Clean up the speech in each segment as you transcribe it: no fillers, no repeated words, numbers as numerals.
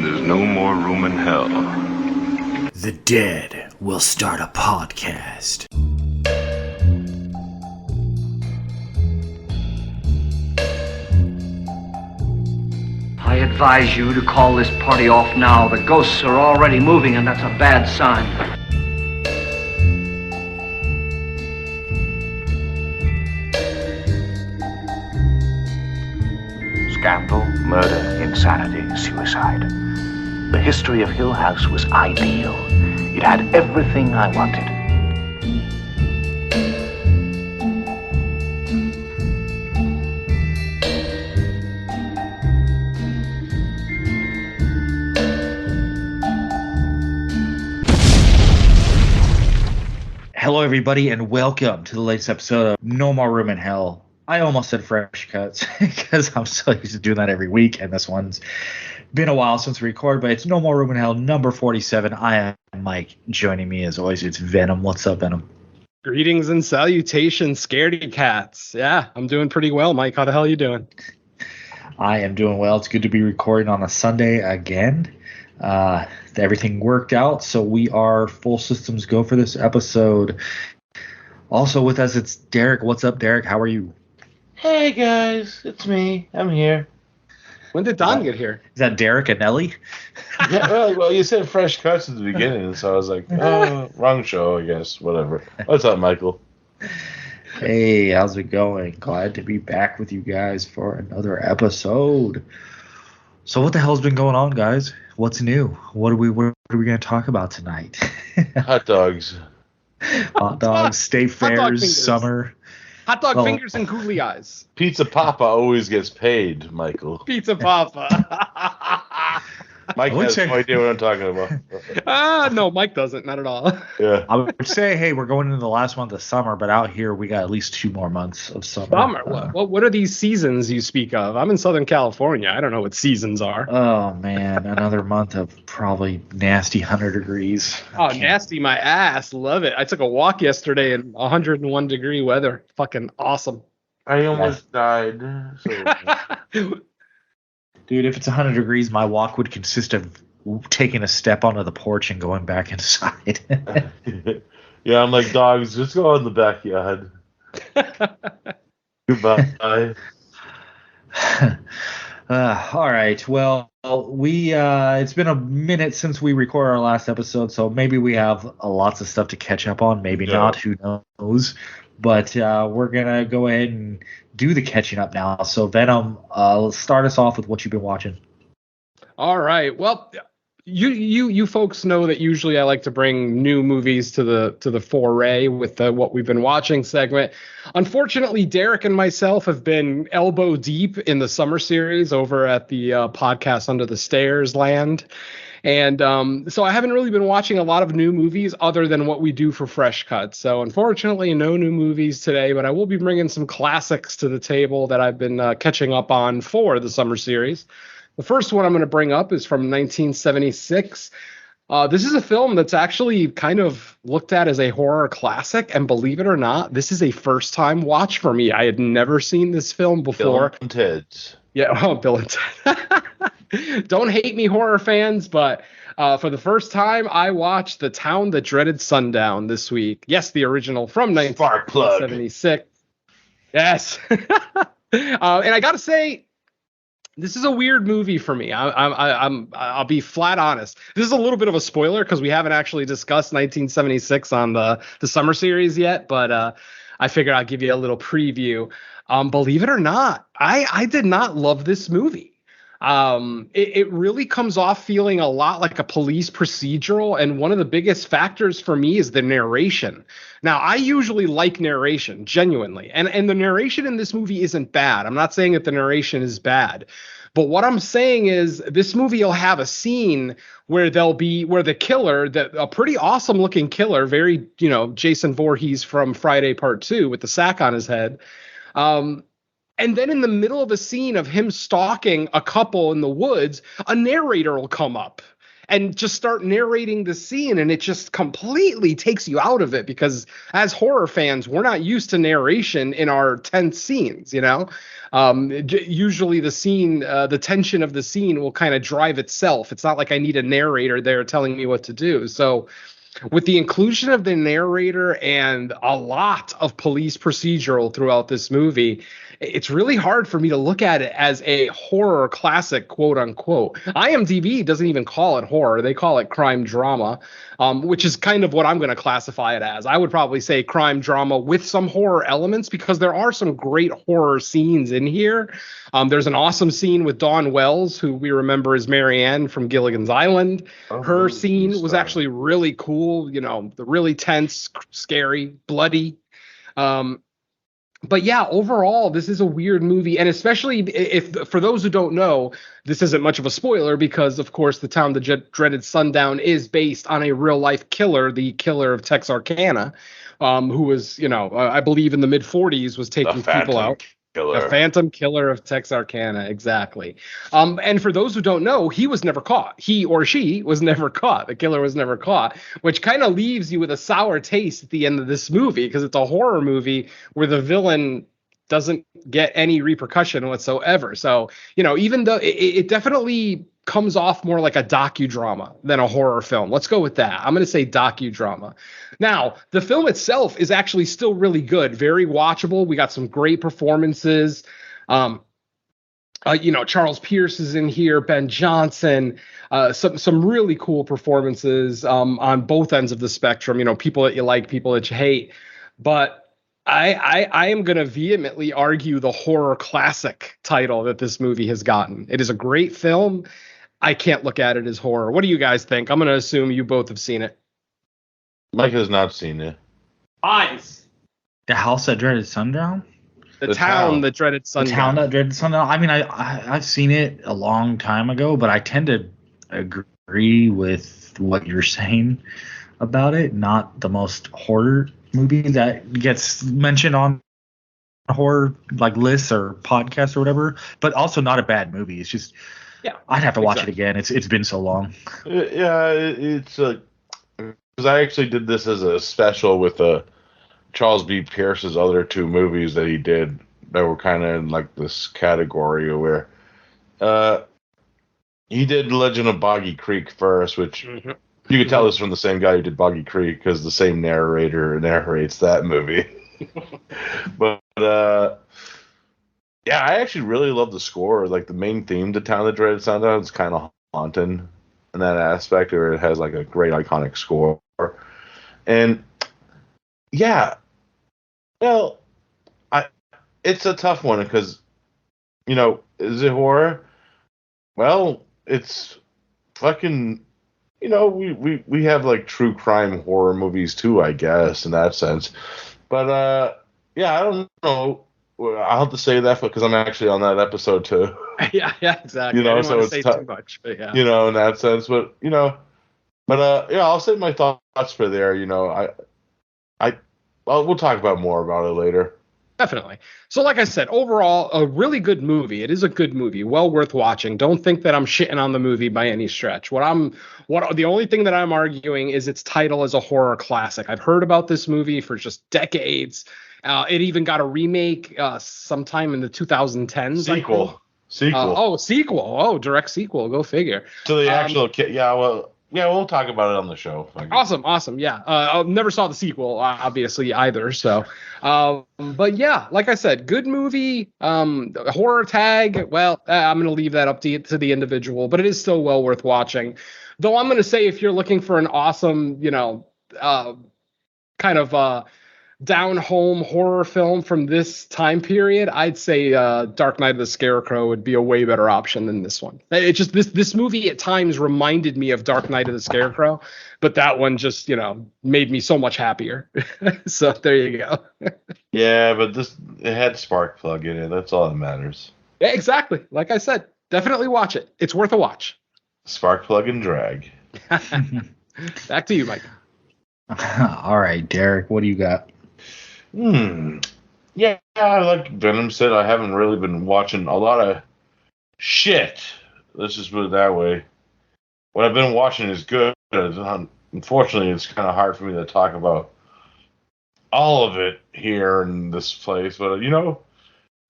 when there's no more room in hell. The dead will start a podcast. I advise you to call this party off now. The ghosts are already moving, and that's a bad sign. Scandal, murder, insanity, suicide. The history of Hill House was ideal. It had everything I wanted. Hello, everybody, and welcome to the latest episode of No More Room in Hell. I almost said fresh cuts because I'm so used to doing that every week, and this one's been a while since we recorded, but it's No More Room in Hell, number 47. I am Mike. Joining me, as always, it's Venom. What's up, Venom? Greetings and salutations, scaredy cats. Yeah, I'm doing pretty well, Mike. How the hell are you doing? I am doing well. It's good to be recording on a Sunday again. Everything worked out, so we are full systems go for this episode. Also with us, it's Derek. What's up, Derek? How are you? Hey guys, it's me. I'm here. When did Don get here? Is that Derek and Nelly? Yeah, well, you said fresh cuts at the beginning, so I was like, oh, wrong show, I guess. Whatever. What's up, Michael? Hey, how's it going? Glad to be back with you guys for another episode. So what the hell's been going on, guys? What's new? What are we going to talk about tonight? Hot dogs. Hot dogs, state fairs, summer. Hot dog fingers and googly eyes. Pizza Papa always gets paid, Michael. Pizza Papa. Mike has no idea what I'm talking about. No, Mike doesn't. Not at all. Yeah. I would say, hey, we're going into the last month of summer, but out here we got at least 2 more months of summer. Summer? What are these seasons you speak of? I'm in Southern California. I don't know what seasons are. Oh, man. Another month of probably nasty 100 degrees. Oh, nasty my ass. Love it. I took a walk yesterday in 101 degree weather. Fucking awesome. I almost died. So. Dude, if it's 100 degrees, my walk would consist of taking a step onto the porch and going back inside. Yeah, I'm like, dogs, just go in the backyard. Goodbye. All right. Well, it's been a minute since we recorded our last episode, so maybe we have lots of stuff to catch up on. Maybe not. Who knows? But we're going to go ahead and do the catching up now. So, Venom, let's start us off with what you've been watching. All right. Well, you folks know that usually I like to bring new movies to the foray with the what we've been watching segment. Unfortunately, Derek and myself have been elbow deep in the summer series over at the podcast Under the Stairs land. And so I haven't really been watching a lot of new movies other than what we do for Fresh Cuts. So unfortunately, no new movies today, but I will be bringing some classics to the table that I've been catching up on for the summer series. The first one I'm going to bring up is from 1976. This is a film that's actually kind of looked at as a horror classic. And believe it or not, this is a first-time watch for me. I had never seen this film before. Bill and Ted's. Yeah, Bill and Ted. Don't hate me, horror fans, but for the first time, I watched The Town That Dreaded Sundown this week. Yes, the original from 1976. Yes. And I got to say, this is a weird movie for me. I'll be flat honest. This is a little bit of a spoiler because we haven't actually discussed 1976 on the summer series yet, but I figured I'll give you a little preview. Believe it or not, I did not love this movie. It really comes off feeling a lot like a police procedural, and one of the biggest factors for me is the narration. Now, I usually like narration, genuinely, and the narration in this movie isn't bad. I'm not saying that the narration is bad, but what I'm saying is this movie will have a scene where the killer, a pretty awesome looking killer, very, Jason Voorhees from Friday Part 2 with the sack on his head, and then in the middle of a scene of him stalking a couple in the woods, a narrator will come up and just start narrating the scene, and it just completely takes you out of it, because as horror fans, we're not used to narration in our tense scenes, you know. Usually the scene, the tension of the scene will kind of drive itself. It's not like I need a narrator there telling me what to do. So with the inclusion of the narrator and a lot of police procedural throughout this movie, it's really hard for me to look at it as a horror classic, quote unquote. IMDb doesn't even call it horror. They call it crime drama, which is kind of what I'm going to classify it as. I would probably say crime drama with some horror elements, because there are some great horror scenes in here. There's an awesome scene with Dawn Wells, who we remember as Marianne from Gilligan's Island. Her scene was actually really cool, you know, the really tense, scary, bloody. But yeah, overall, this is a weird movie. And especially if, for those who don't know, this isn't much of a spoiler, because, of course, the town that dreaded Sundown is based on a real life killer, the killer of Texarkana, who was, you know, I believe in the mid 40s was taking people out. Killer. The Phantom Killer of Texarkana, exactly. And for those who don't know, he was never caught. He or she was never caught. The killer was never caught, which kind of leaves you with a sour taste at the end of this movie, because it's a horror movie where the villain doesn't get any repercussion whatsoever. So, you know, even though it definitely comes off more like a docudrama than a horror film. Let's go with that. I'm going to say docudrama. Now, the film itself is actually still really good, very watchable. We got some great performances. You know, Charles Pierce is in here, Ben Johnson, some really cool performances on both ends of the spectrum. You know, people that you like, people that you hate. But I am going to vehemently argue the horror classic title that this movie has gotten. It is a great film. I can't look at it as horror. What do you guys think? I'm going to assume you both have seen it. Mike has not seen it. Eyes. The House That Dreaded Sundown? The town that dreaded Sundown. The Town That Dreaded Sundown. I mean, I've seen it a long time ago, but I tend to agree with what you're saying about it. Not the most horror movie that gets mentioned on horror like lists or podcasts or whatever, but also not a bad movie. It's just, yeah, I'd have to watch it again. It's been so long. Yeah, it's because I actually did this as a special with Charles B. Pierce's other two movies that he did that were kind of in like this category where he did Legend of Boggy Creek first, which you could tell is from the same guy who did Boggy Creek because the same narrator narrates that movie. But yeah, I actually really love the score. Like the main theme to Town That Dreaded Sundown is kind of haunting in that aspect, where it has like a great iconic score. And yeah, well, it's a tough one because, you know, is it horror? Well, it's fucking, you know, we have like true crime horror movies too, I guess, in that sense. But yeah, I don't know. I'll have to say that because I'm actually on that episode too. Yeah, exactly. You know, I don't want so to it's say too much, but yeah. You know, in that sense, but you know, but yeah, I'll save my thoughts for there. You know, we'll talk about more about it later. Definitely. So like I said, overall, a really good movie. It is a good movie, well worth watching. Don't think that I'm shitting on the movie by any stretch. The only thing that I'm arguing is its title as a horror classic. I've heard about this movie for just decades. It even got a remake sometime in the 2010s. Sequel. Sequel. Oh, direct sequel. Go figure. To the actual kid. Yeah, well, yeah, we'll talk about it on the show. Awesome. Yeah. I never saw the sequel, obviously, either. So, but yeah, like I said, good movie. Horror tag. Well, I'm going to leave that up to the individual, but it is still well worth watching. Though I'm going to say if you're looking for an awesome, you know, kind of down home horror film from this time period, I'd say Dark Knight of the Scarecrow would be a way better option than this one. It just this movie at times reminded me of Dark Knight of the Scarecrow, but that one just, you know, made me so much happier. So there you go. Yeah, but it had Sparkplug in it. That's all that matters. Yeah, exactly. Like I said, definitely watch it. It's worth a watch. Sparkplug and drag. Back to you, Mike. All right, Derek, what do you got? Yeah, like Venom said, I haven't really been watching a lot of shit. Let's just put it that way. what I've been watching is good. Unfortunately, it's kind of hard for me to talk about all of it here in this place. But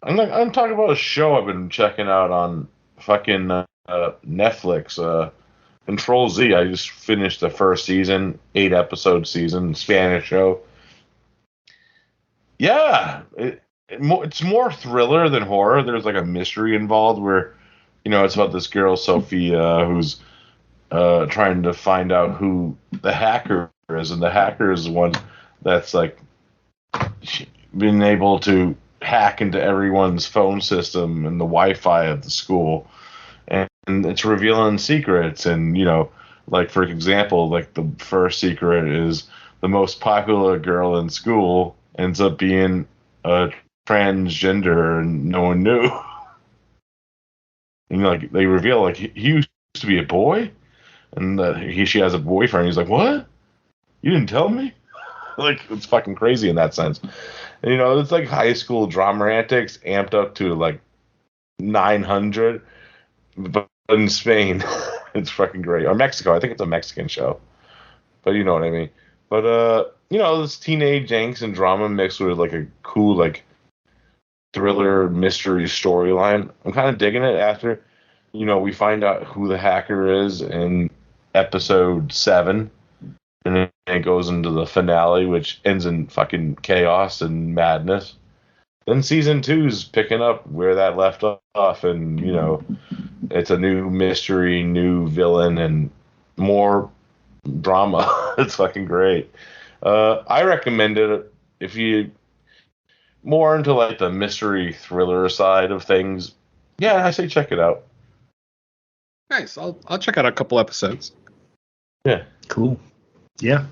I'm talking about a show I've been checking out on fucking Netflix. Control Z. I just finished the first season, 8-episode season, Spanish show. Yeah, it's more thriller than horror. There's like a mystery involved where, it's about this girl Sophia who's trying to find out who the hacker is, and the hacker is the one that's like been able to hack into everyone's phone system and the Wi-Fi of the school, and it's revealing secrets. And like for example, like the first secret is the most popular girl in school ends up being a transgender and no one knew. And like they reveal like he used to be a boy, and that she has a boyfriend. He's like, what? You didn't tell me? Like, it's fucking crazy in that sense. And, it's like high school drama antics amped up to like 900, but in Spain, it's fucking great. Or Mexico, I think it's a Mexican show, but you know what I mean. But this teenage angst and drama mixed with like a cool like thriller mystery storyline. I'm kind of digging it. After we find out who the hacker is in episode 7. And then it goes into the finale, which ends in fucking chaos and madness. Then season 2's picking up where that left off, and it's a new mystery, new villain, and more drama. It's fucking great. I recommend it if you more into like the mystery thriller side of things. Yeah, I say check it out. Nice. I'll check out a couple episodes. Yeah. Cool. Yeah,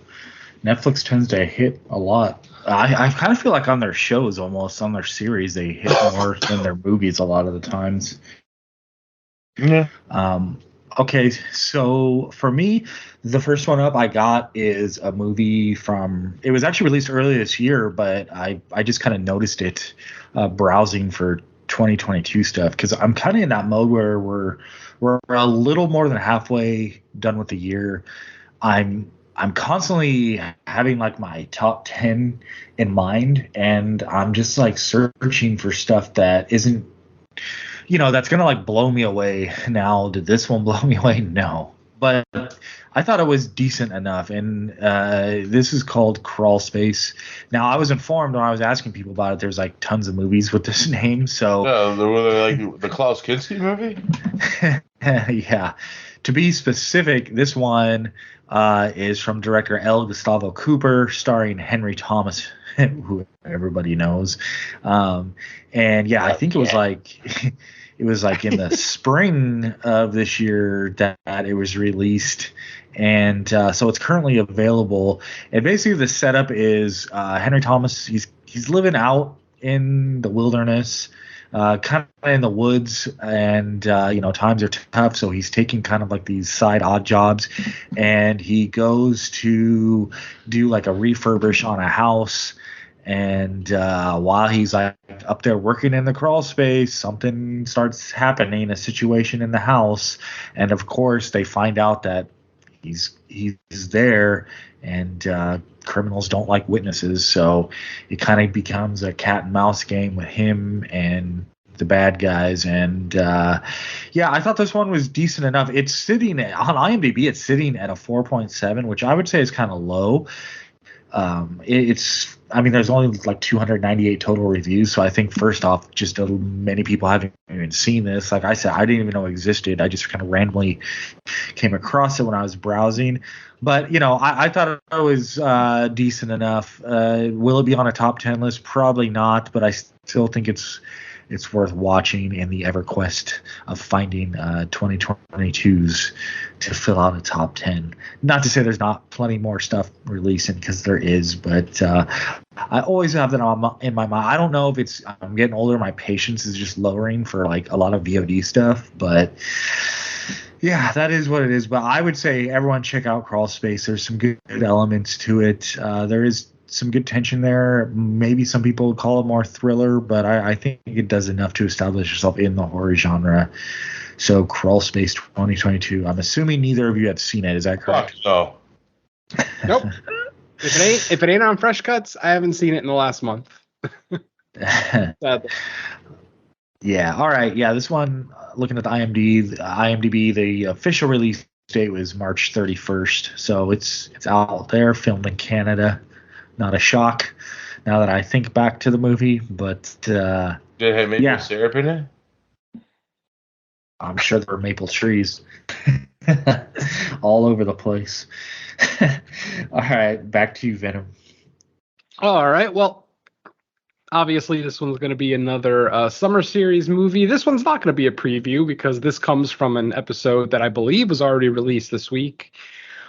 Netflix tends to hit a lot. I kind of feel like on their shows, almost on their series, they hit more than their movies a lot of the times. Yeah. Okay, so for me, the first one up I got is a movie from. It was actually released earlier this year, but I just kind of noticed it browsing for 2022 stuff, because I'm kind of in that mode where we're a little more than halfway done with the year. I'm constantly having like my top 10 in mind, and I'm just like searching for stuff that isn't, that's going to like blow me away. Now, did this one blow me away? No. But I thought it was decent enough, and this is called Crawl Space. Now, I was informed when I was asking people about it, there's like tons of movies with this name. So like the Klaus Kinski movie? Yeah. To be specific, this one is from director L. Gustavo Cooper, starring Henry Thomas, who everybody knows. And yeah, I think it was like in the spring of this year that it was released. And so it's currently available. And basically the setup is Henry Thomas, he's living out in the wilderness, kind of in the woods, and times are tough, so he's taking kind of like these side odd jobs, and he goes to do like a refurbish on a house. And while he's like up there working in the crawl space, something starts happening, a situation in the house, and of course they find out that he's there, and criminals don't like witnesses, so it kind of becomes a cat and mouse game with him and the bad guys. And yeah, I thought this one was decent enough. It's sitting on IMDb, it's sitting at a 4.7, which I would say is kind of low. There's only like 298 total reviews, so I think first off, just many people haven't even seen this. Like I said, I didn't even know it existed. I just kind of randomly came across it when I was browsing. But I thought it was decent enough. Will it be on a top 10 list? Probably not, but I still think it's worth watching in the EverQuest of finding 2022s to fill out a top 10. Not to say there's not plenty more stuff releasing, because there is, but I always have that in my mind. I don't know if I'm getting older, my patience is just lowering for like a lot of VOD stuff, but yeah, that is what it is. But I would say everyone check out Crawl Space. There's some good elements to it. There is some good tension there. Maybe some people would call it more thriller, but I think it does enough to establish itself in the horror genre So Crawl Space 2022. I'm assuming neither of you have seen it. Is that correct? Fuck no. Nope. If it ain't on Fresh Cuts, I haven't seen it in the last month. Sadly. Yeah. All right. Yeah. This one, looking at the IMDb, the official release date was March 31st. So it's out there, filmed in Canada. Not a shock now that I think back to the movie, but Did it have maple syrup in it? I'm sure there were maple trees all over the place. All right, back to you, Venom. All right. Well, obviously, this one's going to be another summer series movie. This one's not going to be a preview because this comes from an episode that I believe was already released this week.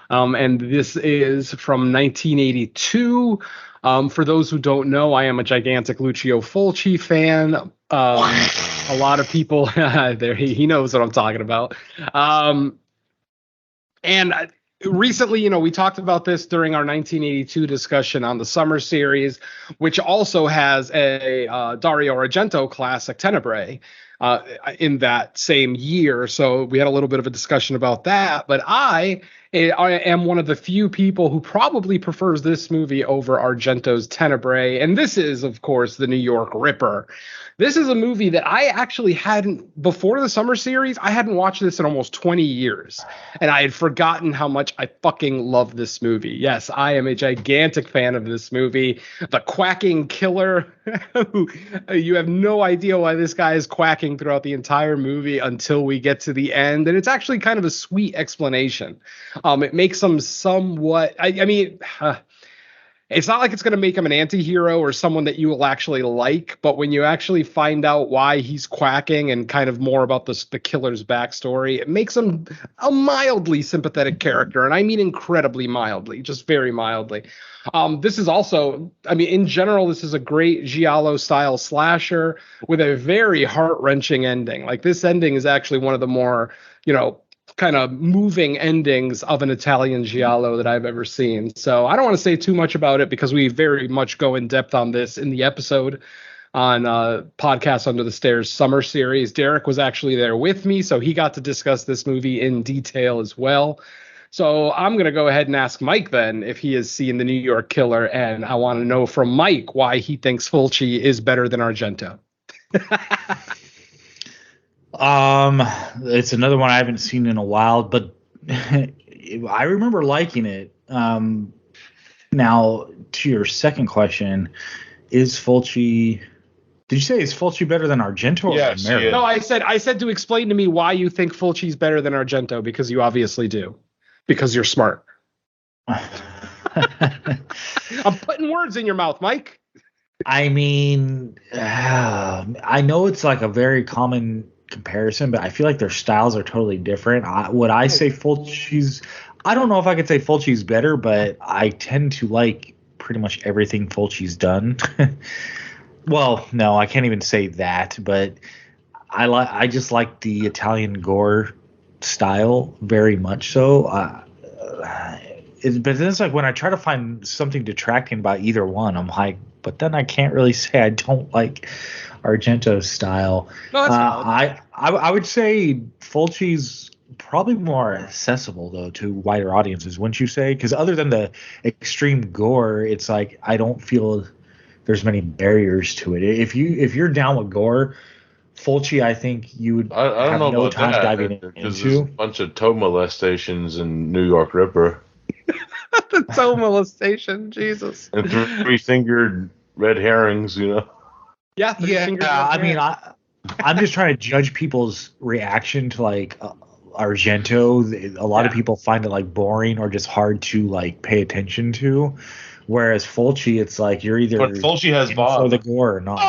And this is from 1982. For those who don't know, I am a gigantic Lucio Fulci fan. A lot of people there, he knows what I'm talking about. And recently, we talked about this during our 1982 discussion on the summer series, which also has a Dario Argento classic, Tenebrae, in that same year. So we had a little bit of a discussion about that. But I am one of the few people who probably prefers this movie over Argento's Tenebrae. And this is, of course, The New York Ripper. This is a movie that I actually hadn't, before the summer series, I hadn't watched this in almost 20 years. And I had forgotten how much I fucking love this movie. Yes, I am a gigantic fan of this movie. The quacking killer, you have no idea why this guy is quacking throughout the entire movie until we get to the end. And it's actually kind of a sweet explanation. It makes him somewhat, it's not like it's going to make him an anti-hero or someone that you will actually like, but when you actually find out why he's quacking and kind of more about the killer's backstory, it makes him a mildly sympathetic character. And I mean incredibly mildly, just very mildly. This is also, in general, this is a great Giallo-style slasher with a very heart-wrenching ending. Like, this ending is actually one of the more, kind of moving endings of an Italian giallo that I've ever seen. So I don't want to say too much about it because we very much go in depth on this in the episode on Podcast Under the Stairs summer series. Derek was actually there with me, so he got to discuss this movie in detail as well. So I'm going to go ahead and ask Mike then if he has seen The New York Killer, and I want to know from Mike why he thinks Fulci is better than Argento. It's another one I haven't seen in a while, but I remember liking it. Now, to your second question, is Fulci? Did you say is Fulci better than Argento? Or Yes. Romero? No, I said to explain to me why you think Fulci's better than Argento, because you obviously do, because you're smart. I'm putting words in your mouth, Mike. I know it's like a very common comparison, but I feel like their styles are totally different. Would I say Fulci's? I don't know if I could say Fulci's better, but I tend to like pretty much everything Fulci's done. Well, no, I can't even say that, but I just like the Italian gore style very much so. But then it's like when I try to find something detracting about either one, I'm like, but then I can't really say I don't like Argento's style. No, that's I would say Fulci's probably more accessible though to wider audiences, wouldn't you say? Because other than the extreme gore, it's like I don't feel there's many barriers to it. If you're down with gore, Fulci, I think you would I don't know no about time that. diving There's a into. bunch of toe molestations in New York Ripper. The toe molestation, Jesus. And three-fingered red herrings, Yeah, I'm just trying to judge people's reaction to like Argento. A lot of people find it like boring or just hard to like pay attention to, whereas Fulci, it's like you're either But Fulci has for Bob. the gore or not.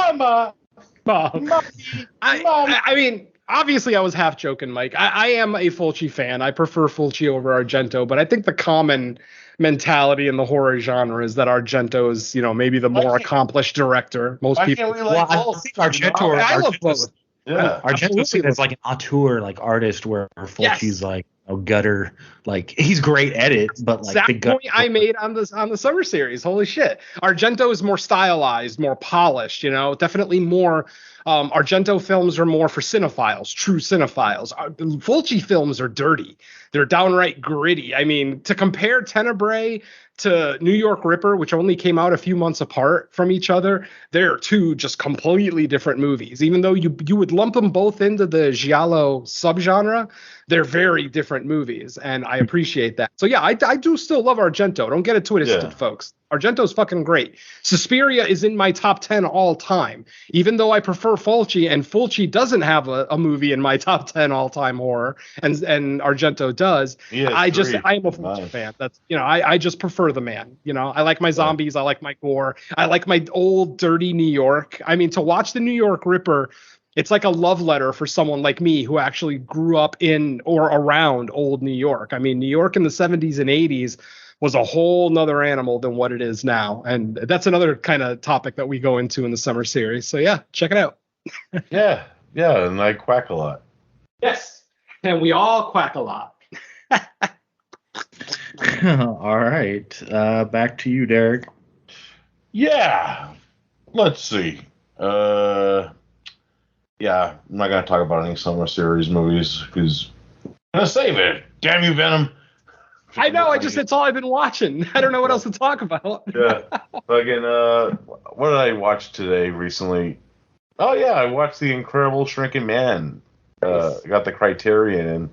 I mean, obviously I was half joking, Mike. I am a Fulci fan. I prefer Fulci over Argento, but I think the common mentality in the horror genre is that Argento is, maybe the more accomplished director. Most Why people. can't we like I both? think Argento, I love both. Yeah. Argento's seen as like an auteur, like artist, where Fulci's like a gutter. Like he's great at it, but like the Exact point I made on the summer series. Holy shit! Argento is more stylized, more polished. Definitely more Argento films are more for cinephiles, true cinephiles. Fulci films are dirty. They're downright gritty. I mean, to compare Tenebrae to New York Ripper, which only came out a few months apart from each other, they're two just completely different movies. Even though you would lump them both into the giallo subgenre, they're very different movies, and I appreciate that. So yeah, I do still love Argento. Don't get it twisted, folks. Argento's fucking great. Suspiria is in my top 10 all time, even though I prefer Fulci, and Fulci doesn't have a movie in my top 10 all time horror, and Argento does. I am a Fulci fan. That's, I just prefer the man. I like my zombies. I like my gore. I like my old dirty New York. I mean, to watch the New York Ripper, it's like a love letter for someone like me who actually grew up in or around old New York. I mean, New York in the 70s and 80s was a whole nother animal than what it is now. And that's another kind of topic that we go into in the summer series. So yeah, check it out. Yeah, and I quack a lot. Yes, and we all quack a lot. All right, back to you, Derek. Yeah, let's see. I'm not going to talk about any summer series movies because I'm going to save it. Damn you, Venom. I know, that's all I've been watching. I don't know what else to talk about. Yeah. Fucking, what did I watch today recently? Oh, yeah, I watched The Incredible Shrinking Man. Got the Criterion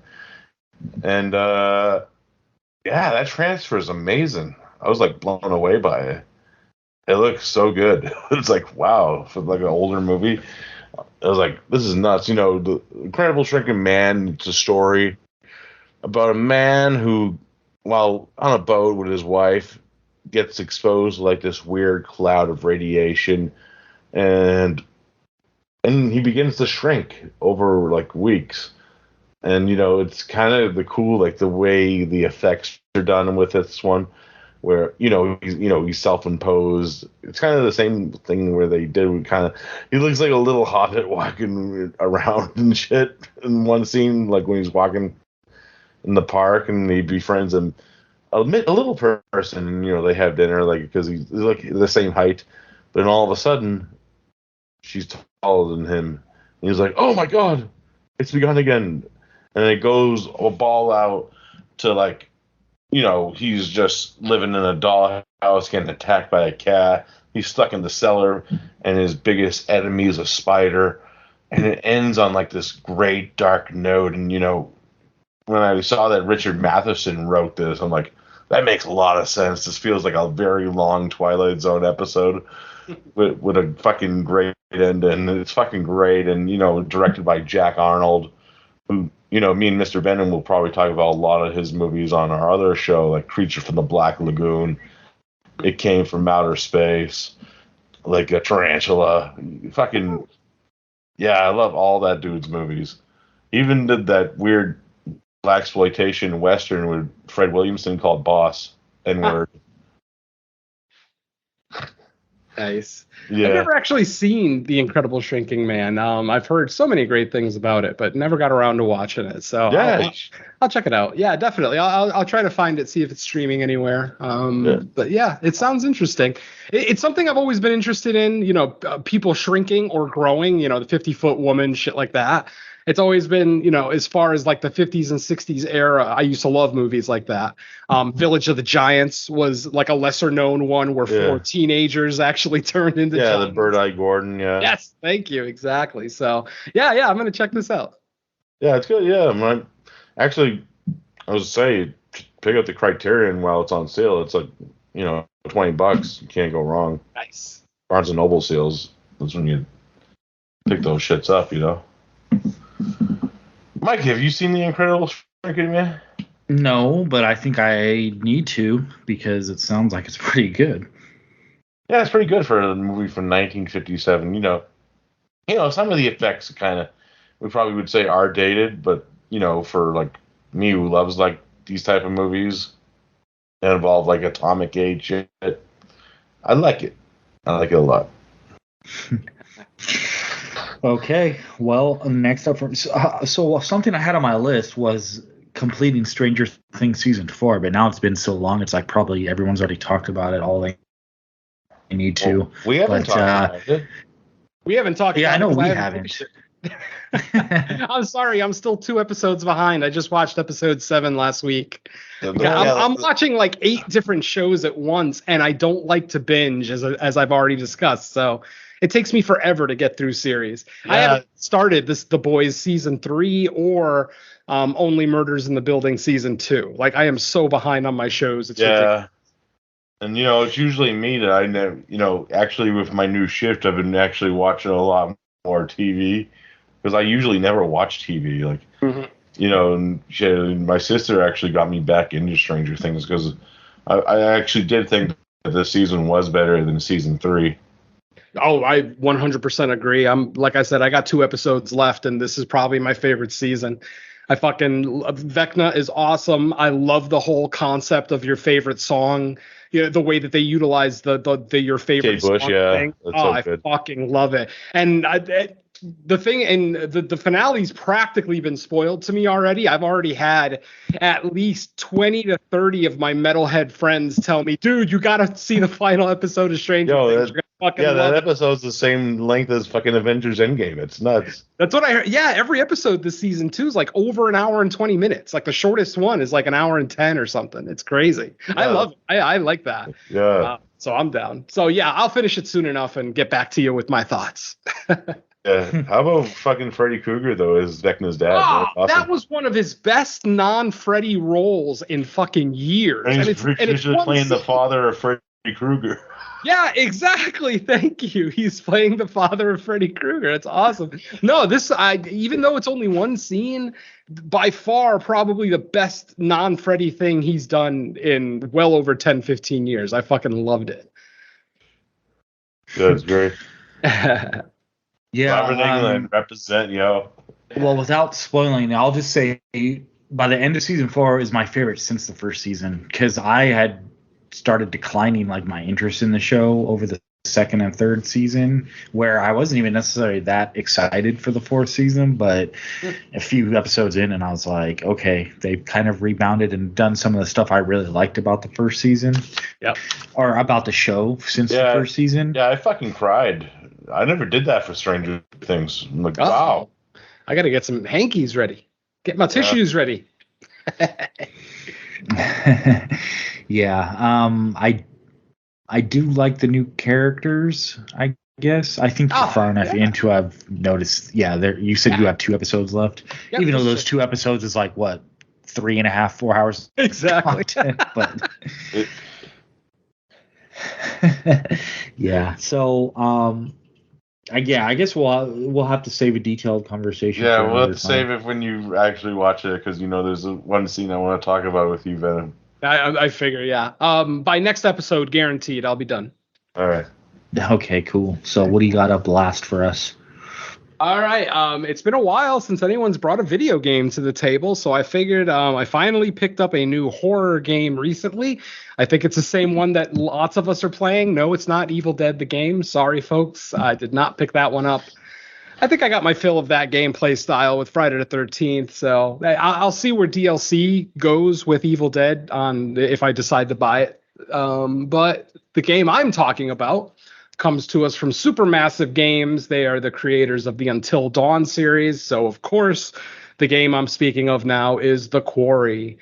and that transfer is amazing. I was like blown away by it. It looks so good. It's like, wow, for like an older movie. I was like, this is nuts. The Incredible Shrinking Man, it's a story about a man who, while on a boat with his wife, gets exposed to like this weird cloud of radiation, and he begins to shrink over like weeks. And it's kind of the cool, like the way the effects are done with this one, where he's self-imposed. It's kind of the same thing where they did he looks like a little hobbit walking around and shit in one scene, like when he's walking in the park and he befriends a little person, and they have dinner, like, because he's like the same height, but then all of a sudden she's taller than him, and he's like, oh my god, it's begun again. And it goes a ball out to like, he's just living in a dollhouse getting attacked by a cat. He's stuck in the cellar, and his biggest enemy is a spider. And it ends on like this great dark note. And when I saw that Richard Matheson wrote this, I'm like, that makes a lot of sense. This feels like a very long Twilight Zone episode with a fucking great end, and it's fucking great. And directed by Jack Arnold, who me and Mr. Venom will probably talk about a lot of his movies on our other show, like Creature from the Black Lagoon, It Came from Outer Space, like a Tarantula. Fucking, yeah, I love all that dude's movies. Even did that weird blaxploitation western with Fred Williamson called Boss, N-word. Nice. Yeah. I've never actually seen The Incredible Shrinking Man. I've heard so many great things about it, but never got around to watching it. So yeah. I'll check it out. Yeah, definitely. I'll try to find it, see if it's streaming anywhere. But yeah, it sounds interesting. It's something I've always been interested in. People shrinking or growing. The 50-foot woman, shit like that. It's always been, as far as like the 50s and 60s era, I used to love movies like that. Village of the Giants was like a lesser known one where 4 teenagers actually turned into giants. The Bird-Eye Gordon, yeah. Yes, thank you, exactly. So, yeah, I'm going to check this out. Yeah, it's good, yeah. Actually, I was saying, pick up the Criterion while it's on sale. It's like, $20. You can't go wrong. Nice. Barnes & Noble sales, that's when you pick those shits up, Mike, have you seen The Incredible Shrinking Man? No, but I think I need to because it sounds like it's pretty good. Yeah, it's pretty good for a movie from 1957. Some of the effects we probably would say are dated, but for like me who loves like these type of movies that involve like atomic age shit, I like it. I like it a lot. Okay, well, next up so something I had on my list was completing Stranger Things season 4, but now it's been so long, it's like probably everyone's already talked about it all they need to. Well, we haven't talked about it. We haven't talked Yeah, about I know it 'cause we haven't haven't. finished it. I'm sorry, I'm still 2 episodes behind. I just watched episode 7 last week. I'm watching like 8 different shows at once, and I don't like to binge, as I've already discussed. So it takes me forever to get through series. Yeah. I haven't started The Boys season 3 or Only Murders in the Building season 2. Like, I am so behind on my shows. It's ridiculous. And, it's usually me that I never, actually with my new shift, I've been actually watching a lot more TV because I usually never watch TV. Like, and my sister actually got me back into Stranger Things because I actually did think that this season was better than season 3. Oh, I 100% agree. Like I said, I got 2 episodes left, and this is probably my favorite season. Vecna is awesome. I love the whole concept of your favorite song. The way that they utilize the your favorite Kate Bush, song yeah, thing. that's so good. I fucking love it. And the thing, and the finale's practically been spoiled to me already. I've already had at least 20 to 30 of my metalhead friends tell me, dude, you gotta see the final episode of Stranger Things. That episode's the same length as fucking Avengers Endgame. It's nuts. That's what I heard. Yeah, every episode this season 2 is like over an hour and 20 minutes. Like the shortest one is like an hour and 10 or something. It's crazy. Yeah. I love it. I like that. Yeah. So I'm down. So yeah, I'll finish it soon enough and get back to you with my thoughts. Yeah. How about fucking Freddy Krueger though as Vecna's dad? Awesome. That was one of his best non-Freddy roles in fucking years. And he's playing the father of Freddy Krueger. Yeah, exactly. Thank you. He's playing the father of Freddy Krueger. It's awesome. No, even though it's only one scene, by far probably the best non-Freddy thing he's done in well over 10, 15 years. I fucking loved it. That's great. Yeah. Robert Englund, represent, yo. Well, without spoiling, I'll just say by the end of season 4 is my favorite since the first season because I had started declining like my interest in the show over the second and third season, where I wasn't even necessarily that excited for the 4th season, but a few episodes in and I was like, okay, they've kind of rebounded and done some of the stuff I really liked about the first season. Yep. Or about the show since the first season. Yeah, I fucking cried. I never did that for Stranger Things. I'm like, wow. I got to get some hankies ready. Get my tissues ready. Yeah. I do like the new characters, I guess. I think you're far enough into I've noticed. Yeah, you said you have 2 episodes left. Yep, even though those 2 episodes is like, what, 3.5, 4 hours? Exactly. Content, but yeah. So, I guess we'll have to save a detailed conversation. Yeah, we'll have to save it when you actually watch it because there's one scene I want to talk about with you, Venom. I figure, yeah. By next episode, guaranteed, I'll be done. All right. Okay, cool. So what do you got up last for us? All right. It's been a while since anyone's brought a video game to the table, so I figured I finally picked up a new horror game recently. I think it's the same one that lots of us are playing. No, it's not Evil Dead the game. Sorry, folks. I did not pick that one up. I think I got my fill of that gameplay style with Friday the 13th, so I'll see where DLC goes with Evil Dead if I decide to buy it. But the game I'm talking about comes to us from Supermassive Games. They are the creators of the Until Dawn series, so of course the game I'm speaking of now is The Quarry.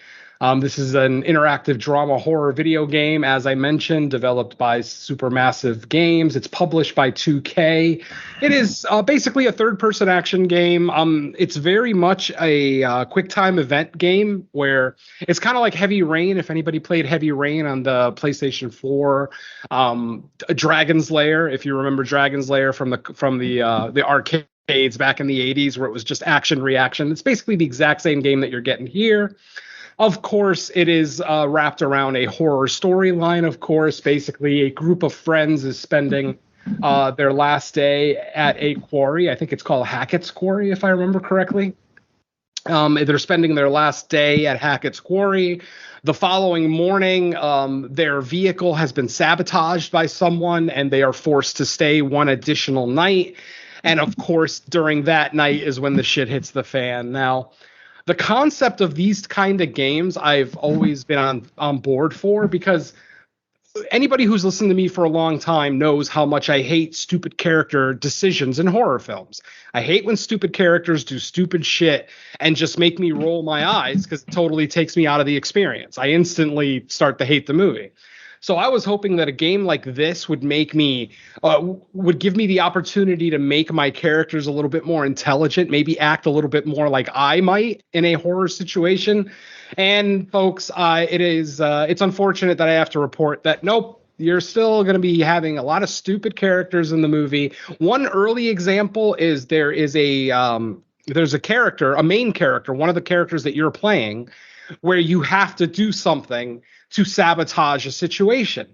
This is an interactive drama horror video game, as I mentioned, developed by Supermassive Games. It's published by 2K. It is basically a third-person action game. It's very much a quick-time event game where it's kind of like Heavy Rain, if anybody played Heavy Rain on the PlayStation 4. Dragon's Lair, if you remember Dragon's Lair from the arcades back in the 80s, where it was just action-reaction. It's basically the exact same game that you're getting here. Of course, it is wrapped around a horror storyline, of course. Basically, a group of friends is spending their last day at a quarry. I think it's called Hackett's Quarry, if I remember correctly. They're spending their last day at Hackett's Quarry. The following morning, their vehicle has been sabotaged by someone, and they are forced to stay one additional night. And, of course, during that night is when the shit hits the fan. Now, the concept of these kind of games I've always been on board for, because anybody who's listened to me for a long time knows how much I hate stupid character decisions in horror films. I hate when stupid characters do stupid shit and just make me roll my eyes because it totally takes me out of the experience. I instantly start to hate the movie. So I was hoping that a game like this would make me, would give me the opportunity to make my characters a little bit more intelligent, maybe act a little bit more like I might in a horror situation. And folks, it's unfortunate that I have to report that nope, you're still going to be having a lot of stupid characters in the movie. One early example is there's a character, a main character, one of the characters that you're playing, where you have to do something to sabotage a situation.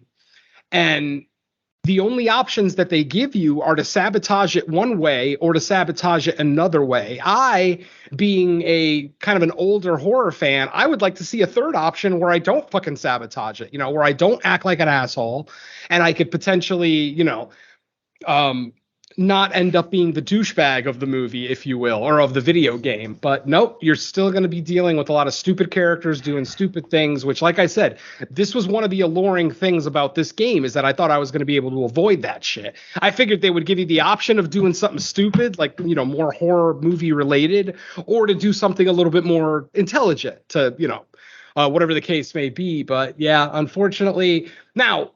And the only options that they give you are to sabotage it one way or to sabotage it another way. I, being a kind of an older horror fan, I would like to see a third option where I don't fucking sabotage it, where I don't act like an asshole and I could potentially, not end up being the douchebag of the movie, if you will, or of the video game. But nope, you're still going to be dealing with a lot of stupid characters doing stupid things, which, like I said, this was one of the alluring things about this game, is that I thought I was going to be able to avoid that shit. I figured they would give you the option of doing something stupid, like, more horror movie related, or to do something a little bit more intelligent to, whatever the case may be. But yeah, unfortunately, now,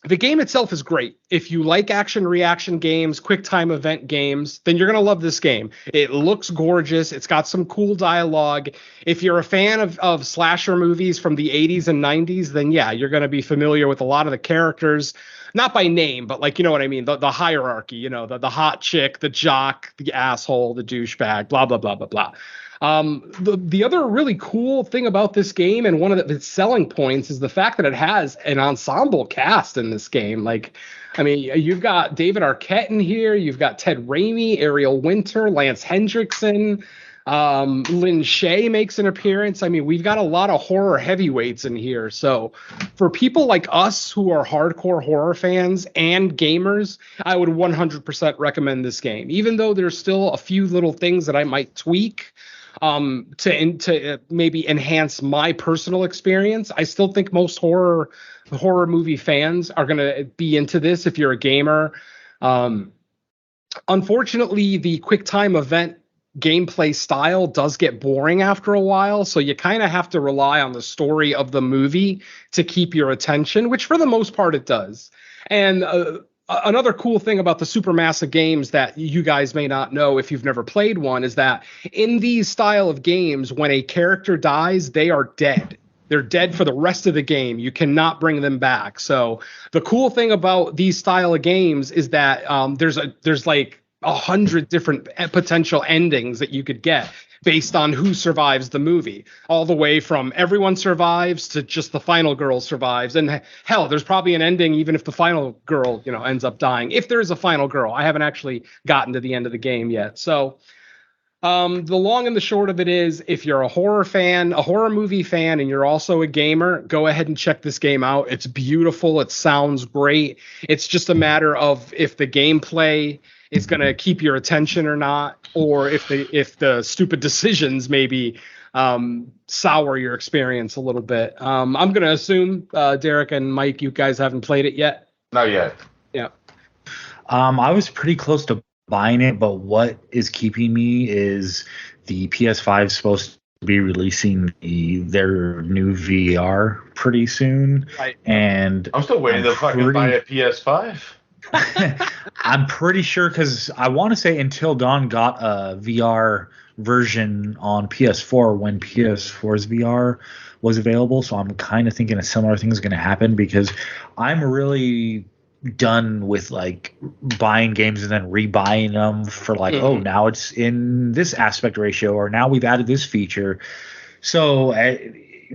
the game itself is great. If you like action reaction games, quick time event games, then you're going to love this game. It looks gorgeous. It's got some cool dialogue. If you're a fan of slasher movies from the 80s and 90s, then yeah, you're going to be familiar with a lot of the characters, not by name, but like, you know what I mean? The hierarchy, the hot chick, the jock, the asshole, the douchebag, blah, blah, blah, blah, blah. The other really cool thing about this game, and one of its selling points, is the fact that it has an ensemble cast in this game. Like, I mean, you've got David Arquette in here, you've got Ted Raimi, Ariel Winter, Lance Hendrickson, Lynn Shay makes an appearance. I mean, we've got a lot of horror heavyweights in here. So for people like us who are hardcore horror fans and gamers, I would 100% recommend this game, even though there's still a few little things that I might tweak to maybe enhance my personal experience. I still think most horror movie fans are going to be into this if you're a gamer. Unfortunately, the quick time event gameplay style does get boring after a while, so you kind of have to rely on the story of the movie to keep your attention, which for the most part it does. And another cool thing about the Supermassive games that you guys may not know if you've never played one is that in these style of games, when a character dies, they are dead. They're dead for the rest of the game. You cannot bring them back. So the cool thing about these style of games is that there's like 100 different potential endings that you could get based on who survives the movie, all the way from everyone survives to just the final girl survives. And hell, there's probably an ending even if the final girl, ends up dying. If there is a final girl, I haven't actually gotten to the end of the game yet. So the long and the short of it is, if you're a horror fan, a horror movie fan, and you're also a gamer, go ahead and check this game out. It's beautiful. It sounds great. It's just a matter of if the gameplay is going to keep your attention or not, or if the stupid decisions maybe sour your experience a little bit. I'm going to assume, Derek and Mike, you guys haven't played it yet? Not yet. Yeah. I was pretty close to buying it, but what is keeping me is the PS5 is supposed to be releasing their new VR pretty soon. Right. And I'm still waiting to fucking buy a PS5. I'm pretty sure, because I want to say Until Dawn got a VR version on PS4 when PS4's VR was available. So I'm kind of thinking a similar thing is going to happen, because I'm really done with like buying games and then rebuying them for like, oh, now it's in this aspect ratio, or now we've added this feature. So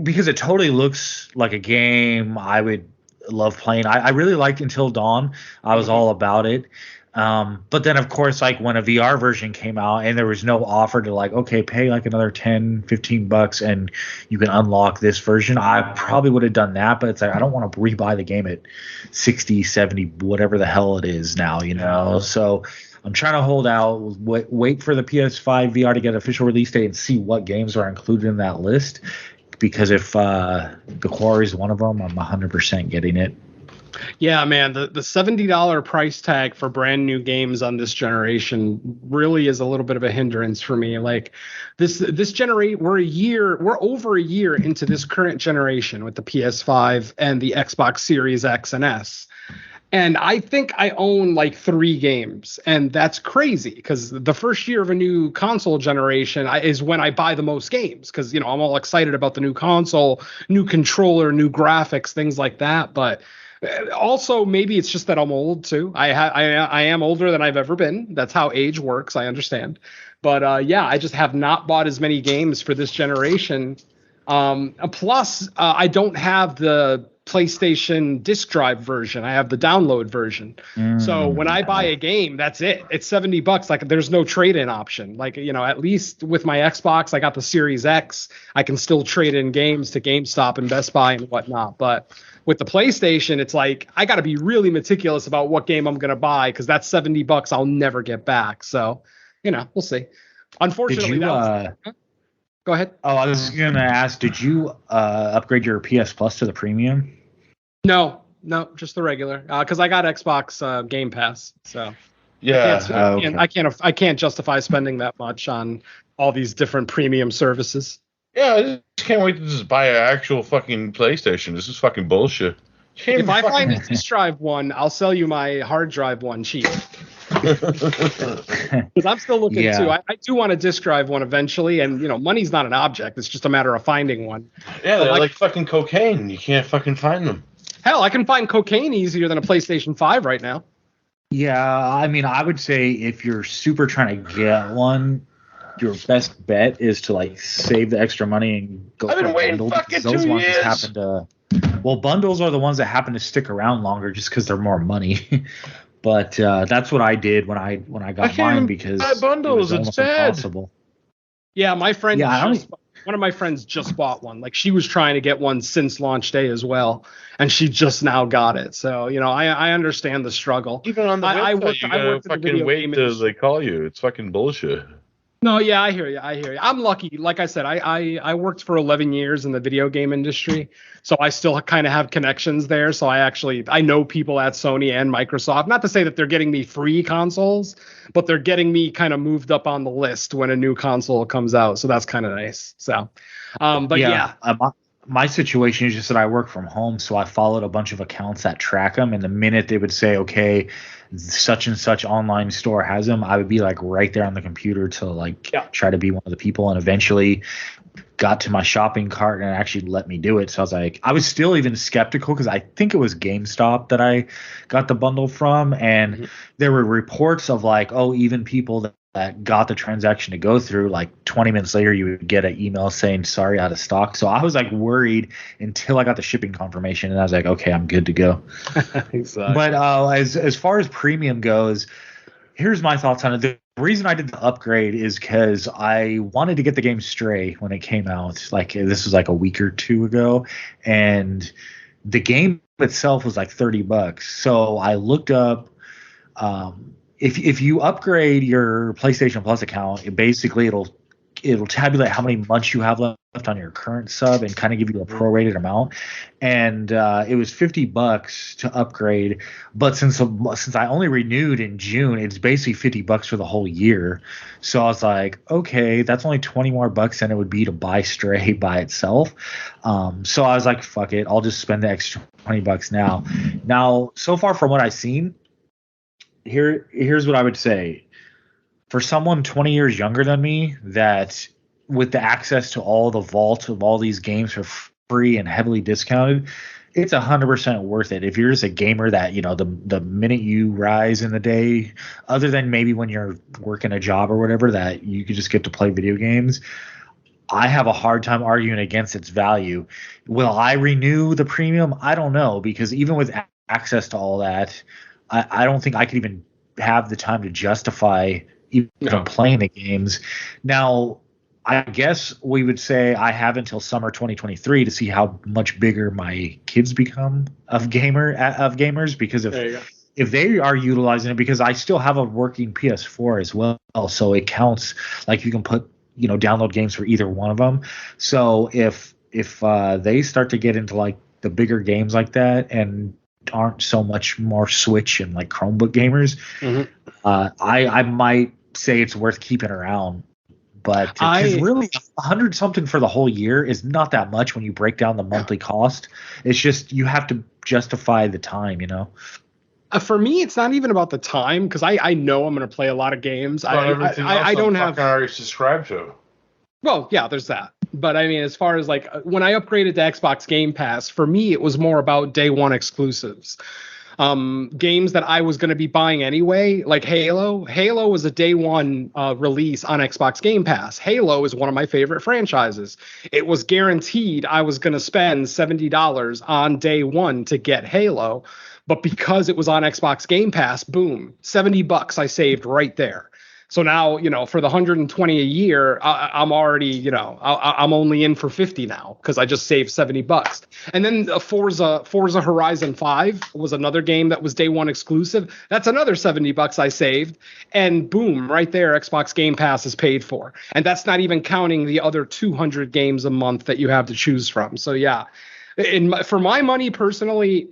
because it totally looks like a game I would love playing. I really liked Until Dawn. I was all about it. But then of course, like when a VR version came out and there was no offer to like, okay, pay like another $10-15 and you can unlock this version, I probably would have done that. But it's like, I don't want to rebuy the game at 60, 70, whatever the hell it is now, So I'm trying to hold out, wait for the PS5 VR to get an official release date and see what games are included in that list. because if the Quarry is one of them, I'm 100% getting it. Yeah, man, the $70 price tag for brand new games on this generation really is a little bit of a hindrance for me. Like this we're over a year into this current generation with the PS5 and the Xbox Series X and S. And I think I own like 3 games, and that's crazy because the first year of a new console generation is when I buy the most games because, I'm all excited about the new console, new controller, new graphics, things like that. But also, maybe it's just that I'm old too. I am older than I've ever been. That's how age works. I understand. But I just have not bought as many games for this generation. Plus, I don't have the PlayStation disc drive version. I have the download version. So when I buy a game, that's it. It's $70. Like there's no trade-in option. Like, at least with my Xbox, I got the Series X. I can still trade in games to GameStop and Best Buy and whatnot. But with the PlayStation, it's like I got to be really meticulous about what game I'm going to buy because that's $70 I'll never get back. So, we'll see. Unfortunately, go ahead. Oh, I was going to ask, did you upgrade your PS Plus to the premium? No, just the regular. Because I got Xbox Game Pass. So Yeah. I can't justify spending that much on all these different premium services. Yeah, I just can't wait to just buy an actual fucking PlayStation. This is fucking bullshit. If I find a disc drive one, I'll sell you my hard drive one cheap. Because I'm still looking too. I do want a disc drive one eventually, and money's not an object. It's just a matter of finding one. Yeah, they're like fucking cocaine. You can't fucking find them. Hell, I can find cocaine easier than a PlayStation 5 right now. Yeah, I mean, I would say if you're super trying to get one, your best bet is to like save the extra money and go I've for been a waiting bundle. fucking Those 2 ones years. happen to. Well, bundles are the ones that happen to stick around longer just because they're more money. But that's what I did when I got mine because bundles. it was It's bad. impossible. Yeah, my friend. Yeah, one of my friends just bought one. Like she was trying to get one since launch day as well, and she just now got it. So I understand the struggle. Even on the website, you gotta fucking wait till they call you. It's fucking bullshit. No, yeah, I hear you. I'm lucky. Like I said, I worked for 11 years in the video game industry, so I still kind of have connections there. So I know people at Sony and Microsoft. Not to say that they're getting me free consoles, but they're getting me kind of moved up on the list when a new console comes out. So that's kind of nice. So, my situation is just that I work from home, so I followed a bunch of accounts that track them, and the minute they would say, okay, such and such online store has them, I would be like right there on the computer to try to be one of the people, and eventually got to my shopping cart and it actually let me do it. So I was still even skeptical because I think it was GameStop that I got the bundle from, and there were reports of even people that got the transaction to go through, 20 minutes later you would get an email saying sorry, out of stock. So I was worried until I got the shipping confirmation, and I was like, okay, I'm good to go. Exactly. But as far as premium goes, here's my thoughts on it. The reason I did the upgrade is because I wanted to get the game Stray when it came out. This was a week or two ago, and the game itself was $30. So I looked up if you upgrade your PlayStation Plus account, it'll tabulate how many months you have left on your current sub and kind of give you a prorated amount. And it was $50 to upgrade, but since I only renewed in June, it's basically $50 for the whole year. So I was like, okay, that's only 20 more bucks than it would be to buy Stray by itself. So I was like, fuck it, I'll just spend the extra $20 now. Now, so far from what I've seen, here's what I would say. For someone 20 years younger than me, that with the access to all the vault of all these games for free and heavily discounted, it's 100% worth it. If you're just a gamer that, the minute you rise in the day, other than maybe when you're working a job or whatever, that you could just get to play video games, I have a hard time arguing against its value. Will I renew the premium? I don't know, because even with access to all that, I don't think I could even have the time to justify even playing the games. Now, I guess we would say I have until summer 2023 to see how much bigger my kids become of gamers, because if they are utilizing it, because I still have a working PS4 as well, so it counts. You can put download games for either one of them. So if if they start to get into like the bigger games like that and aren't so much more Switch and like Chromebook gamers, I might say it's worth keeping around. But because really, 100 something for the whole year is not that much when you break down the monthly cost. It's just you have to justify the time, you know. For me, it's not even about the time because I know I'm going to play a lot of games. I don't have already subscribed to. Well, yeah, there's that. But I mean, as far as like when I upgraded to Xbox Game Pass, for me, it was more about day one exclusives. Games that I was going to be buying anyway, like Halo. Halo was a day one release on Xbox Game Pass. Halo is one of my favorite franchises. It was guaranteed I was going to spend $70 on day one to get Halo. But because it was on Xbox Game Pass, boom, $70 I saved right there. So now, you know, for the 120 a year, I'm already, you know, I'm only in for 50 now because I just saved $70. And then Forza Horizon 5 was another game that was day one exclusive. That's another $70 I saved. And boom, right there, Xbox Game Pass is paid for. And that's not even counting the other 200 games a month that you have to choose from. So yeah, for my money personally,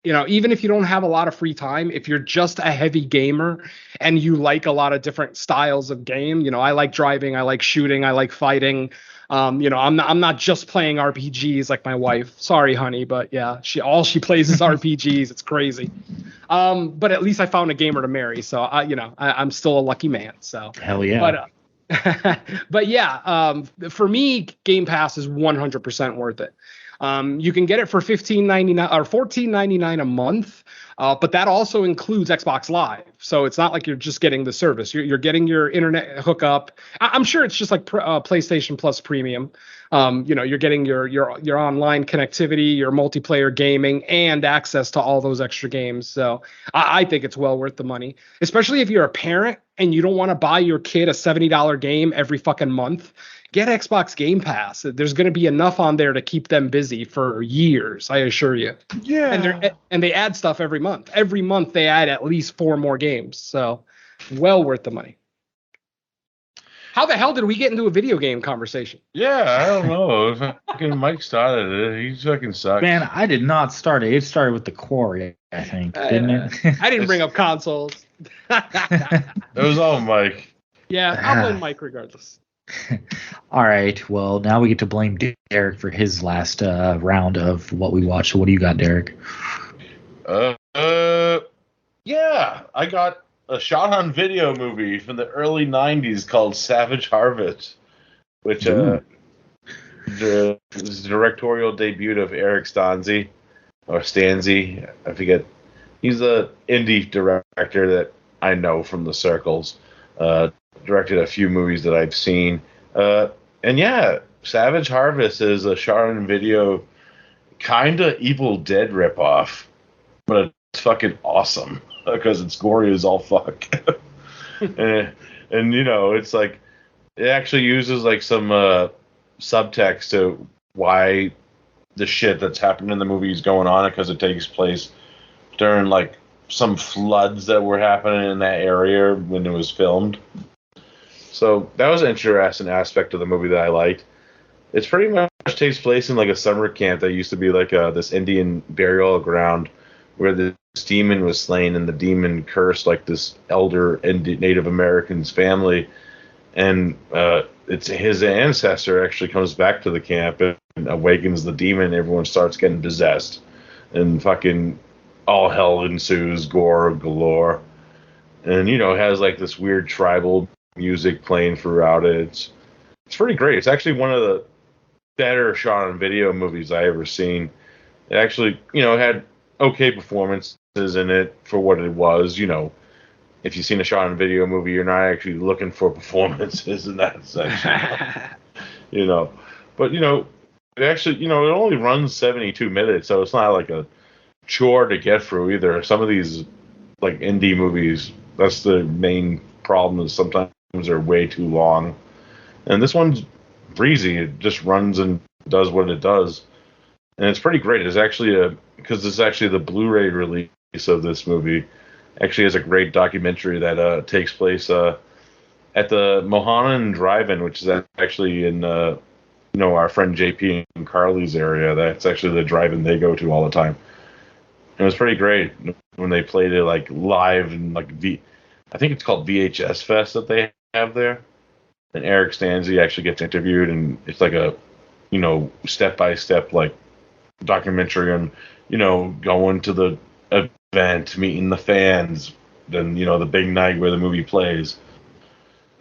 you know, even if you don't have a lot of free time, if you're just a heavy gamer and you like a lot of different styles of game, you know, I like driving, I like shooting, I like fighting. You know, I'm not just playing RPGs like my wife. Sorry, honey, but yeah, she plays is RPGs. It's crazy. But at least I found a gamer to marry, so I'm still a lucky man. So hell yeah. But yeah, for me, Game Pass is 100% worth it. You can get it for $15.99 or $14.99 a month, but that also includes Xbox Live. So it's not like you're just getting the service. You're getting your internet hookup. I'm sure it's just like PlayStation Plus Premium. You know, you're getting your online connectivity, your multiplayer gaming, and access to all those extra games. So I think it's well worth the money, especially if you're a parent and you don't want to buy your kid a $70 game every fucking month. Get Xbox Game Pass. There's going to be enough on there to keep them busy for years, I assure you. Yeah. And they add stuff every month. Every month they add at least 4 more games. So well worth the money. How the hell did we get into a video game conversation? Yeah, I don't know. Fucking Mike started it. He fucking sucks. Man, I did not start it. It started with the Quarry, I think, didn't it? I didn't bring up consoles. It was all Mike. Yeah, I'll blame Mike regardless. All right. Well, now we get to blame Derek for his last round of what we watched. So what do you got, Derek? Yeah, I got a shot on video movie from the early 90s called Savage Harvest, which the directorial debut of Eric Stanzi, I forget. He's an indie director that I know from the circles. Directed a few movies that I've seen. And yeah, Savage Harvest is a shot on video kind of Evil Dead ripoff, but it's fucking awesome because it's gory as all fuck. and you know, it's like it actually uses like some subtext to why the shit that's happened in the movie is going on, because it takes place during like some floods that were happening in that area when it was filmed. So that was an interesting aspect of the movie that I liked. It's pretty much takes place in like a summer camp that used to be like this Indian burial ground where this demon was slain, and the demon cursed like this elder Native American's family, and it's his ancestor actually comes back to the camp and awakens the demon, and everyone starts getting possessed, and fucking all hell ensues, gore galore, and you know, it has like this weird tribal music playing throughout it. It's pretty great. It's actually one of the better shot on video movies I ever seen. It actually, you know, had okay performances in it for what it was. You know, if you've seen a shot on video movie, you're not actually looking for performances in that section. You know, but you know, it actually, you know, it only runs 72 minutes, so it's not like a chore to get through either. Some of these like indie movies, that's the main problem, is sometimes they're way too long, and this one's breezy. It just runs and does what it does, and it's pretty great. It's actually because it's actually the Blu-ray release of this movie actually has a great documentary that takes place at the Mohanan Drive-In, which is actually in our friend JP and Carly's area. That's actually the drive-in they go to all the time. It was pretty great when they played it like live and like I think it's called VHS Fest that they have there. And Eric Stanzi actually gets interviewed, and it's like a, step-by-step like documentary on, going to the event, meeting the fans, then the big night where the movie plays.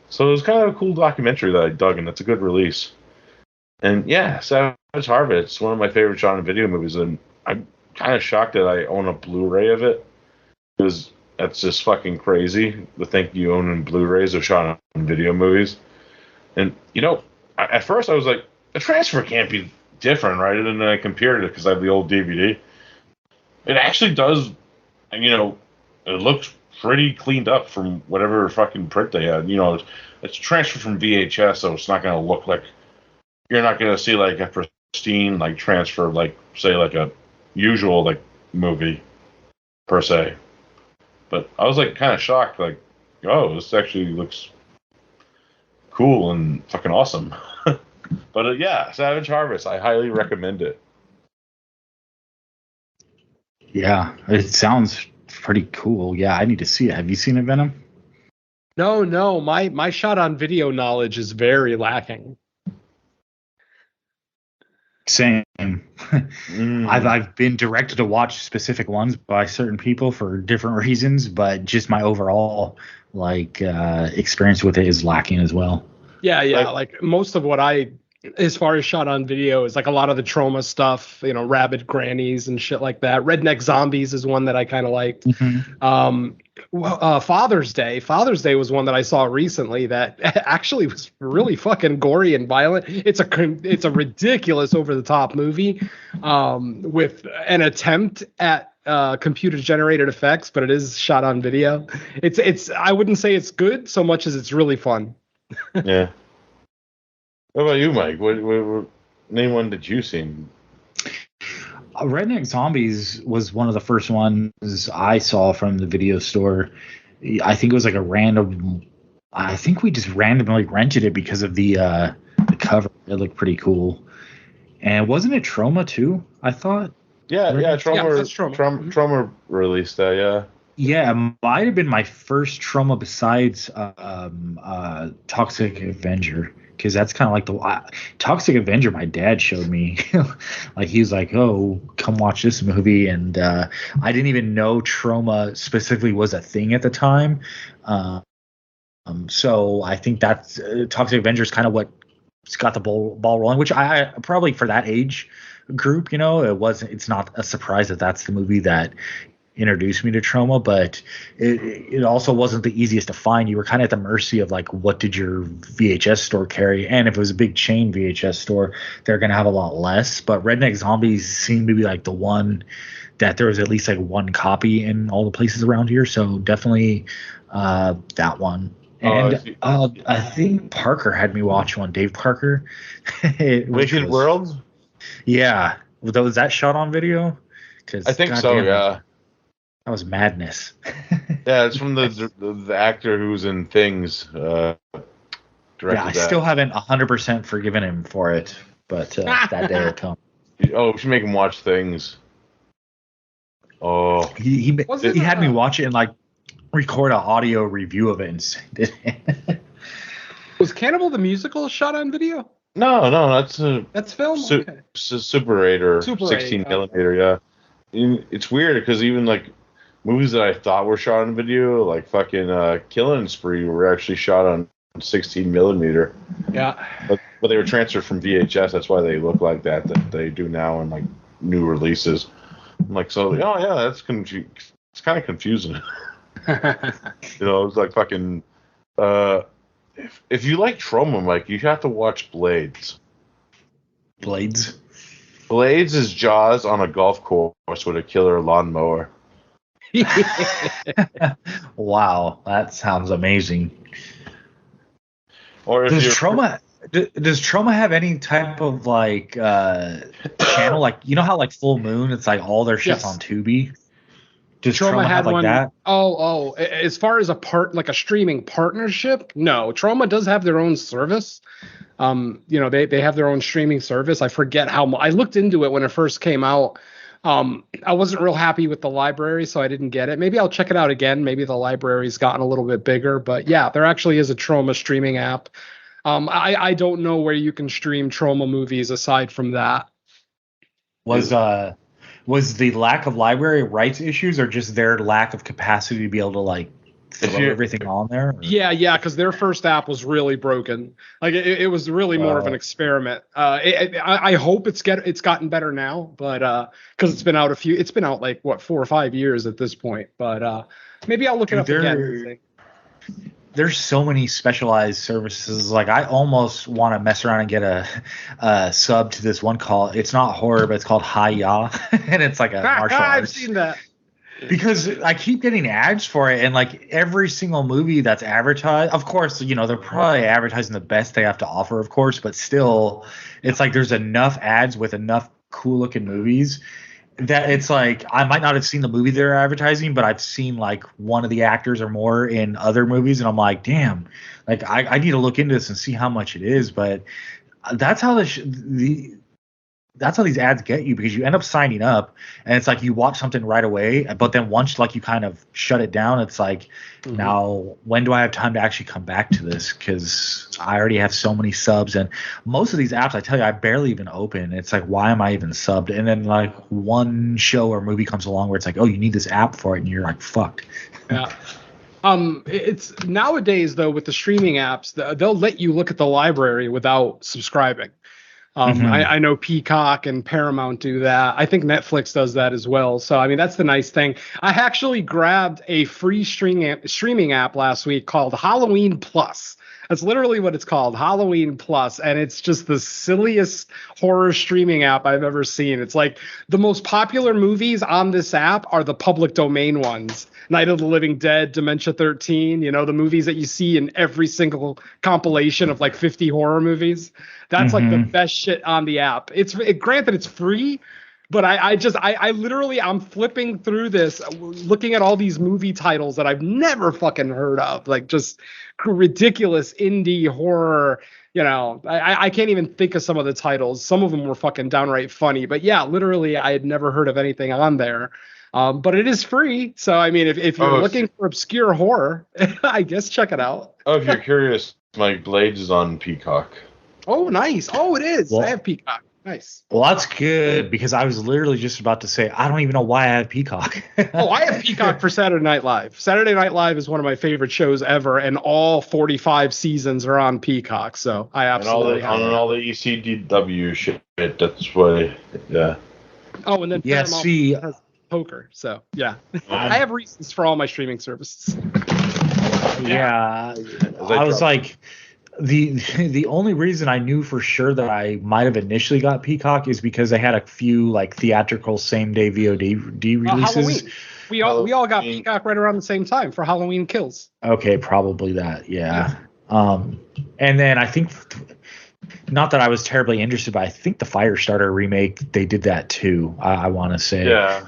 So it was kind of a cool documentary that I dug, and it's a good release. And yeah, Savage Harvest, one of my favorite shot on video movies, and I'm kind of shocked that I own a Blu-ray of it, because that's just fucking crazy to think you own Blu-rays of shot on video movies. And at first I was like, the transfer can't be different, right? And then I compared it because I have the old DVD. It actually does, it looks pretty cleaned up from whatever fucking print they had. It's transferred from VHS, so it's not going to look like, you're not going to see like a pristine like transfer, like say like a usual like movie per se. But I was like kind of shocked, like, oh, this actually looks cool and fucking awesome. But yeah, Savage Harvest, I highly recommend it. Yeah, it sounds pretty cool. Yeah, I need to see it. Have you seen it, Venom? No. My shot on video knowledge is very lacking. Same. I've been directed to watch specific ones by certain people for different reasons, but just my overall experience with it is lacking as well. Yeah. Like most of what as far as shot on video is like a lot of the trauma stuff, rabid grannies and shit like that. Redneck Zombies is one that I kind of liked. Father's Day was one that I saw recently that actually was really fucking gory and violent. It's a ridiculous over the top movie with an attempt at computer generated effects, but it is shot on video. It's I wouldn't say it's good so much as it's really fun. Yeah. What about you, Mike? What name one that you seen? Redneck Zombies was one of the first ones I saw from the video store. I think it was like I think we just randomly rented it because of the cover. It looked pretty cool. And wasn't it Trauma too, I thought? Yeah, Trauma. That's Trauma. Trauma released that, yeah. Yeah, it might have been my first Trauma besides Toxic Avenger. Because that's kind of like the Toxic Avenger my dad showed me. Like he was like, oh, come watch this movie. And I didn't even know Trauma specifically was a thing at the time. So I think that's Toxic Avenger is kind of what got the ball rolling, which I probably for that age group, it's not a surprise that that's the movie that introduced me to Trauma, but it also wasn't the easiest to find. You were kind of at the mercy of like, what did your VHS store carry? And if it was a big chain VHS store, they're going to have a lot less. But Redneck Zombies seemed to be like the one that there was at least like one copy in all the places around here. So definitely that one. And I think Parker had me watch one, Dave Parker. Wicked World? Yeah. Was that shot on video? I think so, yeah. That was madness. Yeah, it's from the actor who's in Things. Yeah, I still haven't 100% forgiven him for it, but that day will come. Oh, we should make him watch Things. Oh, he had me watch it and like record an audio review of it and send it. Was Cannibal the Musical shot on video? No, that's film. Super 8 or 16 millimeter. Yeah, it's weird because even like movies that I thought were shot on video, like fucking Killing Spree, were actually shot on 16 millimeter. Yeah, but they were transferred from VHS. That's why they look like that they do now in like new releases. I'm like, so oh yeah, that's it's kind of confusing. It's like fucking. If you like Trauma, Mike, you have to watch Blades. Blades is Jaws on a golf course with a killer lawnmower. Wow, that sounds amazing. Or if does Trauma have any type of like channel? Like how like Full Moon, it's like all their shit's on Tubi. Does Trauma have like one, that? As far as a streaming partnership, no. Trauma does have their own service. They have their own streaming service. I forget how much. I looked into it when it first came out. I wasn't real happy with the library, so I didn't get it. Maybe I'll check it out again. Maybe the library's gotten a little bit bigger, but yeah, there actually is a Trauma streaming app. I don't know where you can stream Trauma movies aside from that. Was the lack of library rights issues or just their lack of capacity to be able to like throw everything on there? Or? Yeah, because their first app was really broken. Like it was really more of an experiment. I hope it's gotten better now, but because it's been out like 4 or 5 years at this point. But maybe I'll look it up again. There's so many specialized services. Like I almost want to mess around and get a sub to this one call. It's not horror, but it's called Hi-Ya, and it's like a martial arts. I've seen that. Because I keep getting ads for it, and like every single movie that's advertised, of course, they're probably advertising the best they have to offer, of course, but still, it's like there's enough ads with enough cool looking movies that it's like I might not have seen the movie they're advertising, but I've seen like one of the actors or more in other movies, and I'm like, damn, like I need to look into this and see how much it is. But that's how that's how these ads get you, because you end up signing up and it's like you watch something right away, but then once like you kind of shut it down, it's like, now when do I have time to actually come back to this? Because I already have so many subs, and most of these apps, I tell you, I barely even open. It's like, why am I even subbed? And then like one show or movie comes along where it's like, oh, you need this app for it, and you're like, fucked. Yeah. It's nowadays though with the streaming apps, they'll let you look at the library without subscribing. I know Peacock and Paramount do that. I think Netflix does that as well. So, I mean, that's the nice thing. I actually grabbed a free streaming app last week called Halloween Plus. That's literally what it's called, Halloween Plus, and it's just the silliest horror streaming app I've ever seen. It's like the most popular movies on this app are the public domain ones. Night of the Living Dead, Dementia 13, the movies that you see in every single compilation of like 50 horror movies. That's like the best shit on the app. Granted it's free, but I literally, I'm flipping through this, looking at all these movie titles that I've never fucking heard of, like just ridiculous indie horror. I can't even think of some of the titles. Some of them were fucking downright funny, but yeah, literally I had never heard of anything on there. But it is free. So, I mean, if you're looking for obscure horror, I guess check it out. Oh, if you're curious, my Blades is on Peacock. Oh, nice. Oh, it is. Well, I have Peacock. Nice. Well, that's good, because I was literally just about to say, I don't even know why I have Peacock. I have Peacock for Saturday Night Live. Saturday Night Live is one of my favorite shows ever, and all 45 seasons are on Peacock. So I absolutely have all the ECW shit. That's why, yeah. Oh, and then Paramount has poker. So yeah, I have reasons for all my streaming services. Yeah, I was like, the only reason I knew for sure that I might have initially got Peacock is because they had a few like theatrical same day VOD releases. We all got Peacock right around the same time for Halloween Kills. Okay, probably that. Yeah. And then I think, not that I was terribly interested, but I think the Firestarter remake, they did that too. I want to say. Yeah.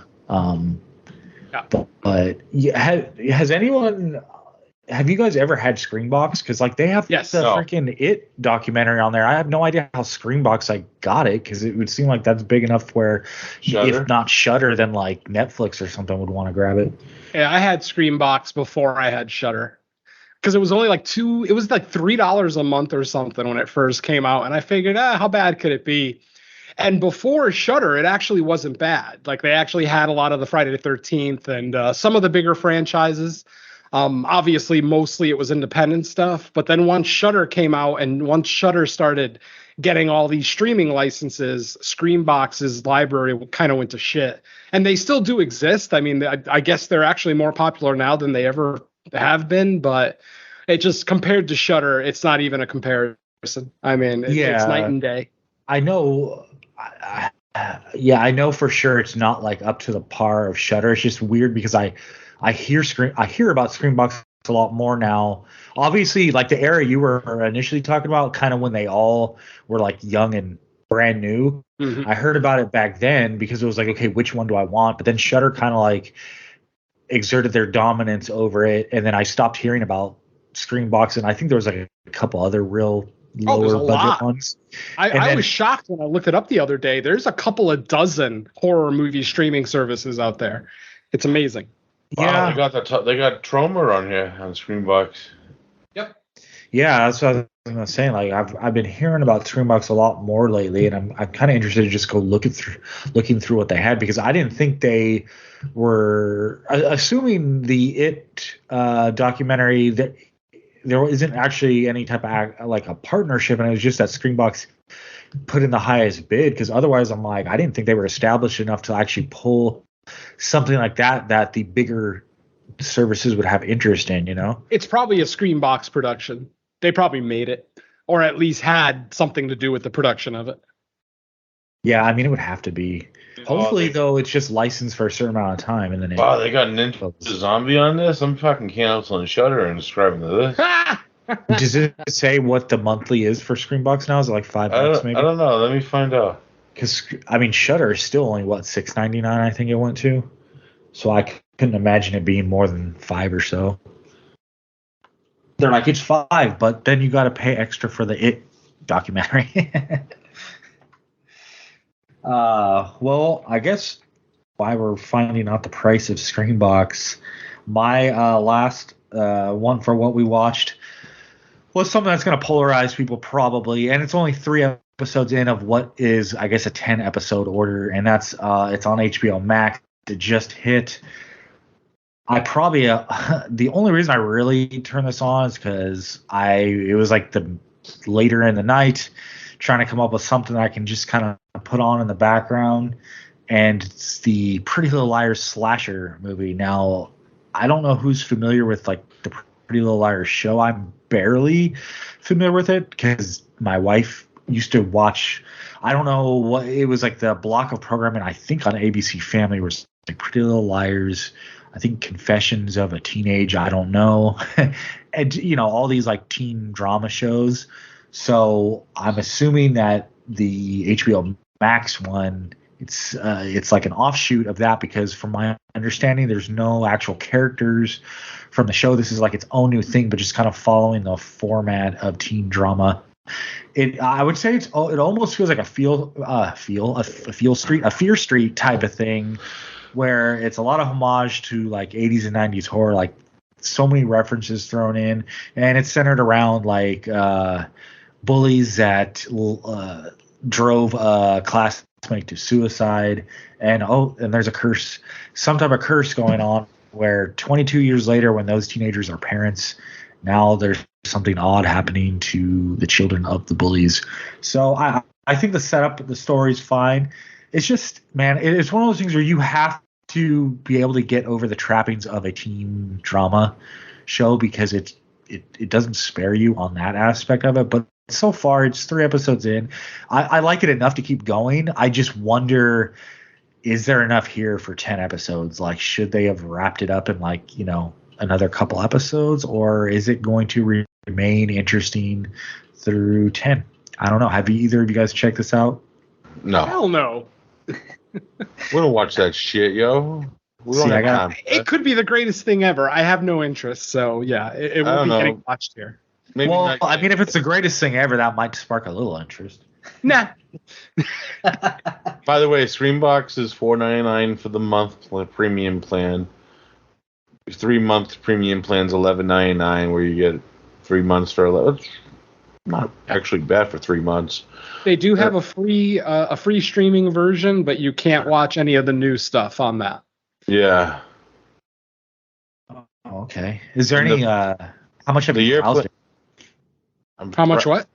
But have you guys ever had Screenbox? Because like they have the freaking It documentary on there. I have no idea how Screenbox I got it, because it would seem like that's big enough where if not Shudder, then like Netflix or something would want to grab it. Yeah, I had Screenbox before I had Shudder, because it was only like $3 a month or something when it first came out, and I figured, how bad could it be? And before Shudder, it actually wasn't bad. Like they actually had a lot of the Friday the 13th and some of the bigger franchises. Obviously, mostly it was independent stuff. But then once Shudder came out and once Shudder started getting all these streaming licenses, Screenbox's library kind of went to shit. And they still do exist. I mean, I guess they're actually more popular now than they ever have been. But it just, compared to Shudder, it's not even a comparison. I mean, it's night and day. I know. I know for sure it's not like up to the par of Shudder. It's just weird because I hear about Screenbox a lot more now. Obviously, like the era you were initially talking about, kind of when they all were like young and brand new. I heard about it back then because it was like, okay, which one do I want? But then Shudder kind of like exerted their dominance over it, and then I stopped hearing about Screambox, and I think there was like a couple other real lower budget ones. I was shocked when I looked it up the other day. There's a couple of dozen horror movie streaming services out there. It's amazing. Wow, they got Tromer on here on Screambox. Yep. Yeah, that's what I was saying. Like I've been hearing about Screambox a lot more lately, and I'm kind of interested to just go looking through what they had, because I didn't think they were assuming the It documentary that there isn't actually any type of like a partnership, and it was just that Screambox put in the highest bid, because otherwise I'm like, I didn't think they were established enough to actually pull something like that the bigger services would have interest in, you know? It's probably a Screambox production. They probably made it, or at least had something to do with the production of it. Yeah, I mean, it would have to be. Hopefully, though, it's just licensed for a certain amount of time, and then wow, they got Ninja Zombie on this. I'm fucking canceling Shudder and subscribing to this. Does it say what the monthly is for Screambox now? Is it like $5 maybe? I don't know. Let me find out. Because I mean, Shudder is still only $6.99. I think it went to. So I couldn't imagine it being more than $5 or so. They're like, it's $5, but then you got to pay extra for the It documentary. Well, I guess while we're finding out the price of Screambox, my last one for what we watched was something that's going to polarize people probably, and it's only 3 episodes in of what is, I guess, a 10 episode order, and that's it's on HBO Max. It just hit. I probably the only reason I really turned this on is because it was like the later in the night, trying to come up with something that I can just kind of put on in the background, and it's the Pretty Little Liars slasher movie. Now, I don't know who's familiar with like the Pretty Little Liars show. I'm barely familiar with it because my wife used to watch. I don't know what it was, like the block of programming, I think on ABC Family, was like Pretty Little Liars, I think Confessions of a Teenage, I don't know, and you know, all these like teen drama shows. So I'm assuming that the HBO Max one, it's like an offshoot of that, because from my understanding, there's no actual characters from the show. This is like its own new thing, but just kind of following the format of teen drama. I would say it almost feels like a Fear Street type of thing, where it's a lot of homage to like 80s and 90s horror, like so many references thrown in, and it's centered around like bullies that drove a classmate to suicide, and there's a curse, some type of curse going on, where 22 years later, when those teenagers are parents, now there's something odd happening to the children of the bullies. So I think the setup, the story's fine. It's just, man, it's one of those things where you have to be able to get over the trappings of a teen drama show, because it doesn't spare you on that aspect of it. But so far, it's 3 episodes in. I like it enough to keep going. I just wonder, is there enough here for 10 episodes? Like, should they have wrapped it up in like, you know, another couple episodes, or is it going to remain interesting through 10? I don't know. Have either of you guys checked this out? No. Hell no. We don't watch that shit, yo. It could be the greatest thing ever. I have no interest, so yeah, it will be getting watched here. Maybe well, I mean, if it's the greatest thing ever, that might spark a little interest. Nah. By the way, Screambox is $4.99 for the month premium plan. 3-month premium plan's $11.99, where you get 3 months for $11. It's not actually bad for 3 months. They do have a free streaming version, but you can't watch any of the new stuff on that. Yeah. Oh, okay. Is there any? How much have you browsed it? How much what?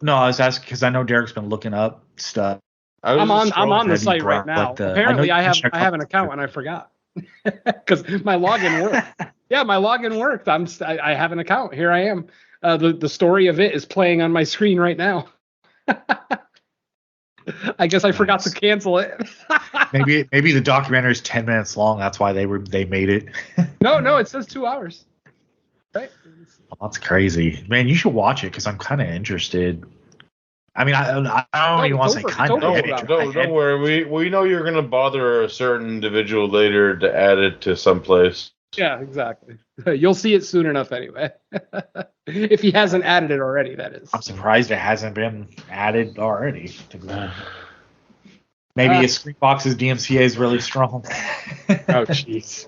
No, I was asking because I know Derek's been looking up stuff. I'm on the site right now. Apparently, I have an account and I forgot because my login worked. Yeah, my login worked. I have an account. Here I am. The story of it is playing on my screen right now. I guess I forgot to cancel it. maybe the documentary is 10 minutes long. That's why they made it. No, it says 2 hours. Right. Oh, that's crazy, man. You should watch it because I'm kind of interested. I mean, I don't even want to say kind of. Don't worry. We know you're gonna bother a certain individual later to add it to someplace. Yeah, exactly. You'll see it soon enough anyway. If he hasn't added it already, that is. I'm surprised it hasn't been added already. Maybe his Screenbox's DMCA is really strong. Oh, jeez.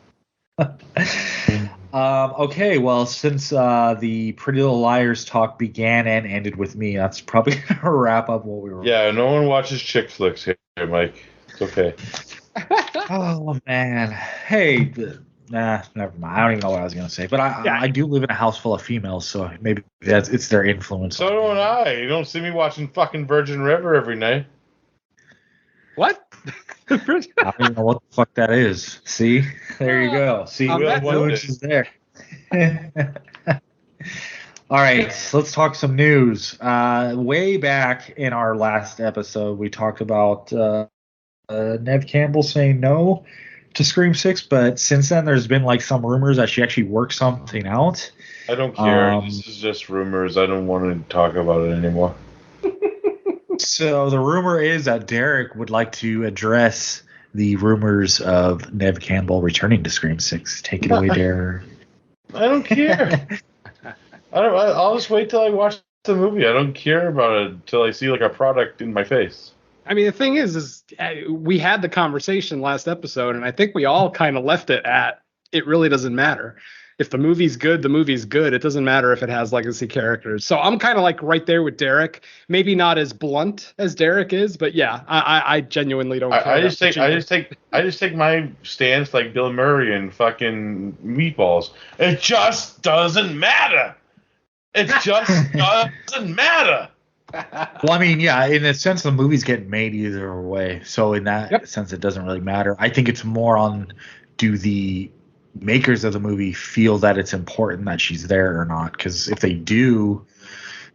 Okay, well, since the Pretty Little Liars talk began and ended with me, that's probably going to wrap up what we were. Yeah, no one watches chick flicks here, Mike. It's okay. Oh, man. Hey, nah, never mind. I don't even know what I was going to say. But I do live in a house full of females, so maybe it's their influence. So don't I. You don't see me watching fucking Virgin River every night. What? I don't even know what the fuck that is. See? There you go. See, the influence is there. All right, let's talk some news. Way back in our last episode, we talked about Neve Campbell saying no to Scream 6, but since then there's been like some rumors that she actually worked something out. I don't care. This is just rumors. I don't want to talk about it anymore. So the rumor is that Derek would like to address the rumors of Neve Campbell returning to Scream 6. Take it away, Derek. I don't care. I'll just wait till I watch the movie. I don't care about it until I see like a product in my face. I mean, the thing is we had the conversation last episode, and I think we all kind of left it at it really doesn't matter. If the movie's good, the movie's good. It doesn't matter if it has legacy characters. So I'm kind of like right there with Derek. Maybe not as blunt as Derek is, but yeah, I genuinely don't care. I just take my stance like Bill Murray and fucking Meatballs. It just doesn't matter. It just doesn't matter. Well, I mean, yeah, in a sense, the movie's getting made either way. So in that sense, it doesn't really matter. I think it's more on do the makers of the movie feel that it's important that she's there or not, because if they do,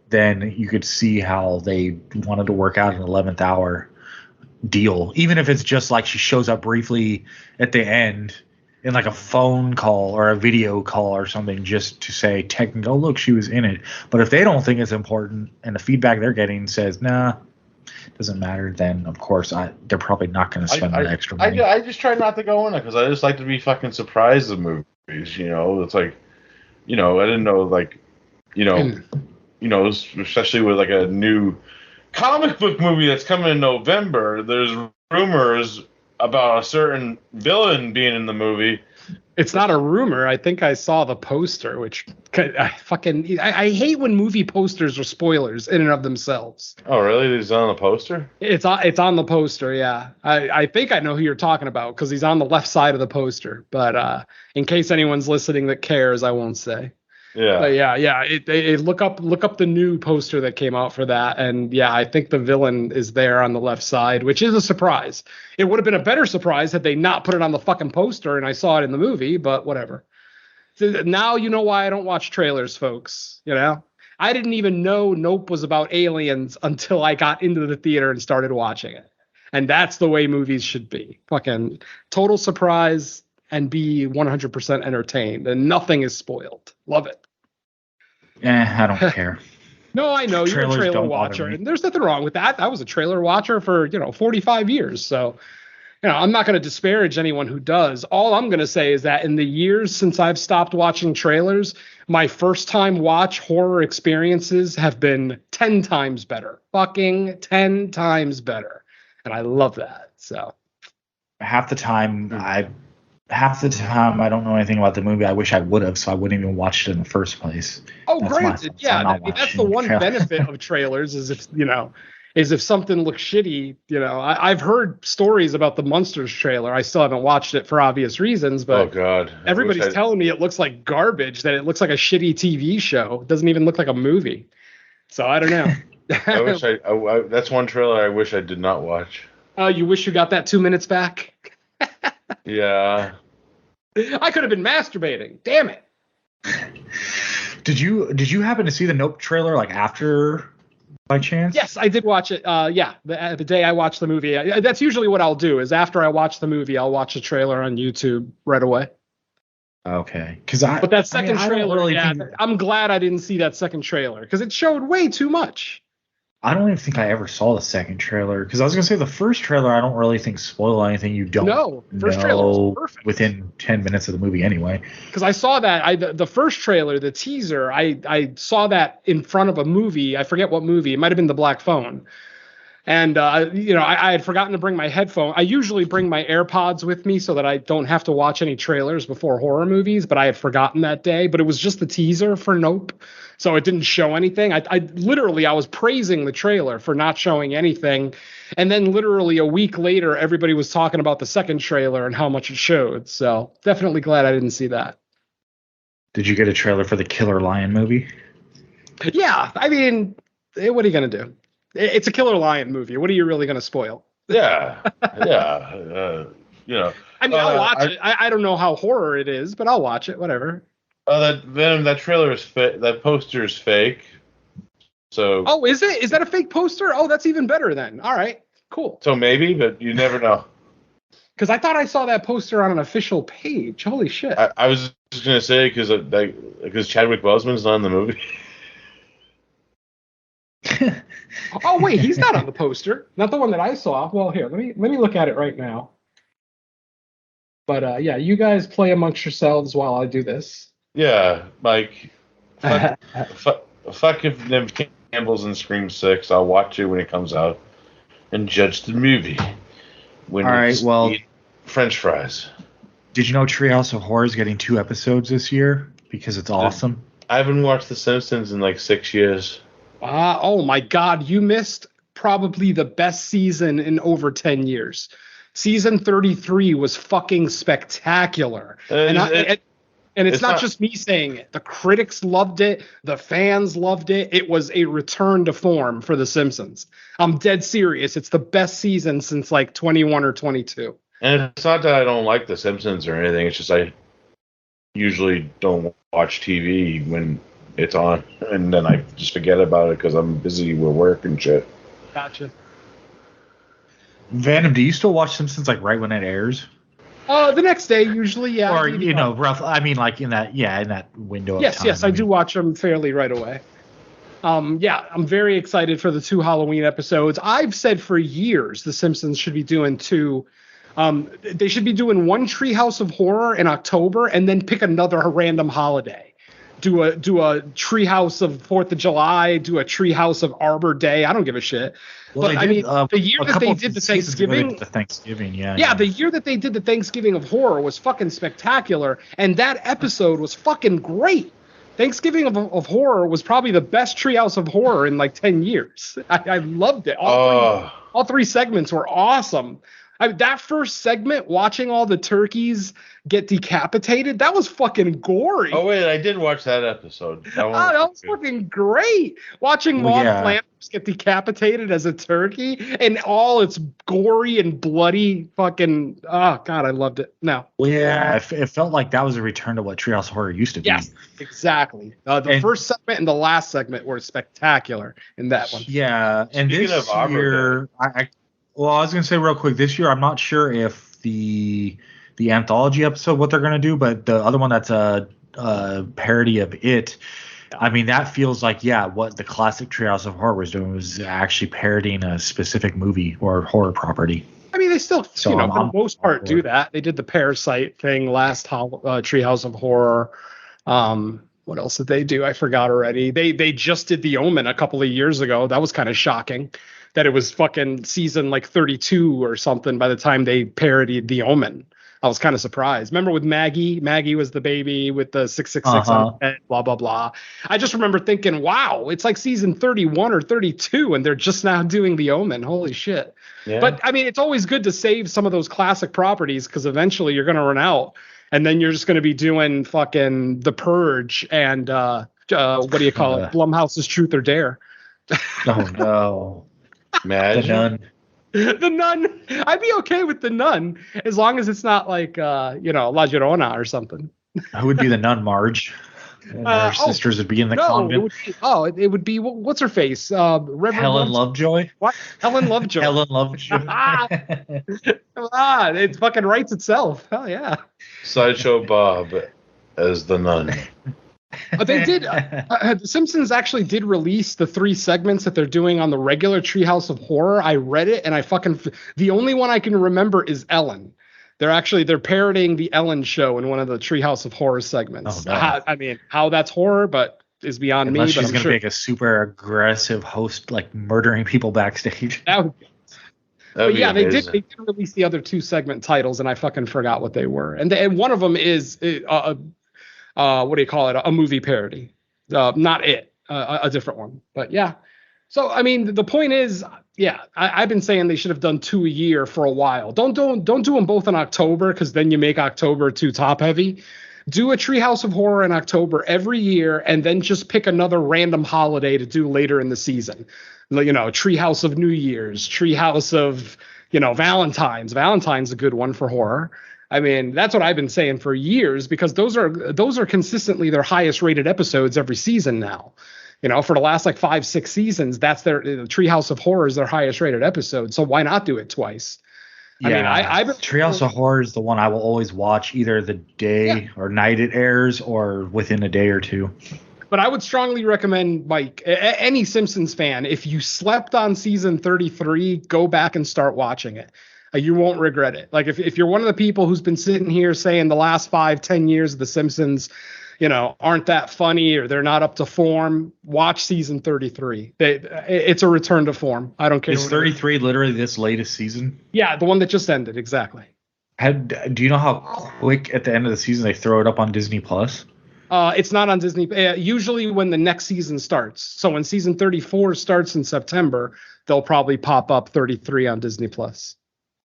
then you could see how they wanted to work out an 11th hour deal, even if it's just like she shows up briefly at the end in like a phone call or a video call or something, just to say technically, oh look, she was in it. But if they don't think it's important and the feedback they're getting says nah, doesn't matter, then of course they're probably not going to spend the extra money. I just try not to go in it because I just like to be fucking surprised at movies. You know, it's like, you know, I didn't know like, you know, especially with like a new comic book movie that's coming in November. There's rumors about a certain villain being in the movie. It's not a rumor. I think I saw the poster, which I hate when movie posters are spoilers in and of themselves. Oh, really? He's on the poster? It's on the poster, yeah. I think I know who you're talking about because he's on the left side of the poster. But in case anyone's listening that cares, I won't say. Yeah. But yeah. Look up the new poster that came out for that, and yeah, I think the villain is there on the left side, which is a surprise. It would have been a better surprise had they not put it on the fucking poster and I saw it in the movie, but whatever. Now you know why I don't watch trailers, folks. You know, I didn't even know Nope was about aliens until I got into the theater and started watching it, and that's the way movies should be. Fucking total surprise and be 100% entertained, and nothing is spoiled. Love it. I don't care. No, I know you're a trailer watcher, and there's nothing wrong with that. I was a trailer watcher for 45 years, so I'm not going to disparage anyone who does. All I'm going to say is that in the years since I've stopped watching trailers, my first time watch horror experiences have been 10 times better. Fucking 10 times better, and I love that. So half the time I don't know anything about the movie. I wish I would have, so I wouldn't even watch it in the first place. Oh, great. Yeah, I mean, that's the one benefit of trailers is if something looks shitty, I've heard stories about the Monsters trailer. I still haven't watched it for obvious reasons, but oh god, everybody's telling me it looks like garbage, that it looks like a shitty TV show. It doesn't even look like a movie. So I don't know. That's one trailer I wish I did not watch. You wish you got that 2 minutes back? Yeah. I could have been masturbating. Damn it. Did you happen to see the Nope trailer like after, by chance? Yes, I did watch it. The day I watched the movie. That's usually what I'll do is after I watch the movie, I'll watch the trailer on YouTube right away. Okay. But that second trailer, I'm glad I didn't see that second trailer because it showed way too much. I don't even think I ever saw the second trailer because I was gonna say the first trailer I don't really think spoil anything you don't first trailer was perfect. within 10 minutes of the movie anyway. Because I saw that the first trailer, the teaser, I saw that in front of a movie. I forget what movie. It might have been The Black Phone. And, I had forgotten to bring my headphone. I usually bring my AirPods with me so that I don't have to watch any trailers before horror movies, but I had forgotten that day. But it was just the teaser for Nope, so it didn't show anything. I was praising the trailer for not showing anything. And then literally a week later, everybody was talking about the second trailer and how much it showed. So definitely glad I didn't see that. Did you get a trailer for the Killer Lion movie? Yeah, I mean, what are you going to do? It's a Killer Lion movie. What are you really going to spoil? Yeah. I mean, I'll watch it. I don't know how horror it is, but I'll watch it. Whatever. That Venom, that trailer is fake. That poster is fake. So. Oh, is it? Is that a fake poster? Oh, that's even better then. All right, cool. So maybe, but you never know. Because I thought I saw that poster on an official page. Holy shit! I was just gonna say because Chadwick Boseman's not in the movie. Oh wait, he's not on the poster. Not the one that I saw. Well, here, let me look at it right now. But yeah, you guys play amongst yourselves while I do this. Yeah, like fuck if Nev Campbell's in Scream 6. I'll watch it when it comes out and judge the movie. When all right, well, eat French fries. Did you know Treehouse of Horror is getting 2 episodes this year because it's awesome? I haven't watched The Simpsons in like 6 years. Oh my God, you missed probably the best season in over 10 years. Season 33 was fucking spectacular. And it's not just me saying it. The critics loved it. The fans loved it. It was a return to form for The Simpsons. I'm dead serious. It's the best season since like 21 or 22. And it's not that I don't like The Simpsons or anything. It's just I usually don't watch TV when it's on, and then I just forget about it because I'm busy with work and shit. Gotcha. Venom, do you still watch Simpsons like right when it airs? The next day usually, yeah. Or rough. I mean, like in that window. Yes, of time. yes, I do watch them fairly right away. Yeah, I'm very excited for the 2 Halloween episodes. I've said for years The Simpsons should be doing 2. They should be doing 1 Treehouse of Horror in October and then pick another random holiday. Do a Treehouse of 4th of July, do a Treehouse of Arbor Day. I don't give a shit. Well, but I mean, the year that they did the Thanksgiving, the year that they did the Thanksgiving of Horror was fucking spectacular, and that episode was fucking great. Thanksgiving of Horror was probably the best Treehouse of Horror in like 10 years. I loved it. All 3 segments were awesome. That first segment, watching all the turkeys get decapitated, that was fucking gory. Oh, wait, I did watch that episode. That was fucking great. Watching Maude Flanders get decapitated as a turkey and all its gory and bloody fucking... Oh, God, I loved it. No. Well, yeah, it felt like that was a return to what Treehouse of Horror used to be. Yes, exactly. The first segment and the last segment were spectacular in that one. Yeah, and speaking this of year... Well, I was going to say real quick, this year I'm not sure if the anthology episode, what they're going to do, but the other one that's a parody of it, I mean, that feels like, what the classic Treehouse of Horror was doing was actually parodying a specific movie or horror property. I mean, they still, for the most part, do that. They did the Parasite thing last Treehouse of Horror. What else did they do? I forgot already. They just did The Omen a couple of years ago. That was kind of shocking. That it was fucking season like 32 or something by the time they parodied The Omen. I was kind of surprised. Remember with Maggie? Maggie was the baby with the 666 on the head, blah, blah, blah. I just remember thinking, wow, it's like season 31 or 32 and they're just now doing The Omen. Holy shit. Yeah. But I mean, it's always good to save some of those classic properties because eventually you're going to run out and then you're just going to be doing fucking The Purge and what do you call it? Blumhouse's Truth or Dare. Oh, no. Imagine. The Nun. I'd be okay with The Nun as long as it's not like La Llorona or something. Who would be the nun? Marge. And her sisters would be in the convent. It would be what's her face? Reverend Helen Lovejoy. What? Helen Lovejoy. Helen Lovejoy. Come on, it fucking writes itself. Hell yeah. Sideshow Bob as the nun. They did. The Simpsons actually did release the 3 segments that they're doing on the regular Treehouse of Horror. I read it, and the only one I can remember is Ellen. They're parroting the Ellen show in one of the Treehouse of Horror segments. Oh, no. I mean, how that's horror, but is beyond Unless me. But she's I'm gonna sure be like a super aggressive host, like murdering people backstage. that would be. That'd But be yeah, amazing. they did release the other 2 segment titles, and I fucking forgot what they were. And one of them is what do you call it? A movie parody. Not it, a different one. But yeah. So I mean, the point is, yeah, I've been saying they should have done 2 a year for a while. Don't do them both in October, because then you make October too top heavy. Do a Treehouse of Horror in October every year, and then just pick another random holiday to do later in the season. You know, Treehouse of New Year's, Treehouse of, Valentine's. Valentine's a good one for horror. I mean, that's what I've been saying for years, because those are consistently their highest rated episodes every season now. For the last like 5-6 seasons, that's the Treehouse of Horror is their highest rated episode. So why not do it twice? Yeah, I mean, Treehouse of Horror is the one I will always watch, either the day or night it airs, or within a day or two. But I would strongly recommend, Mike, any Simpsons fan, if you slept on season 33, go back and start watching it. You won't regret it. Like if you're one of the people who's been sitting here saying the last 5-10 years of The Simpsons, aren't that funny, or they're not up to form, watch season 33. It's a return to form. I don't care. Is 33 literally this latest season? Yeah, the one that just ended, exactly. Do you know how quick at the end of the season they throw it up on Disney Plus? It's not on Disney. Usually when the next season starts. So when season 34 starts in September, they'll probably pop up 33 on Disney Plus.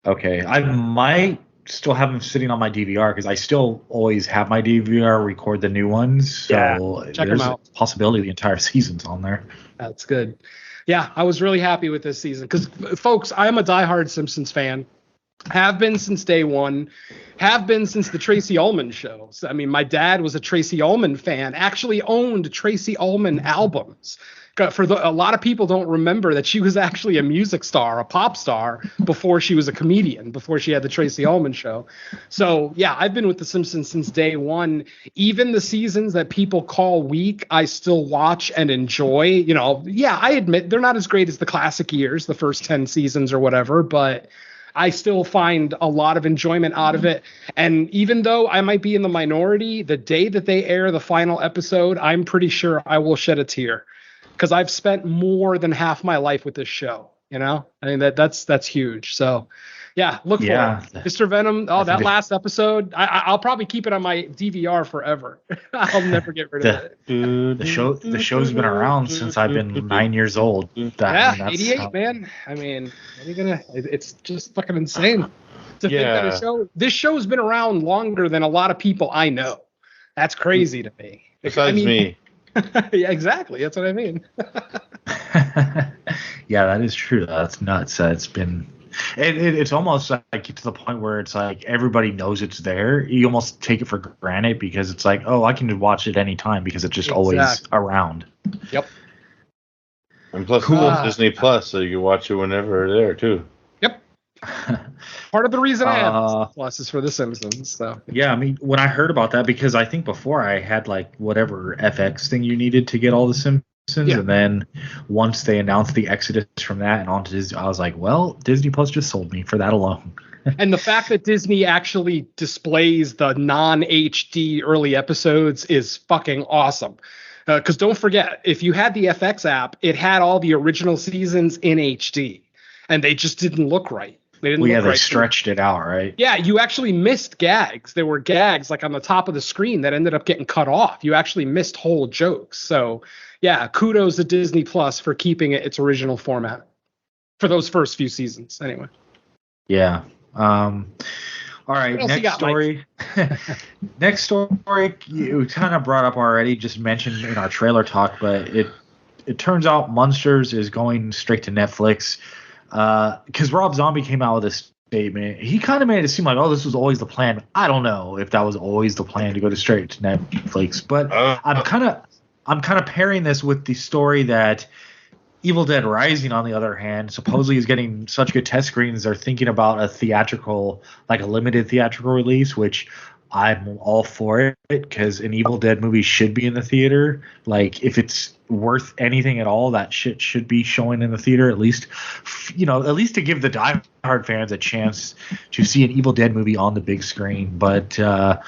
Okay, I might still have them sitting on my DVR, because I still always have my DVR record the new ones. So check there's them out. a possibility the entire season's on there. That's good. Yeah, I was really happy with this season because, folks, I am a diehard Simpsons fan. Have been since day one. Have been since the Tracy Ullman show. So, I mean, my dad was a Tracy Ullman fan, actually owned Tracy Ullman albums. A lot of people don't remember that she was actually a music star, a pop star, before she was a comedian, before she had the Tracy Ullman show. So, yeah, I've been with The Simpsons since day one. Even the seasons that people call weak, I still watch and enjoy. I admit they're not as great as the classic years, the first 10 seasons or whatever, but I still find a lot of enjoyment out of it. And even though I might be in the minority, the day that they air the final episode, I'm pretty sure I will shed a tear. Because I've spent more than half my life with this show, I mean, that's huge. So, yeah, look for it. Mr. Venom. Oh, that last episode, I'll probably keep it on my DVR forever. I'll never get rid of it. The show's been around since I've been 9 years old. 88, man. I mean, what are you gonna? It's just fucking insane to think that this show's been around longer than a lot of people I know. That's crazy to me. Besides me. Yeah, exactly. That's what I mean. Yeah, that is true. That's nuts. It's been, it's almost like to the point where it's like everybody knows it's there. You almost take it for granted because it's like, oh, I can watch it anytime because it's just always around. Yep. And plus, it's on Disney Plus, so you can watch it whenever they're there too. Yep. Part of the reason I have Disney Plus is for The Simpsons. So yeah, I mean, when I heard about that, because I think before I had like whatever FX thing you needed to get all the Simpsons, and then once they announced the exodus from that and onto Disney, I was like, well, Disney Plus just sold me for that alone. And the fact that Disney actually displays the non-HD early episodes is fucking awesome. Because don't forget, if you had the FX app, it had all the original seasons in HD, and they just didn't look right. They stretched it out, right? Yeah, you actually missed gags. There were gags like on the top of the screen that ended up getting cut off. You actually missed whole jokes. So, yeah, kudos to Disney Plus for keeping it its original format for those first few seasons, anyway. Yeah. All right, next story. Next story, you kind of brought up already, just mentioned in our trailer talk, but it turns out Monsters is going straight to Netflix. Because Rob Zombie came out with this statement. He kind of made it seem like, oh, this was always the plan. I don't know if that was always the plan to go straight to Netflix, but I'm kind of pairing this with the story that Evil Dead Rising, on the other hand, supposedly is getting such good test screens. They're thinking about a limited theatrical release, which I'm all for it because an Evil Dead movie should be in the theater. Like, if it's worth anything at all, that shit should be showing in the theater at least, at least to give the diehard fans a chance to see an Evil Dead movie on the big screen. But that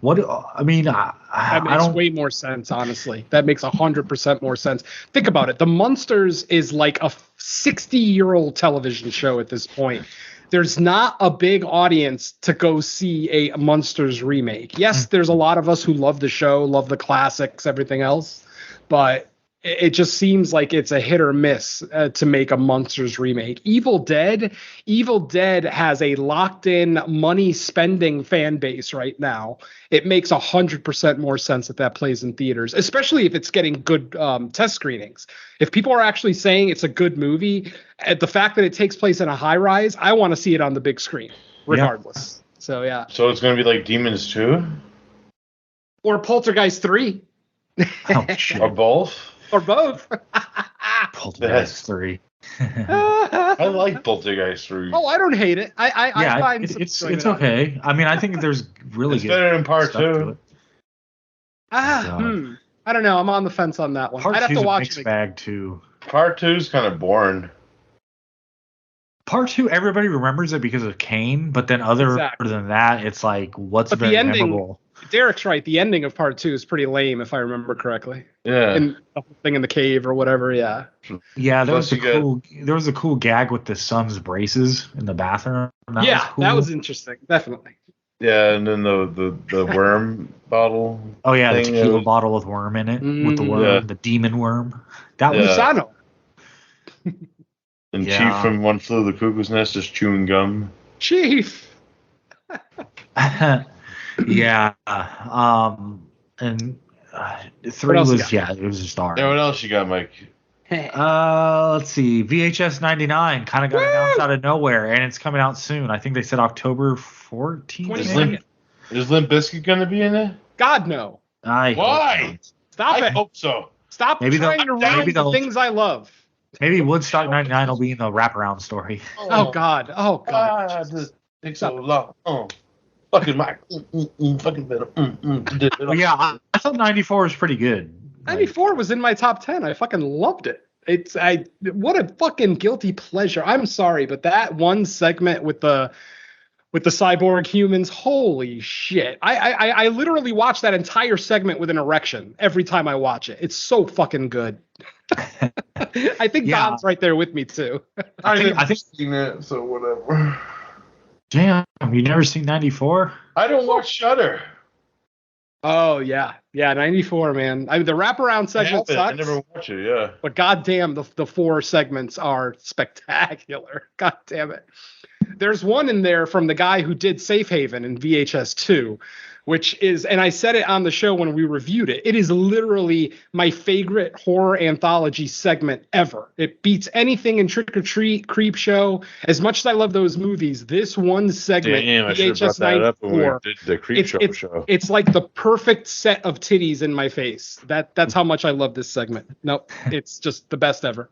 I makes don't. way more sense, honestly. That makes 100% more sense. Think about it. The Munsters is like a 60-year-old television show at this point. There's not a big audience to go see a Munsters remake. Yes, there's a lot of us who love the show, love the classics, everything else, but it just seems like it's a hit or miss to make a Munsters remake. Evil Dead has a locked-in money-spending fan base right now. It makes 100% more sense that plays in theaters, especially if it's getting good test screenings. If people are actually saying it's a good movie, the fact that it takes place in a high-rise, I want to see it on the big screen, regardless. Yeah. So, yeah. So it's going to be like Demons 2? Or Poltergeist 3. Oh, shit. Or both? Or both. Poltergeist 3. I like Poltergeist 3. Oh, I don't hate it. I find it's okay. I mean, I think there's really it's good. Better than Part 2. I don't know. I'm on the fence on that one. Part I'd have to watch mixed it. Bag too. Part 2 is kind of boring. Part 2, everybody remembers it because of Kane, but then other than that, it's like, what's very memorable? Derek's right. The ending of Part 2 is pretty lame, if I remember correctly. Yeah. And the whole thing in the cave or whatever. Yeah. Yeah, there was a cool gag with the son's braces in the bathroom. That was interesting. Definitely. Yeah, and then the worm bottle. Oh yeah, the tequila bottle with worm in it, with the worm, the demon worm. That was Lusano. And Chief from One Flew of the Cuckoo's Nest is chewing gum. Chief. Yeah. And 3 was it was a star. Yeah, what else you got, Mike? Let's see. VHS 99 kind of got announced out of nowhere, and it's coming out soon. I think they said October 14th. Is Limp Bizkit going to be in it? God, no. Why? Stop it. I hope so. Stop trying to ruin the things I love. Maybe Woodstock 99 will be in the wraparound story. Oh God. This takes so long. Fucking Mike. Fucking Venom. Yeah, I thought 94 was pretty good. 94 was in my top 10. I fucking loved it. What a fucking guilty pleasure. I'm sorry, but that one segment with the cyborg humans, holy shit. I literally watch that entire segment with an erection every time I watch it. It's so fucking good. I think Don's right there with me too. I think seen it, so whatever. Damn, you never seen 94? I don't watch Shudder. Oh yeah, 94, man. The wraparound segment sucks. I never watch it, yeah. But goddamn, the 4 segments are spectacular. God damn it. There's one in there from the guy who did Safe Haven in VHS 2, which is, and I said it on the show when we reviewed it, it is literally my favorite horror anthology segment ever. It beats anything in Trick or Treat, Creep Show. As much as I love those movies, this one segment, I should have brought that up when we did the Creep Show. It's like the perfect set of titties in my face. That's how much I love this segment. Nope, it's just the best ever.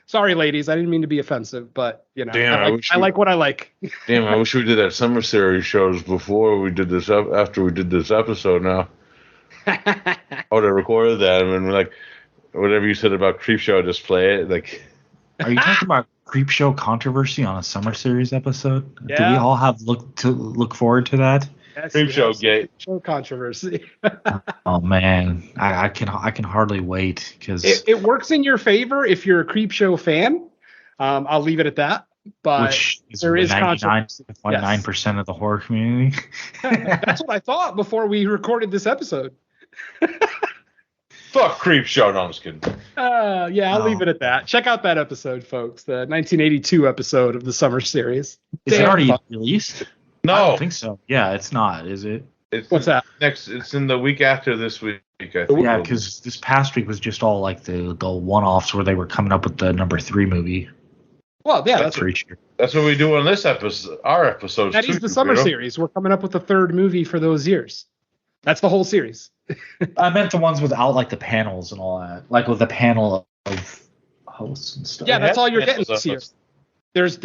Sorry, ladies, I didn't mean to be offensive, but I like what I like. Damn, I wish we did that summer series shows before we did this after we did this episode. Now, I would have recorded that and been like, whatever you said about Creep Show, just play it. Like, are you talking about Creep Show controversy on a summer series episode? Yeah. Do we all have look forward to that? Yes, Creep Show gate. Show controversy. Oh man, I can hardly wait because it works in your favor if you're a Creep Show fan. I'll leave it at that. But there is 99.9% of the horror community. That's what I thought before we recorded this episode. Fuck Creep Show. No, I'm just kidding. I'll leave it at that. Check out that episode, folks. The 1982 episode of the summer series. Is it already released? No, I don't think so. Yeah, it's not, is it? What's that? It's in the week after this week, I think. Yeah, because this past week was just all like the one-offs where they were coming up with the number 3 movie. Well, yeah, that's what we do on this episode. Our episodes. That is the summer series. We're coming up with the 3rd movie for those years. That's the whole series. I meant the ones without like the panels and all that, like with the panel of hosts and stuff. Yeah, that's all you're getting this year. There's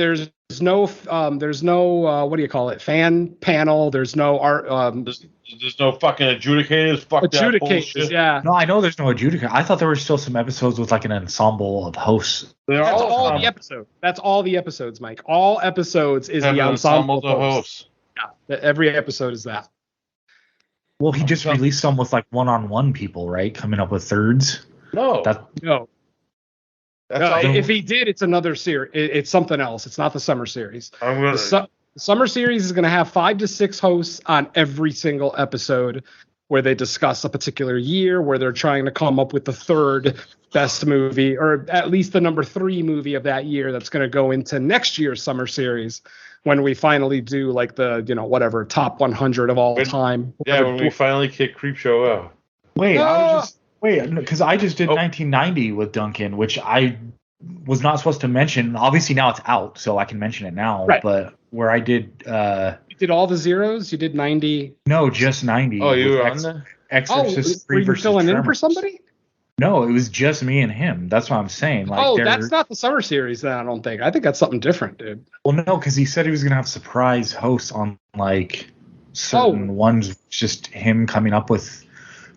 no what do you call it? Fan panel. There's no art. There's no fucking adjudicators. Fuck that bullshit. Yeah. No, I know there's no adjudicator. I thought there were still some episodes with like an ensemble of hosts. That's all the episode. That's all the episodes, Mike. All episodes is the ensemble of hosts. Yeah, every episode is that. Well, he just released some with like one-on-one people, right? Coming up with thirds. No. No. If he did, it's another series. It's something else. It's not the summer series. The summer series is going to have 5 to 6 hosts on every single episode, where they discuss a particular year, where they're trying to come up with the third best movie, or at least the number 3 movie of that year that's going to go into next year's summer series, when we finally do like the whatever top 100 of all time. Yeah, when we finally kick Creepshow out. Because I just did 1990 with Duncan, which I was not supposed to mention. Obviously now it's out, so I can mention it now. Right. But where I did, you did all the zeros. You did 90. No, just 90. Oh, you were on there? Exorcist 3 were you versus filling Tremors. in for somebody? No, it was just me and him. That's what I'm saying. Like, that's not the summer series. Then I don't think. I think that's something different, dude. Well, no, because he said he was gonna have surprise hosts on like certain ones. Just him coming up with.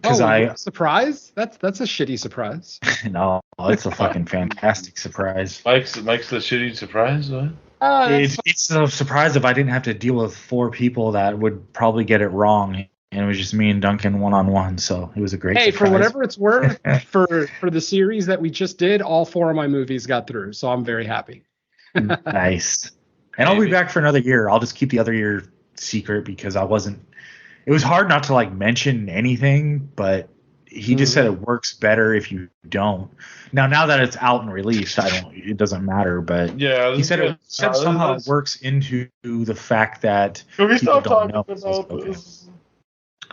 Surprise? That's a shitty surprise. No, it's a fucking fantastic surprise. Mike's the shitty surprise, huh? It's a surprise if I didn't have to deal with 4 people that would probably get it wrong, and it was just me and Duncan one-on-one. So it was a great. Hey, surprise. for whatever it's worth, for the series that we just did, all 4 of my movies got through, so I'm very happy. Nice. And I'll be back for another year. I'll just keep the other year secret because I wasn't. It was hard not to like mention anything, but he just said it works better if you don't. Now that it's out and released, it doesn't matter. But yeah, he said somehow it works into the fact that can we people stop don't talking know. about this?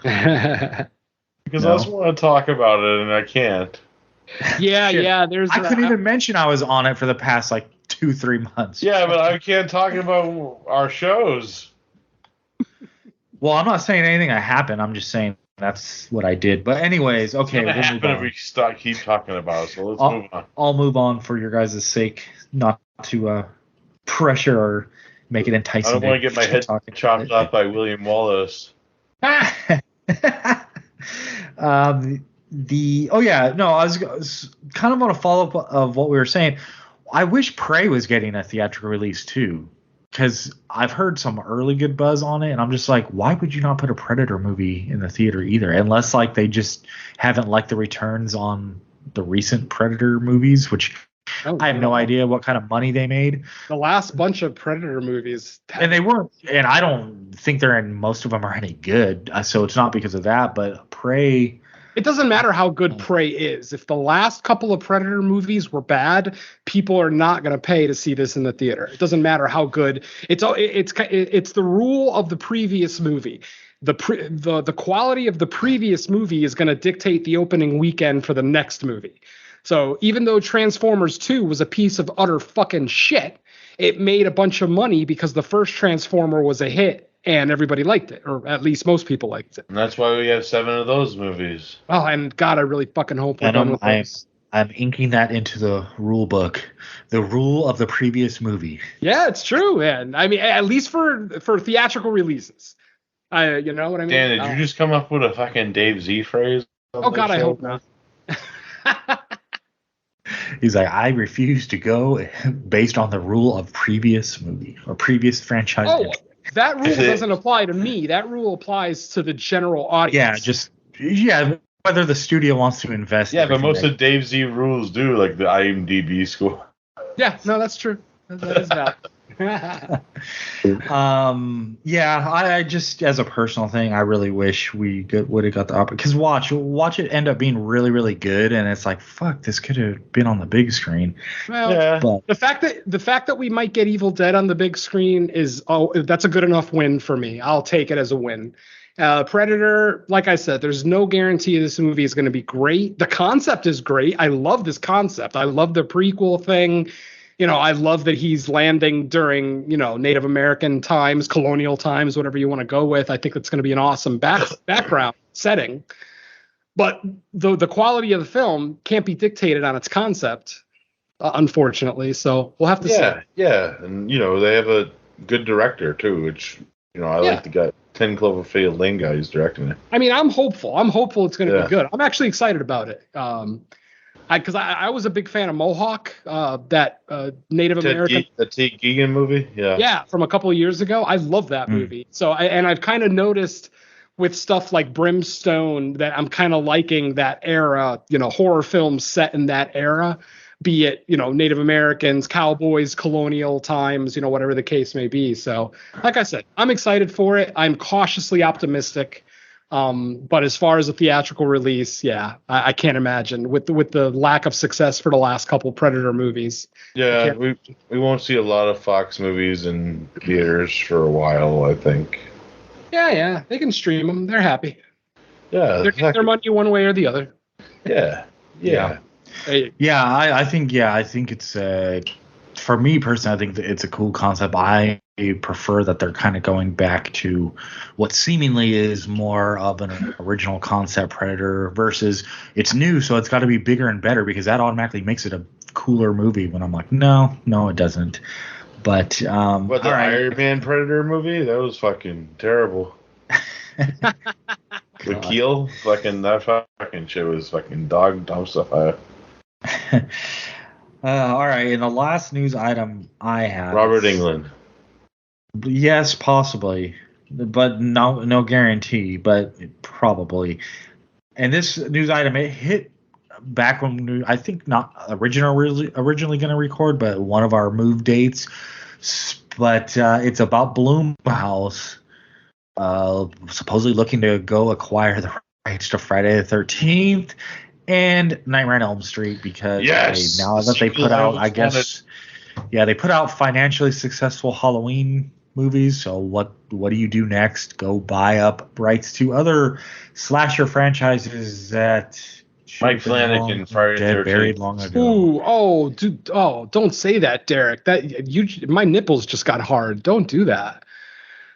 Because I just want to talk about it and I can't. Yeah. I couldn't even mention I was on it for the past like 2-3 months. Yeah, but I can't talk about our shows. Well, I'm not saying anything that happened. I'm just saying that's what I did. But anyways, okay. We'll move on. If we keep talking about it, so let's move on. I'll move on for your guys' sake, not to pressure or make it enticing. I don't want to get my head chopped off by William Wallace. I was kind of on a follow-up of what we were saying. I wish Prey was getting a theatrical release too. Because I've heard some early good buzz on it, and I'm just like, why would you not put a Predator movie in the theater either? Unless like they just haven't liked the returns on the recent Predator movies, which I have no idea what kind of money they made. The last bunch of Predator movies, and they weren't, and I don't think most of them are any good. So it's not because of that, but Prey. It doesn't matter how good Prey is. If the last couple of Predator movies were bad, people are not going to pay to see this in the theater. It doesn't matter how good. It's the rule of the previous movie. The quality of the previous movie is going to dictate the opening weekend for the next movie. So even though Transformers 2 was a piece of utter fucking shit, it made a bunch of money because the first Transformer was a hit. And everybody liked it, or at least most people liked it. And that's why we have 7 of those movies. Oh, and God, I really fucking hope we're done with those. I'm inking that into the rule book. The rule of the previous movie. Yeah, it's true, man. I mean, at least for theatrical releases. You know what I mean? Dan, did you just come up with a fucking Dave Z phrase? Oh, God, I hope not. He's like, I refuse to go based on the rule of previous movie or previous franchise. Oh, that rule doesn't apply to me. That rule applies to the general audience. Whether the studio wants to invest. Yeah, but most of Dave Z rules do, like the IMDb score. Yeah, no, that's true. That is valid. I just, as a personal thing, I really wish we would have got the opportunity. Because watch it end up being really, really good, and it's like, fuck, this could have been on the big screen. Well, but the fact that we might get Evil Dead on the big screen that's a good enough win for me. I'll take it as a win. Predator, like I said, there's no guarantee this movie is going to be great. The concept is great. I love this concept. I love the prequel thing. You know, I love that he's landing during, Native American times, colonial times, whatever you want to go with. I think it's going to be an awesome background setting. But the quality of the film can't be dictated on its concept. unfortunately. So we'll have to see. Yeah, and they have a good director too, which I like the guy. 10 Cloverfield Lane guy who's directing it. I mean, I'm hopeful. I'm hopeful it's going to be good. I'm actually excited about it. Because I was a big fan of Mohawk, that Native American. The T. Geegan movie? Yeah. Yeah, from a couple of years ago. I love that movie. So, I've kind of noticed with stuff like Brimstone that I'm kind of liking that era, horror films set in that era, be it, Native Americans, cowboys, colonial times, whatever the case may be. So, like I said, I'm excited for it. I'm cautiously optimistic. But as far as a theatrical release, I can't imagine with the lack of success for the last couple Predator movies. Yeah, we won't see a lot of Fox movies in theaters for a while, I think. Yeah, they can stream them. They're happy. Yeah, they're getting their money one way or the other. Yeah. I think it's for me personally, I think it's a cool concept. I prefer that they're kind of going back to what seemingly is more of an original concept Predator versus it's new, so it's got to be bigger and better because that automatically makes it a cooler movie. When I'm like, no, it doesn't. But the Iron Man Predator movie, that was fucking terrible. The Keel, that fucking shit was fucking dumb stuff. All right, and the last news item I have. Robert Englund. Yes, possibly, but no guarantee, but probably. And this news item, it hit back when I think not originally going to record, but one of our move dates. But it's about Blumhouse supposedly looking to go acquire the rights to Friday the 13th and Nightmare on Elm Street because now that they put out, they put out financially successful Halloween movies. So what do you do next? Go buy up rights to other slasher franchises that Mike Flanagan buried long ago. Dude, don't say that, Derek. My nipples just got hard. Don't do that.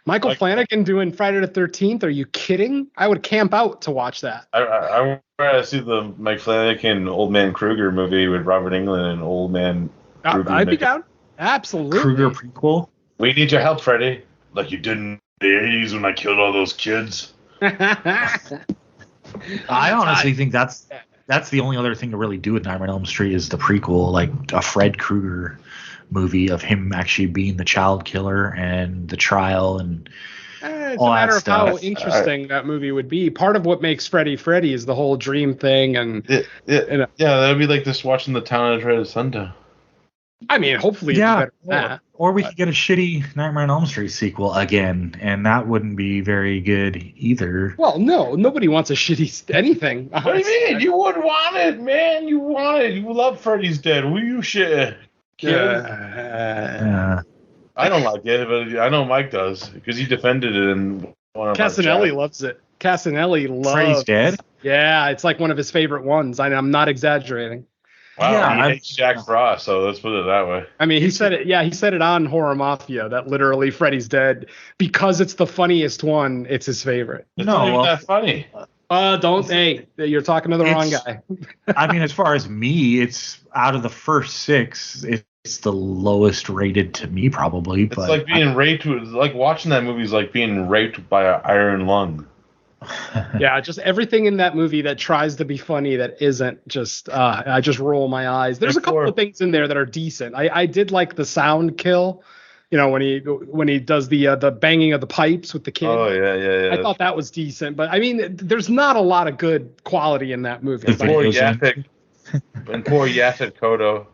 Michael Flanagan doing Friday the 13th? Are you kidding? I would camp out to watch that. I want to see the Mike Flanagan Old Man Krueger movie with Robert Englund and Old Man Krueger. I'd be down. Absolutely. Krueger prequel. We need your help, Freddy. Like you did in the 80s when I killed all those kids. I honestly think that's the only other thing to really do with Nightmare on Elm Street is the prequel, like a Fred Krueger movie of him actually being the child killer and the trial and it's all a matter that of stuff. how interesting that movie would be. Part of what makes Freddy is the whole dream thing, and that'd be like just watching The Town of Dread Sundown. I mean, hopefully, it's better than that. Or we could get a shitty Nightmare on Elm Street sequel again, and that wouldn't be very good either. Well, no, nobody wants a shitty anything. What do you mean? You would want it, man. You want it. You love Freddy's Dead. Will you shit? Yeah. I don't like it, but I know Mike does because he defended it in one of Casanelli loves it. Casanelli loves Freddy's Dead? Yeah, it's like one of his favorite ones. I'm not exaggerating. Wow, he hates Jack Frost, so let's put it that way. I mean, he said it. Yeah, he said it on Horror Mafia that literally Freddy's Dead, because it's the funniest one, it's his favorite. It's not even that funny. You're talking to the wrong guy. I mean, as far as me, it's out of the first 6, it's the lowest rated to me probably. It's like being raped. Like watching that movie is like being raped by an iron lung. Yeah, just everything in that movie that tries to be funny that isn't. Just I just roll my eyes. There's a couple of things in there that are decent. I did like the sound kill, when he does the banging of the pipes with the kid. Oh yeah. I thought that was decent, but I mean, there's not a lot of good quality in that movie. Poor Yaphet Kotto.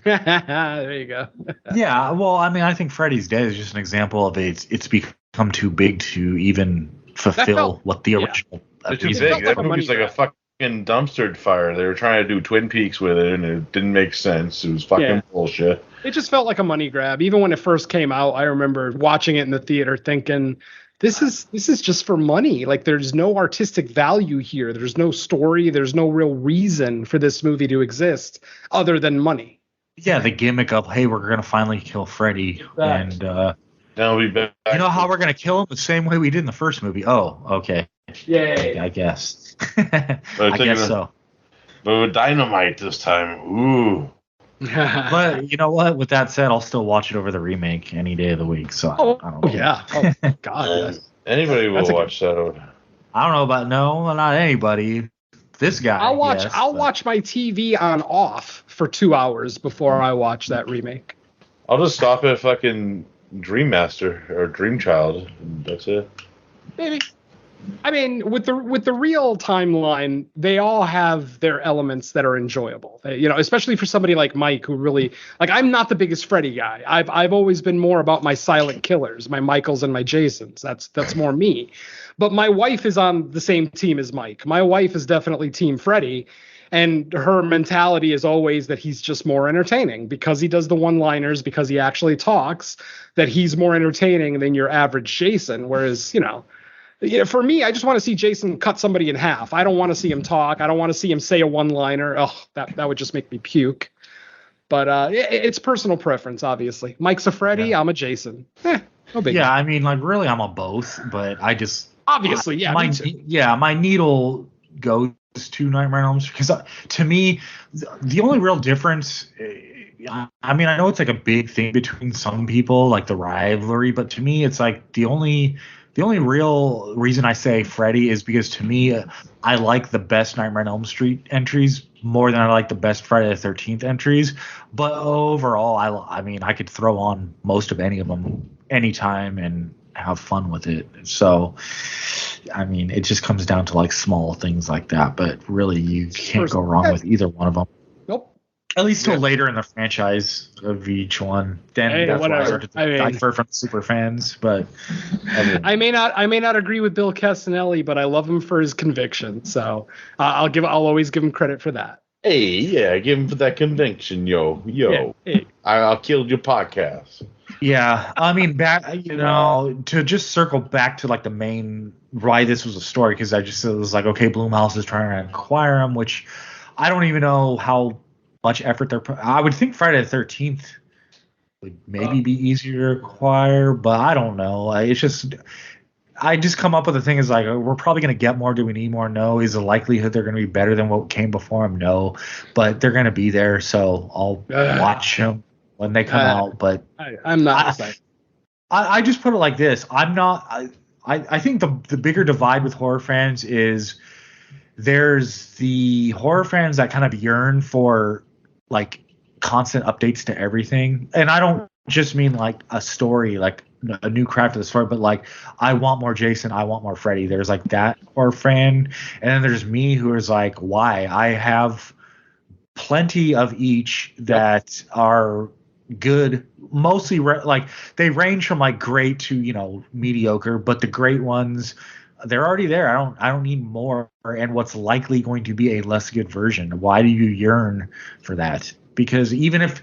There you go. Yeah, well, I mean, I think Freddy's Dead is just an example of it's become too big to even fulfill what the original. It's too big. That movie's like a fucking dumpster fire. They were trying to do Twin Peaks with it, and it didn't make sense. It was fucking bullshit. It just felt like a money grab. Even when it first came out, I remember watching it in the theater thinking, this is just for money. Like, there's no artistic value here. There's no story. There's no real reason for this movie to exist other than money. Yeah, the gimmick of, hey, we're going to finally kill Freddy. And now we back. You know how we're going to kill him? The same way we did in the first movie. Oh, okay. Yay. I guess. I guess so. But with dynamite this time. Ooh. But you know what? With that said, I'll still watch it over the remake any day of the week. So I don't know. Yeah. Oh God. Yes. Anybody will That's a good- watch that. I don't know about not anybody. This guy. I'll watch. yes, I'll but- watch my TV on off for 2 hours before I watch that remake. I'll just stop at fucking Dream Master or Dream Child. And that's it. Maybe. I mean, with the real timeline, they all have their elements that are enjoyable. Especially for somebody like Mike, who really I'm not the biggest Freddy guy. I've always been more about my silent killers, my Michaels and my Jasons. That's more me. But my wife is on the same team as Mike. My wife is definitely Team Freddy. And her mentality is always that he's just more entertaining because he does the one-liners, because he actually talks, that he's more entertaining than your average Jason. Whereas, for me, I just want to see Jason cut somebody in half. I don't want to see him talk. I don't want to see him say a one-liner. Oh, that would just make me puke. But it's personal preference, obviously. Mike's a Freddy. Yeah. I'm a Jason. No big. Yeah, I mean, really, I'm a both, but I just obviously, yeah, my me too. my needle goes to Nightmare on Elm Street because to me, the only real difference. I mean, I know it's like a big thing between some people, like the rivalry, but to me, it's like the only real reason I say Freddy is because to me, I like the best Nightmare on Elm Street entries more than I like the best Friday the 13th entries. But overall, I mean, I could throw on most of any of them anytime and have fun with it. So, I mean, it just comes down to small things like that. But really, you can't go wrong with either one of them. Nope. At least till later in the franchise of each one. Then that's why I started to differ from super fans. But I may not agree with Bill Castanelli, but I love him for his conviction. So I'll always give him credit for that. Hey, yeah, give him for that conviction, yo. Yeah, hey. I'll kill your podcast. Yeah, I mean, to just circle back to the main why this was a story, because it was okay, Blumhouse is trying to acquire him, which I don't even know how much effort they're putting. I would think Friday the 13th would maybe be easier to acquire, but I don't know. I just come up with the thing is we're probably going to get more. Do we need more? No. Is the likelihood they're going to be better than what came before them? No. But they're going to be there, so I'll watch them when they come out. But I'm not excited. I just put it like this. I'm not. I think the bigger divide with horror fans is there's the horror fans that kind of yearn for constant updates to everything, and I don't just mean a story, a new craft of the story, but I want more Jason, I want more Freddy. There's that horror fan, and then there's me who is why? I have plenty of each that are good, mostly they range from great to mediocre, but the great ones, they're already there. I don't need more, and what's likely going to be a less good version. Why do you yearn for that? Because even if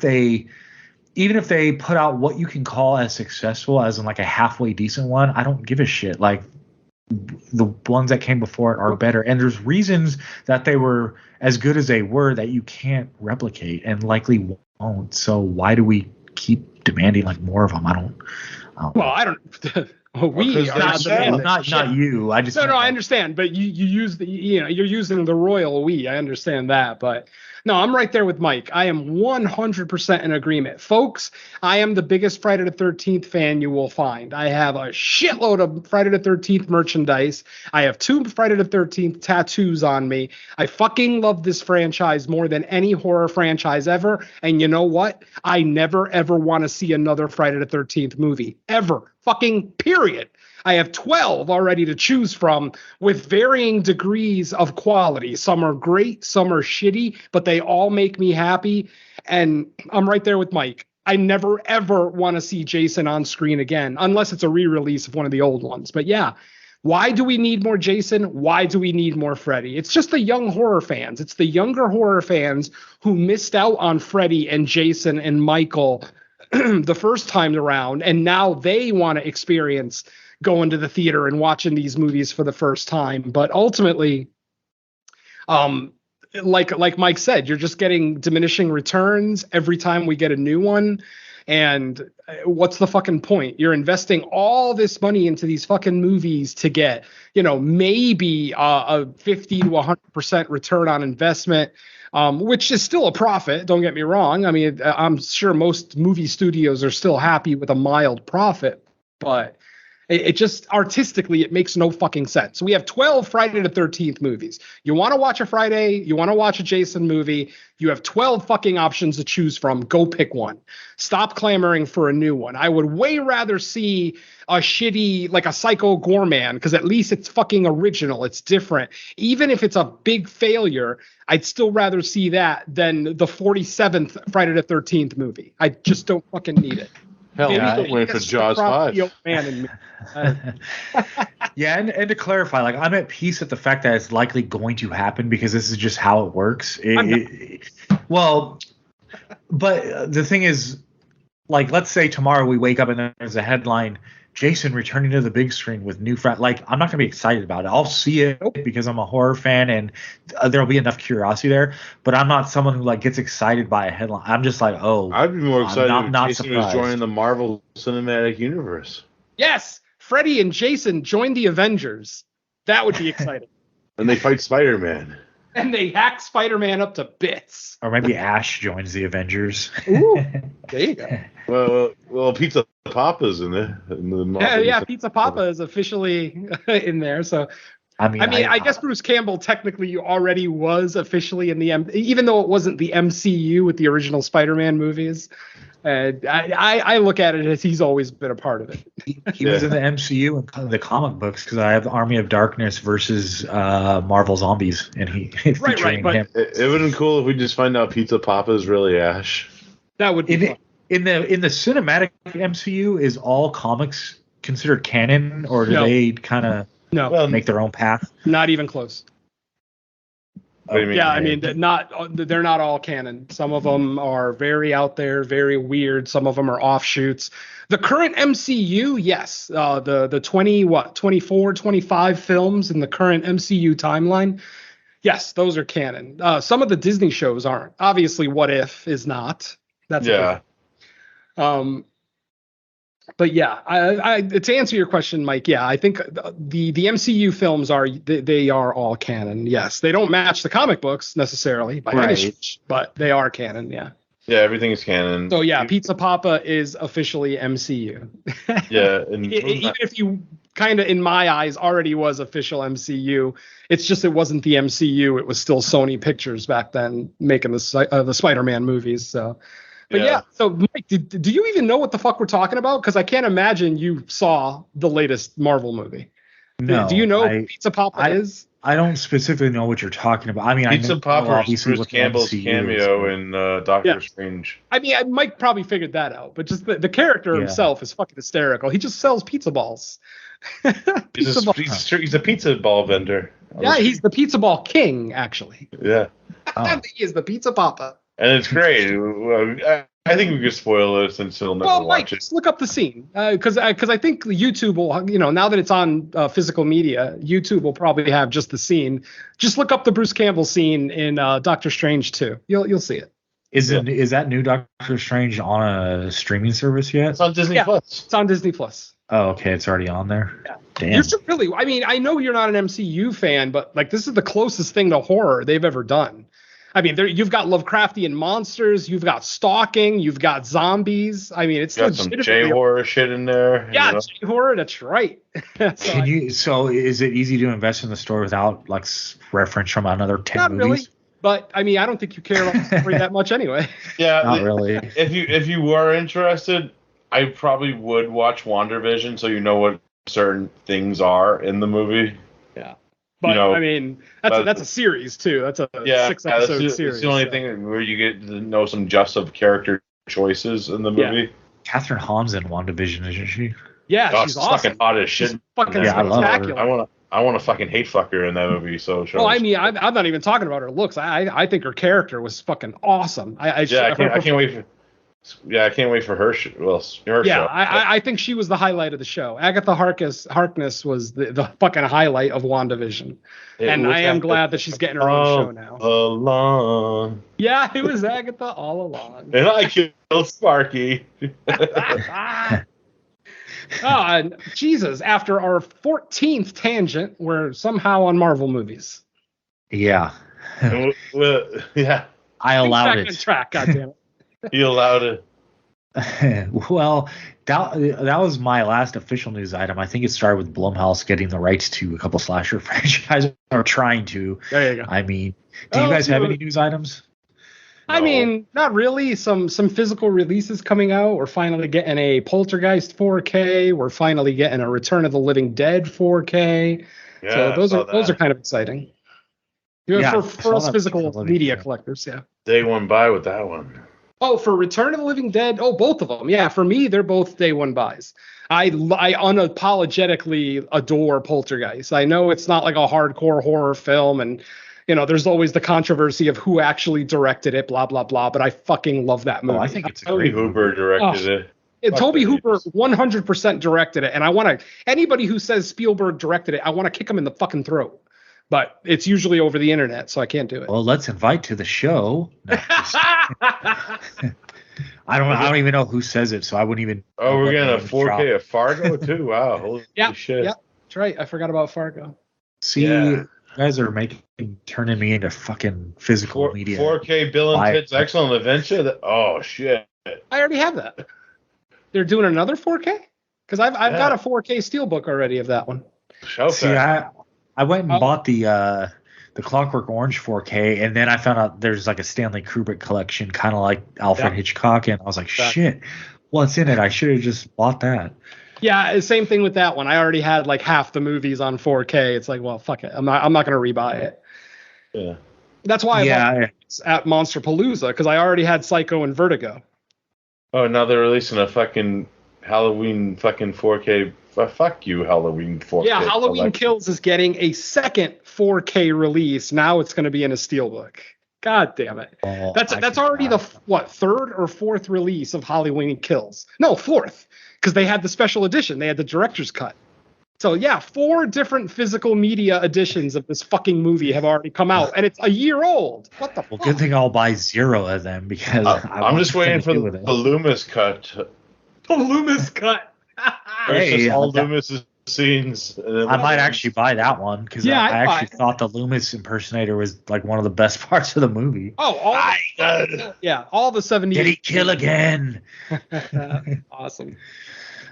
they put out what you can call as successful as in a halfway decent one, I don't give a shit. The ones that came before it are better, and there's reasons that they were as good as they were that you can't replicate and likely won't. So why do we keep demanding more of them? I don't. Well, I don't. We are not you. I just no. I understand, but you use you're using the royal we. I understand that, but no, I'm right there with Mike. I am 100% in agreement, folks. I am the biggest Friday the 13th fan you will find. I have a shitload of Friday the 13th merchandise. I have 2 Friday the 13th tattoos on me. I fucking love this franchise more than any horror franchise ever. And you know what? I never ever want to see another Friday the 13th movie ever. Fucking period. I have 12 already to choose from with varying degrees of quality. Some are great, some are shitty, but they all make me happy. And I'm right there with Mike. I never, ever want to see Jason on screen again, unless it's a re-release of one of the old ones. But yeah, why do we need more Jason? Why do we need more Freddy? It's just the young horror fans. It's the younger horror fans who missed out on Freddy and Jason and Michael the first time around, and now they want to experience going to the theater and watching these movies for the first time. But ultimately, like Mike said, you're just getting diminishing returns every time we get a new one. And what's the fucking point? You're investing all this money into these fucking movies to get, maybe a 50 to 100% return on investment, which is still a profit. Don't get me wrong. I mean, I'm sure most movie studios are still happy with a mild profit, but it just artistically, it makes no fucking sense. We have 12 Friday the 13th movies. You want to watch a Friday, you want to watch a Jason movie, you have 12 fucking options to choose from. Go pick one. Stop clamoring for a new one. I would way rather see a shitty, like a Psycho Gorman, because at least it's fucking original. It's different. Even if it's a big failure, I'd still rather see that than the 47th Friday the 13th movie. I just don't fucking need it. Hell, Yeah, I'm waiting for Jaws 5. Man in me. Yeah, and to clarify, like, I'm at peace with the fact that it's likely going to happen because this is just how it works. Well, but the thing is, like, let's say tomorrow we wake up and there's a headline, Jason returning to the big screen with new friend. Like, I'm not gonna be excited about it. I'll see it because I'm a horror fan and there'll be enough curiosity there. But I'm not someone who like gets excited by a headline. I'm just like, oh, I'd be more excited if not Jason was surprised. joining the Marvel Cinematic Universe. Yes, Freddy and Jason join the Avengers. That would be exciting. And they fight Spider-Man. And they hack Spider-Man up to bits. Or maybe Ash joins the Avengers. Ooh, there you go. Well, Pizza Papa's in it. Yeah, Pizza Papa is officially in there. So, I guess Bruce Campbell technically already was officially in the even though it wasn't the MCU with the original Spider-Man movies. I look at it as he's always been a part of it. He was in the MCU and the comic books because I have Army of Darkness versus Marvel Zombies, and he featuring but him. It would have been cool if we just find out Pizza Papa is really Ash. That would be fun. In the cinematic MCU. Is all comics considered canon, or do they kind of make their own path? Not even close. What do you mean? Yeah, I mean, they're not all canon. Some of them are very out there, very weird. Some of them are offshoots. The current MCU, yes, the 24, 25 films in the current MCU timeline, yes, those are canon. Some of the Disney shows aren't. Obviously, What If is not. That's But yeah, I to answer your question, Mike, yeah, I think the MCU films they are all canon. Yes, they don't match the comic books necessarily by any stretch, but they are canon. Yeah. Yeah, everything is canon. So yeah, Pizza Papa is officially MCU. Yeah, and even if you kind of, in my eyes, already was official MCU, it's just it wasn't the MCU. It was still Sony Pictures back then making the Spider-Man movies. So. But yeah, so Mike, do you even know what the fuck we're talking about? Because I can't imagine you saw the latest Marvel movie. No. Do you know who Pizza Papa is? I don't specifically know what you're talking about. I mean, Pizza Papa is Bruce what the Campbell's MCU cameo is. in Doctor Strange. I mean, Mike probably figured that out, but just the character himself is fucking hysterical. He just sells pizza balls. He's a pizza ball vendor. Yeah, he's the pizza ball king, actually. Yeah. He is the Pizza Papa. And it's great. I think we could spoil it since he'll never watch Mike, it. just look up the scene. Because I think YouTube will, now that it's on physical media, YouTube will probably have just the scene. Just look up the Bruce Campbell scene in Doctor Strange 2. You'll see it. Is that new Doctor Strange on a streaming service yet? It's on Disney Plus. It's on Disney Plus. Oh, okay. It's already on there. Yeah. Damn. You should really. I mean, I know you're not an MCU fan, but like this is the closest thing to horror they've ever done. I mean, you've got Lovecraftian monsters, you've got stalking, you've got zombies. I mean, it's got some J-horror shit in there. Yeah, J-horror, that's right. So is it easy to invest in the story without like reference from another 10 not movies? Really, but I mean, I don't think you care about the story that much anyway. Yeah, not really. If you were interested, I probably would watch WandaVision so you know what certain things are in the movie. Yeah. But I mean, that's a series too. That's a 6-episode series. It's the only thing where you get to know some just of character choices in the movie. Yeah. Catherine Hahn's in WandaVision, isn't she? Yeah, she's awesome. Fucking hot as shit. She's fucking spectacular. I want to fucking hate fuck her in that movie. So. Oh, I mean, I'm not even talking about her looks. I think her character was fucking awesome. I can't wait for. Yeah, I can't wait for her. Her Yeah, show. I think she was the highlight of the show. Agatha Harkness was the fucking highlight of WandaVision. And I am glad that she's getting her own show now. Along. Yeah, it was Agatha all along. And I killed Sparky. And Jesus, after our 14th tangent, we're somehow on Marvel movies. Yeah. Well, yeah. I allowed Back it. on track, goddammit. You allowed it. Well, that was my last official news item. I think it started with Blumhouse getting the rights to a couple slasher franchises, or trying to. There you go. I mean, do you guys have any news items? I mean, not really. Some physical releases coming out. We're finally getting a Poltergeist 4K. We're finally getting a Return of the Living Dead 4K. Yeah, so those are kind of exciting. Yeah, for us physical media collectors, yeah. Day one buy with that one. Oh, for Return of the Living Dead, both of them. Yeah, for me, they're both day one buys. I unapologetically adore Poltergeist. I know it's not like a hardcore horror film, and there's always the controversy of who actually directed it, blah blah blah. But I fucking love that movie. I think it's a Toby great Hooper directed it. And Toby Hooper 100% directed it, and I want to anybody who says Spielberg directed it, I want to kick him in the fucking throat. But it's usually over the internet, so I can't do it. Well, let's invite to the show. No, I don't even know who says it, so I wouldn't even. Oh, we're getting a 4K of Fargo too. Wow, holy shit! Yeah, that's right. I forgot about Fargo. See, you guys are turning me into fucking physical media. 4K Bill and Ted's Excellent Adventure. Oh shit! I already have that. They're doing another 4K because I've got a 4K steelbook already of that one. See, I went and bought the Clockwork Orange 4K, and then I found out there's like a Stanley Kubrick collection, kind of like Alfred Hitchcock, and I was like, shit, what's in it? I should have just bought that. Yeah, same thing with that one. I already had like half the movies on 4K. It's like, well, fuck it. I'm not gonna rebuy it. Yeah. That's why I bought it at Monster Palooza, because I already had Psycho and Vertigo. Oh, now they're releasing a fucking Halloween fucking 4K. Fuck you, Halloween 4K. Yeah, Halloween Kills is getting a second 4K release. Now it's going to be in a steelbook. God damn it. That's already the third or fourth release of Halloween Kills. No, fourth, because they had the special edition. They had the director's cut. So yeah, 4 different physical media editions of this fucking movie have already come out, and it's a year old. What the fuck? Good thing I'll buy 0 of them, because I'm just waiting for the Loomis cut. The Loomis cut. It's all Loomis' scenes. I might actually buy that one, because I actually thought the Loomis impersonator was like one of the best parts of the movie. Oh, all the 70s. Did he kill again? Awesome.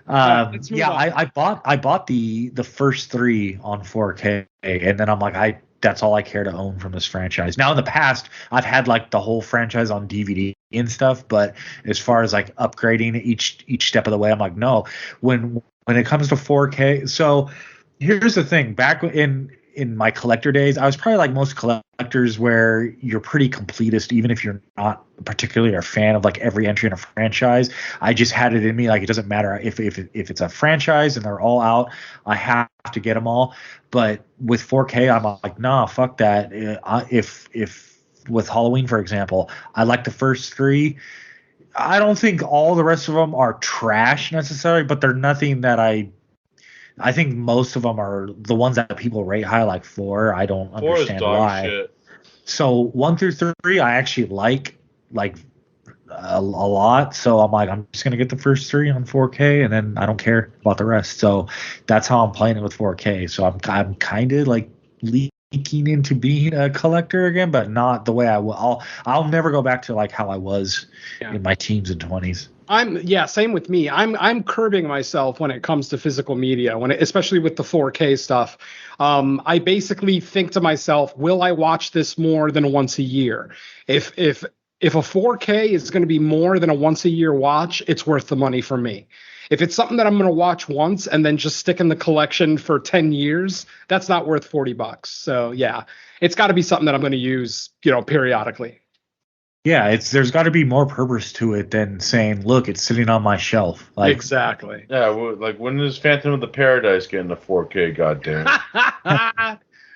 I bought the first 3 on 4K, and then I'm like, that's all I care to own from this franchise. Now, in the past, I've had like the whole franchise on DVD and stuff, but as far as like upgrading each step of the way, I'm like, no. When it comes to 4K, so here's the thing. Back in my collector days, I was probably like most collectors, where you're pretty completist, even if you're not particularly a fan of like every entry in a franchise. I just had it in me, like, it doesn't matter if it's a franchise and they're all out, I have to get them all. But with 4K, I'm like, nah, fuck that. If with Halloween, for example, I like the first 3. I don't think all the rest of them are trash necessarily, but they're nothing that I think most of them are the ones that people rate high, like 4. I don't understand why. Shit. So 1 through 3, I actually like a lot. So I'm like, I'm just gonna get the first 3 on 4K, and then I don't care about the rest. So that's how I'm playing it with 4K. So I'm kind of like leaking into being a collector again, but not the way I will. I'll never go back to like how I was in my teens and 20s. Same with me. I'm curbing myself when it comes to physical media, especially with the 4K stuff. I basically think to myself, will I watch this more than once a year? If a 4K is going to be more than a once a year watch, it's worth the money for me. If it's something that I'm going to watch once and then just stick in the collection for 10 years, that's not worth $40. So yeah, it's got to be something that I'm going to use, periodically. Yeah, there's got to be more purpose to it than saying, look, it's sitting on my shelf. Like, exactly. Yeah, like when is Phantom of the Paradise getting a 4K? Goddamn.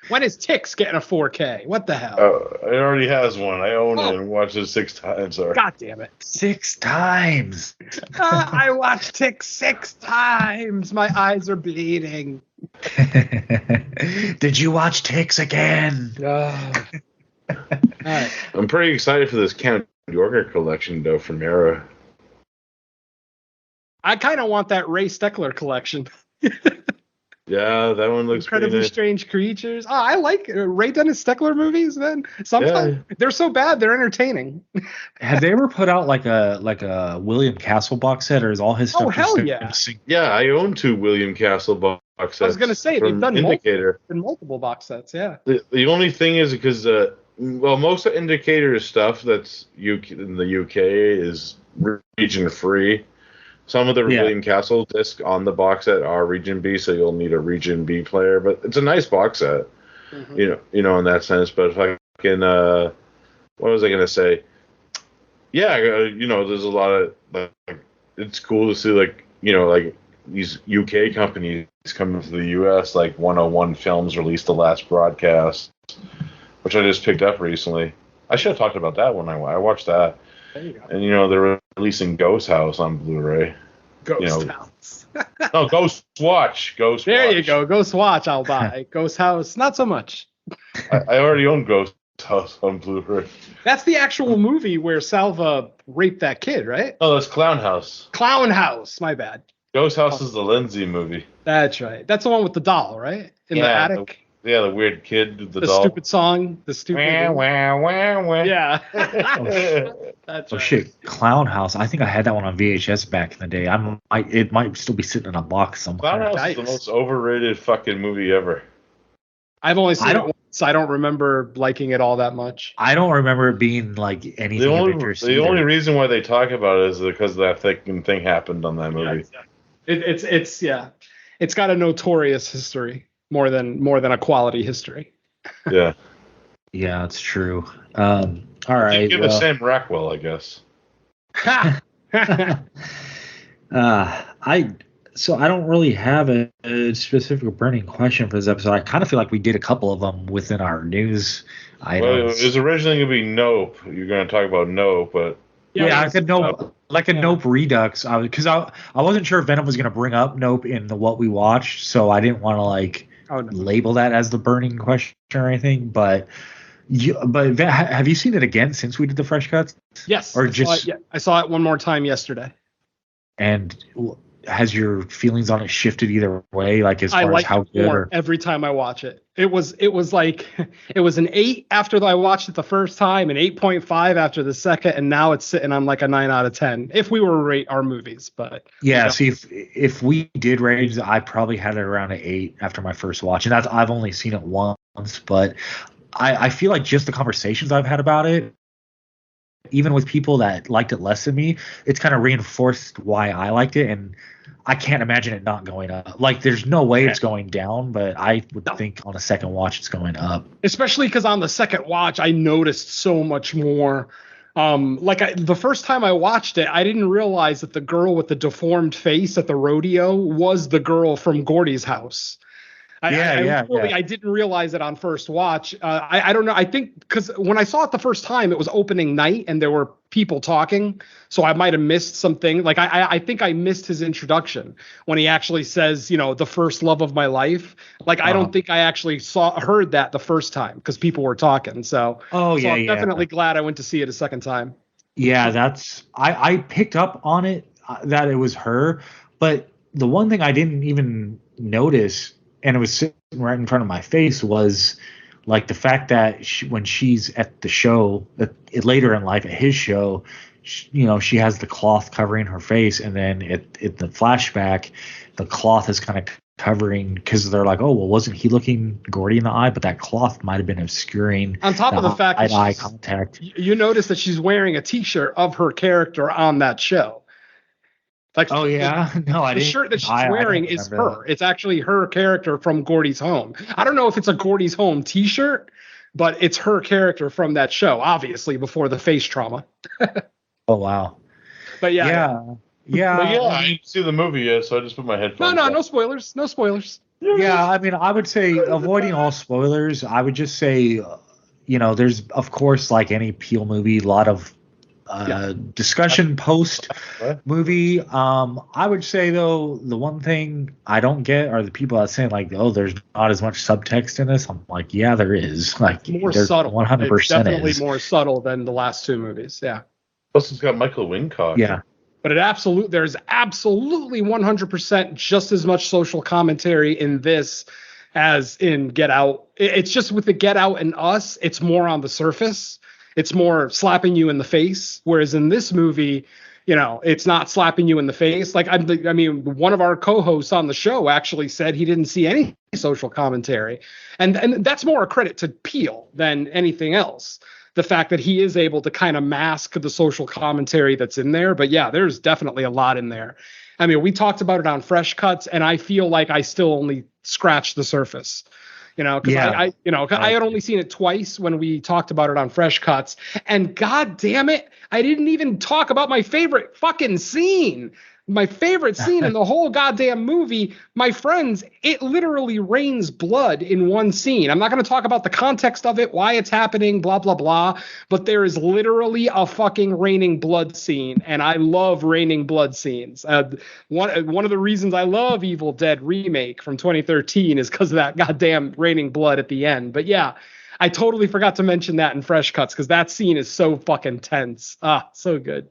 When is Tix getting a 4K? What the hell? It already has one. I own it and watched it 6 times. Sorry. God damn it. 6 times. I watched Tix 6 times. My eyes are bleeding. Did you watch Tix again? All right. I'm pretty excited for this Count Yorker collection, though, from Era. I kind of want that Ray Steckler collection. Yeah, that one looks Incredibly pretty nice. Strange Creatures. Oh, I like Ray Dennis Steckler movies, man. Sometimes they're so bad, they're entertaining. Have they ever put out like a William Castle box set, or is all his stuff? Oh, hell just yeah. Yeah, I own 2 William Castle box sets. I was going to say, they've from done Indicator. multiple box sets, yeah. The only thing is because, most of Indicator's stuff that's in the UK is region free. Some of the William Castle discs on the box set are Region B, so you'll need a Region B player. But it's a nice box set, you know, in that sense. But fucking, what was I gonna say? Yeah, you know, there's a lot of like, it's cool to see like these UK companies coming to the US. Like 101 Films released the last broadcast, which I just picked up recently. I should have talked about that when I watched that. There you go. And they're releasing Ghost House on Blu-ray. Ghost House. No, Ghost Watch. There you go. Ghost Watch, I'll buy. Ghost House, not so much. I already own Ghost House on Blu-ray. That's the actual movie where Salva raped that kid, right? Oh, that's Clown House. Clown House, my bad. Ghost House is the Lindsay movie. That's right. That's the one with the doll, right? In the attic. The weird kid with the doll. Stupid song. The stupid. Yeah. That's right. Shit, Clown House. I think I had that one on VHS back in the day. It might still be sitting in a box somewhere. Clown House is the most overrated fucking movie ever. I've only seen it once. I don't remember liking it all that much. I don't remember it being like anything of interest. The only reason why they talk about it is because that thing happened on that movie. Yeah, it's got a notorious history more than a quality history. Yeah. Yeah, it's true. All right. Give us Sam Rockwell, I guess. I don't really have a specific burning question for this episode. I kind of feel like we did a couple of them within our news items. Well, it was originally going to be Nope. You're going to talk about Nope, but... Yeah, I could Nope, like a Nope Redux. Because I wasn't sure if Venom was going to bring up Nope in what we watched, so I didn't want to label that as the burning question or anything. But have you seen it again since we did the fresh cuts? Yes. Or I saw it one more time yesterday. And has your feelings on it shifted either way? Like as far as how good? Or every time I watch it, it was like it was an 8 after I watched it the first time, an 8.5 after the second, and now it's sitting on like a 9 out of 10 if we were to rate our movies. But yeah, see if we did rate, I probably had it around an 8 after my first watch, and I've only seen it once, but I feel like just the conversations I've had about it, even with people that liked it less than me, it's kind of reinforced why I liked it, and I can't imagine it not going up. Like, there's no way it's going down, but I would think on a second watch it's going up. Especially because on the second watch, I noticed so much more. The first time I watched it, I didn't realize that the girl with the deformed face at the rodeo was the girl from Gordy's house. I didn't realize it on first watch. I don't know. I think because when I saw it the first time, it was opening night and there were people talking. So I might have missed something. Like I think I missed his introduction when he actually says, the first love of my life. Like I don't think I actually heard that the first time because people were talking. So I'm definitely glad I went to see it a second time. Yeah, I picked up on it that it was her, but the one thing I didn't even notice, and it was sitting right in front of my face, was like the fact that when she's at the show, later in life at his show, she has the cloth covering her face, and then at the flashback, the cloth is kind of covering, because they're like, oh, well, wasn't he looking Gordy in the eye? But that cloth might have been obscuring. On top of the fact that eye contact, you notice that she's wearing a T-shirt of her character on that show. Like, oh yeah, no, I didn't. The shirt that she's wearing is her. It's actually her character from Gordy's Home. I don't know if it's a Gordy's Home T-shirt, but it's her character from that show. Obviously, before the face trauma. Oh wow. But yeah. I didn't see the movie yet, so I just put my headphones. No spoilers. No spoilers. Yeah, I mean, I would say avoiding all spoilers. I would just say, there's of course like any Peele movie, a lot of discussion post movie. I would say though, the one thing I don't get are the people that say like, "Oh, there's not as much subtext in this." I'm like, yeah, there is. Like, More there's subtle. 100% It's definitely is. more subtle than the last two movies. Yeah. Plus, it's got Michael Wincott. Yeah. But there's absolutely 100% just as much social commentary in this as in Get Out. It's just with the Get Out and Us, it's more on the surface. It's more slapping you in the face. Whereas in this movie, it's not slapping you in the face. Like, I mean, one of our co-hosts on the show actually said he didn't see any social commentary. And that's more a credit to Peele than anything else. The fact that he is able to kind of mask the social commentary that's in there. But yeah, there's definitely a lot in there. I mean, we talked about it on Fresh Cuts, and I feel like I still only scratched the surface. Because I had only seen it twice when we talked about it on Fresh Cuts, and god damn it, I didn't even talk about my favorite fucking scene. My favorite scene in the whole goddamn movie, my friends, it literally rains blood in one scene. I'm not going to talk about the context of it, why it's happening, blah, blah, blah, but there is literally a fucking raining blood scene, and I love raining blood scenes. One of the reasons I love Evil Dead Remake from 2013 is because of that goddamn raining blood at the end. But yeah, I totally forgot to mention that in Fresh Cuts because that scene is so fucking tense. So good.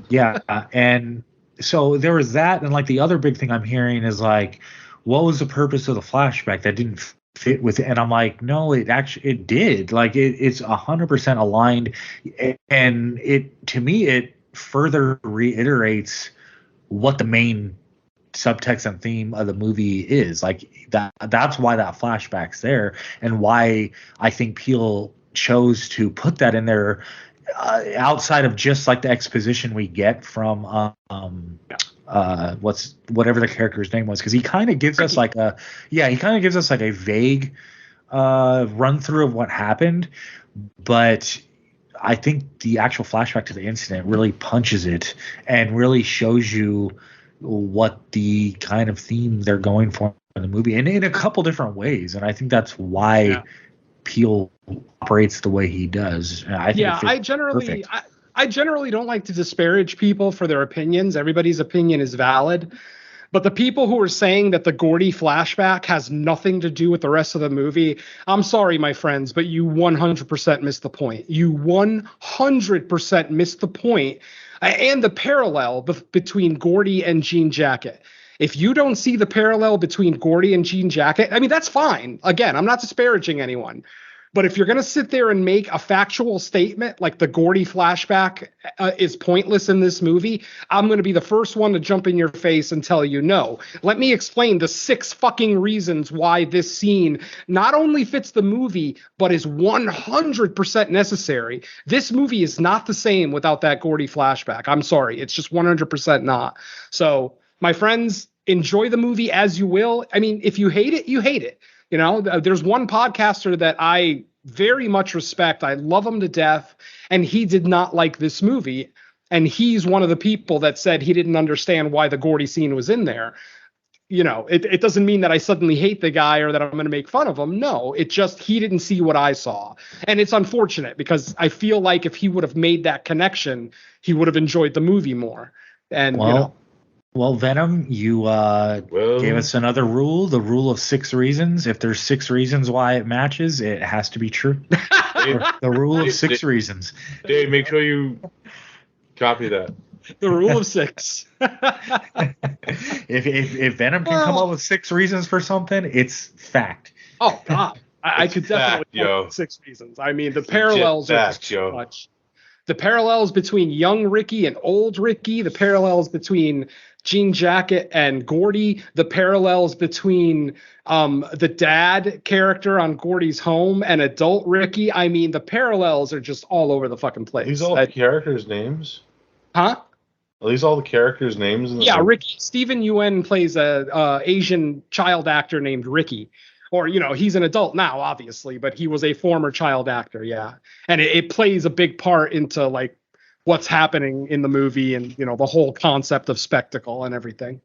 Yeah, and so there was that, and like the other big thing I'm hearing is like, what was the purpose of the flashback that didn't fit with it? And I'm like, no, it did. Like it's 100% aligned, and to me it further reiterates what the main subtext and theme of the movie is. Like that's why that flashback's there, and why I think Peele chose to put that in there. Outside of just like the exposition we get from whatever the character's name was, because he kind of gives us like a vague run through of what happened, but I think the actual flashback to the incident really punches it and really shows you what the kind of theme they're going for in the movie, and in a couple different ways. And I think that's why Peele operates the way he does. I generally don't like to disparage people for their opinions. Everybody's opinion is valid. But the people who are saying that the Gordy flashback has nothing to do with the rest of the movie, I'm sorry, my friends, but you 100% missed the point. You 100% missed the point and the parallel between Gordy and Jean Jacket. If you don't see the parallel between Gordy and Jean Jacket, I mean, that's fine. Again, I'm not disparaging anyone. But if you're going to sit there and make a factual statement like the Gordy flashback is pointless in this movie, I'm going to be the first one to jump in your face and tell you no. Let me explain the 6 fucking reasons why this scene not only fits the movie, but is 100% necessary. This movie is not the same without that Gordy flashback. I'm sorry. It's just 100% not. So, my friends, enjoy the movie as you will. I mean, if you hate it, you hate it. There's one podcaster that I very much respect. I love him to death. And he did not like this movie. And he's one of the people that said he didn't understand why the Gordy scene was in there. It doesn't mean that I suddenly hate the guy or that I'm going to make fun of him. No, it just he didn't see what I saw. And it's unfortunate because I feel like if he would have made that connection, he would have enjoyed the movie more. And, Well, Venom, you gave us another rule, the rule of 6 reasons. If there's 6 reasons why it matches, it has to be true. The rule of 6 reasons. Dave, make sure you copy that. The rule of 6. If Venom can come up with 6 reasons for something, it's fact. Oh, God. I could definitely come up with 6 reasons. I mean, the parallels are too much. The parallels between young Ricky and old Ricky, the parallels between Jean Jacket and Gordy, the parallels between the dad character on Gordy's home and adult Ricky. I mean, the parallels are just all over the fucking place. These all the characters' names? Huh? Are these all the characters' names? Ricky. Stephen Yuen plays a Asian child actor named Ricky. Or, he's an adult now, obviously, but he was a former child actor, yeah. And it plays a big part into, like, what's happening in the movie and, the whole concept of spectacle and everything.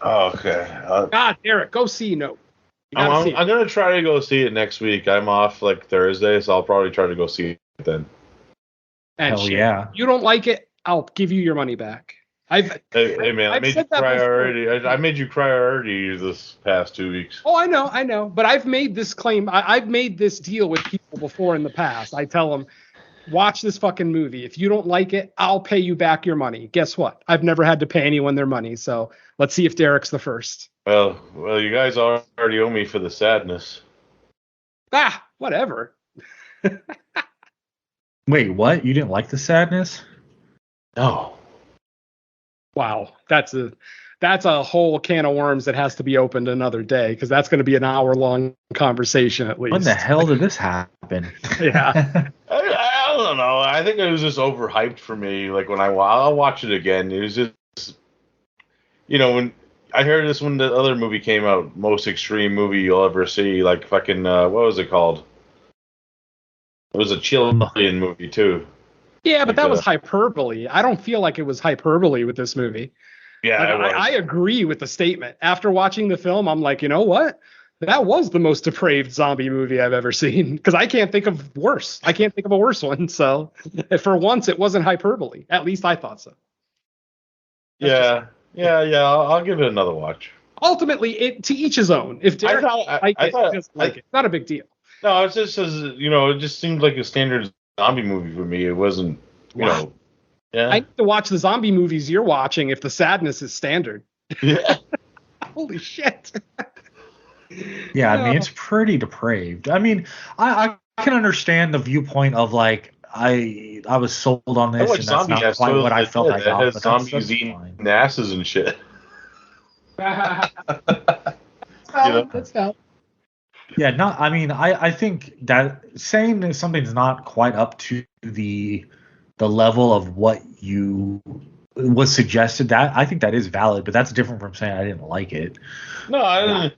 Oh, okay. God, Derek, go see Nope. gotta see it. I'm gonna try to go see it next week. I'm off like Thursday, so I'll probably try to go see it then. And Hell shit, yeah. if you don't like it, I'll give you your money back. Hey man, I I've made you said that cry before. already. I made you cry already this past 2 weeks. Oh, I know. But I've made this claim. I've made this deal with people before in the past. I tell them, watch this fucking movie. If you don't like it, I'll pay you back your money. Guess what? I've never had to pay anyone their money. So let's see if Derek's the first. Well, you guys already owe me for the sadness. Whatever. Wait, what? You didn't like the sadness? No. Wow, that's a whole can of worms that has to be opened another day, because that's going to be an hour-long conversation at least. When the hell did this happen? Yeah. I don't know. I think it was just overhyped for me. Like when I'll watch it again. It was just, when I heard this when the other movie came out, most extreme movie you'll ever see. Like fucking what was it called? It was a Chilean movie too. Yeah, but that was hyperbole. I don't feel like it was hyperbole with this movie. Yeah, I agree with the statement. After watching the film, I'm like, you know what? That was the most depraved zombie movie I've ever seen, because I can't think of worse. I can't think of a worse one. So for once, it wasn't hyperbole. At least I thought so. Yeah. I'll give it another watch. Ultimately, to each his own. If Derek doesn't like it, it's not a big deal. No, it's just it just seemed like a standard zombie movie for me. It wasn't, Yeah. I need to watch the zombie movies you're watching if the sadness is standard. Yeah. Holy shit. Yeah, I mean, it's pretty depraved. I mean, I can understand the viewpoint of like I was sold on this, and that's not quite what I felt I got. But zombies eating asses and shit. That's how. Yeah, I think that saying that something's not quite up to the level of what you was suggested, that I think that is valid, but that's different from saying I didn't like it. No, I didn't.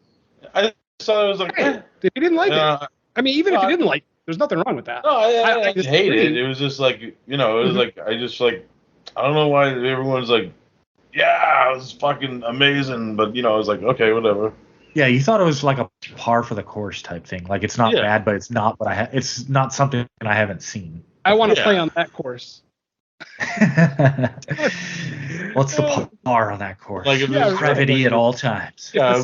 I thought it was like, if you didn't like it, I mean, even if you didn't like it, there's nothing wrong with that. No, I just hate it. It was just like, it was like, I don't know why everyone's like, yeah, it was fucking amazing, but I was like, okay, whatever. Yeah, you thought it was like a par for the course type thing. Like it's not bad, but it's not what it's not something I haven't seen. I want to play on that course. What's the par on that course? Like brevity at all times. Yeah,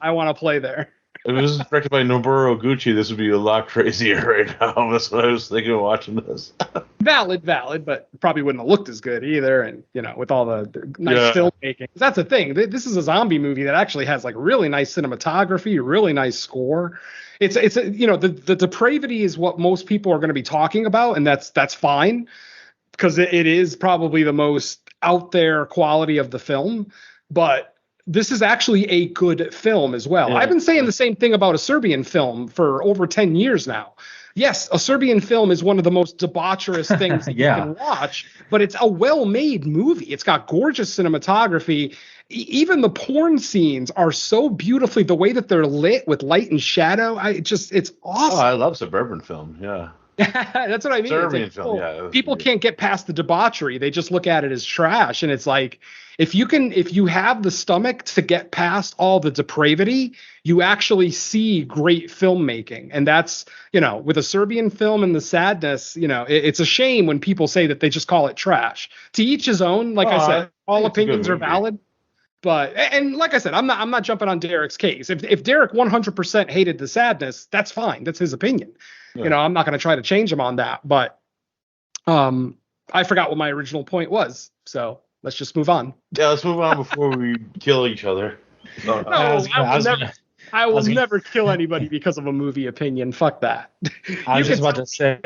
I want to play there. If this is directed by Noboru Oguchi, this would be a lot crazier right now. That's what I was thinking of watching this. Valid, but probably wouldn't have looked as good either. And, with all the nice filmmaking. That's the thing. This is a zombie movie that actually has like really nice cinematography, really nice score. It's the depravity is what most people are going to be talking about. And that's fine, because it is probably the most out there quality of the film. But this is actually a good film as well. Yeah. I've been saying the same thing about a Serbian film for over 10 years now. Yes, a Serbian film is one of the most debaucherous things that you can watch, but it's a well-made movie. It's got gorgeous cinematography. Even the porn scenes are so beautifully, the way that they're lit with light and shadow. It's awesome. Oh, I love suburban film. Yeah. That's what I mean. Serbian film, yeah. People can't get past the debauchery. They just look at it as trash. And it's like, if you have the stomach to get past all the depravity, you actually see great filmmaking. And that's, with a Serbian film and the sadness, it's a shame when people say that they just call it trash. To each his own. Like I said, all opinions are valid. But, and like I said, I'm not jumping on Derek's case. If Derek 100% hated the sadness, that's fine. That's his opinion. Yeah. I'm not going to try to change him on that. But I forgot what my original point was. So let's just move on. Yeah, let's move on before we kill each other. I will never kill anybody because of a movie opinion. Fuck that. I was just about to say,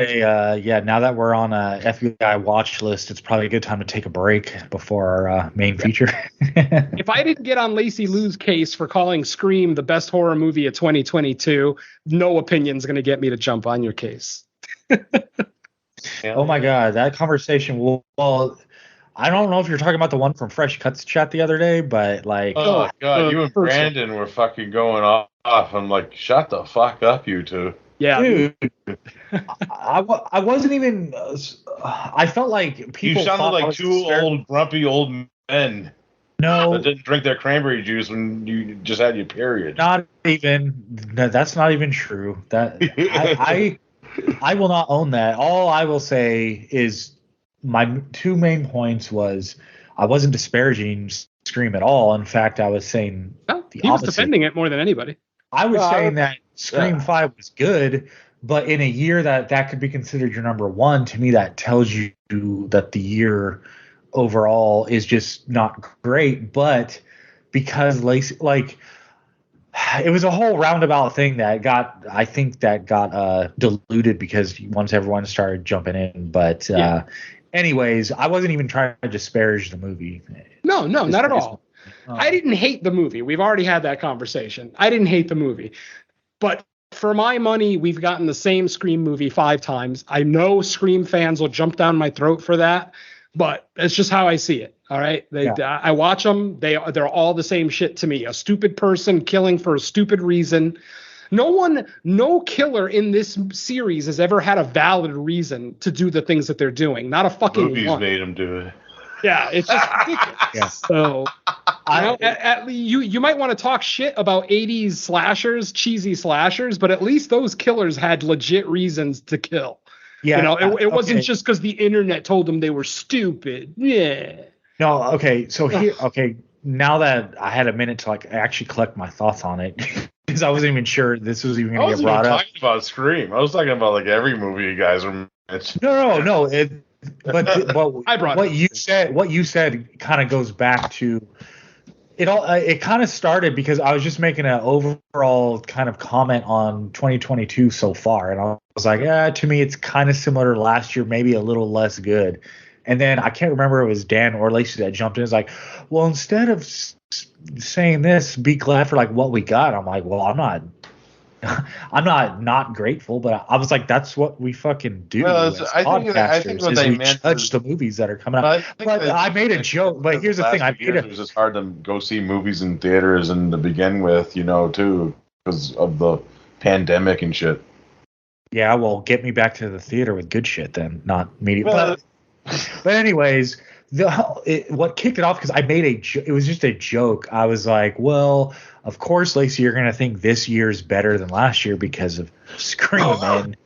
now that we're on a FBI watch list, it's probably a good time to take a break before our main feature. If I didn't get on Lacey Lou's case for calling Scream the best horror movie of 2022, no opinion's going to get me to jump on your case. Oh my God, that conversation well, I don't know if you're talking about the one from Fresh Cuts chat the other day, but like, oh God, you and Brandon were fucking going off. I'm like, shut the fuck up, you two. Yeah, dude. I wasn't even. I felt like people. You sounded like two old grumpy old men. No, that didn't drink their cranberry juice when you just had your period. not even. No, that's not even true. That I will not own that. All I will say is my two main points was I wasn't disparaging Scream at all. In fact, I was saying the he was opposite. defending it more than anybody. I was saying that Scream 5 was good, but in a year that could be considered your number one, to me that tells you that the year overall is just not great. But because like it was a whole roundabout thing that got diluted because once everyone started jumping in. But anyways, I wasn't even trying to disparage the movie. No, not at all. I didn't hate the movie. We've already had that conversation. I didn't hate the movie. But for my money, we've gotten the same Scream movie 5 times. I know Scream fans will jump down my throat for that, but it's just how I see it. All right. I watch them. They're all the same shit to me. A stupid person killing for a stupid reason. No killer in this series has ever had a valid reason to do the things that they're doing. Not a fucking movies one. made them do it. Yeah, it's just ridiculous. Yeah. So, you might want to talk shit about 80s slashers, cheesy slashers, but at least those killers had legit reasons to kill. Yeah, it wasn't just because the internet told them they were stupid. Yeah. No, okay. So now that I had a minute to actually collect my thoughts on it, because I wasn't even sure this was even going to get brought up. I was talking about Scream. I was talking about every movie you guys were mentioning. No. But what you said kind of goes back to it all. It kind of started because I was just making an overall kind of comment on 2022 so far, and I was like, to me it's kind of similar to last year, maybe a little less good. And then I can't remember if it was Dan or Lacey that jumped in. It's like, well, instead of saying this, be glad for what we got. I'm like, well, I'm not grateful, but I was like, that's what we fucking do. Well, I think what they meant judge the movies that are coming out. I made a joke. But here's the thing: it was just hard to go see movies in theaters and to begin with, too, because of the pandemic and shit. Yeah, well, get me back to the theater with good shit then, not media. But anyways, what kicked it off, because I made it was just a joke. I was like, well, of course, Lacey, you're going to think this year's better than last year because of Scream. And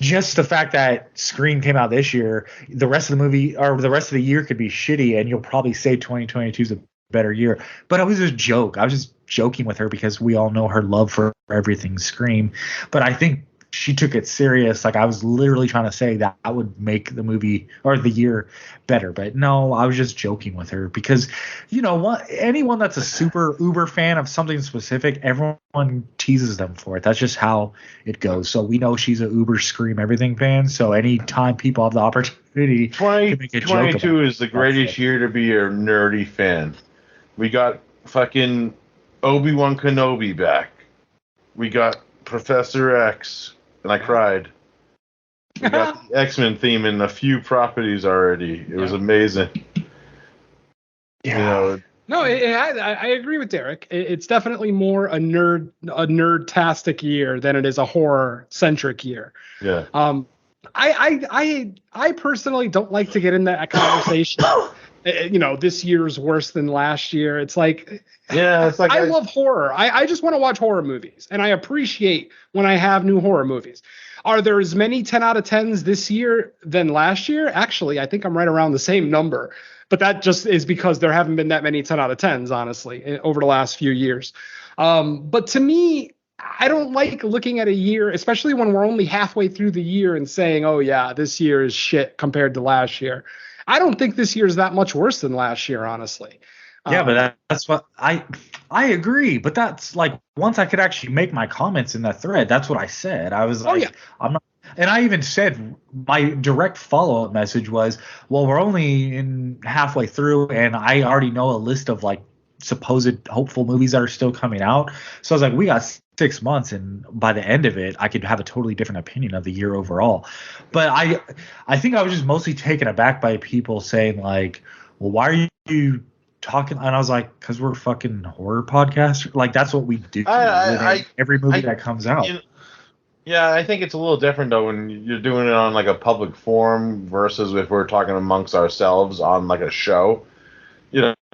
just the fact that Scream came out this year, the rest of the movie or the rest of the year could be shitty, and you'll probably say 2022 is a better year. But it was a joke. I was just joking with her because we all know her love for everything Scream. But I think she took it serious. I was literally trying to say that I would make the movie or the year better, but no, I was just joking with her because anyone that's a super uber fan of something specific, everyone teases them for it. That's just how it goes. So we know she's a uber Scream everything fan. So anytime people have the opportunity to make a joke about 2022 is the greatest year to be a nerdy fan. We got fucking Obi-Wan Kenobi back. We got Professor X. And I cried. We got the X-Men theme in a few properties already. It was amazing. Yeah. No, I agree with Derek. It's definitely more a nerd-tastic year than it is a horror-centric year. Yeah. I personally don't like to get in that conversation. This year's worse than last year. It's like, I love horror. I just want to watch horror movies, and I appreciate when I have new horror movies. Are there as many 10 out of 10s this year than last year? Actually, I think I'm right around the same number, but that just is because there haven't been that many 10 out of 10s, honestly, over the last few years. But to me, I don't like looking at a year, especially when we're only halfway through the year and saying, oh yeah, this year is shit compared to last year. I don't think this year is that much worse than last year, honestly. Yeah, but that's what I agree. But that's once I could actually make my comments in that thread, that's what I said. I was I'm not. And I even said my direct follow-up message was, well, we're only in halfway through, and I already know a list of supposed hopeful movies that are still coming out. So I was like, we got 6 months, and by the end of it, I could have a totally different opinion of the year overall. But I think I was just mostly taken aback by people saying well, why are you talking? And I was like, because we're fucking horror podcasters. That's what we do. Every movie that comes out. Yeah, I think it's a little different though when you're doing it on a public forum versus if we're talking amongst ourselves on a show.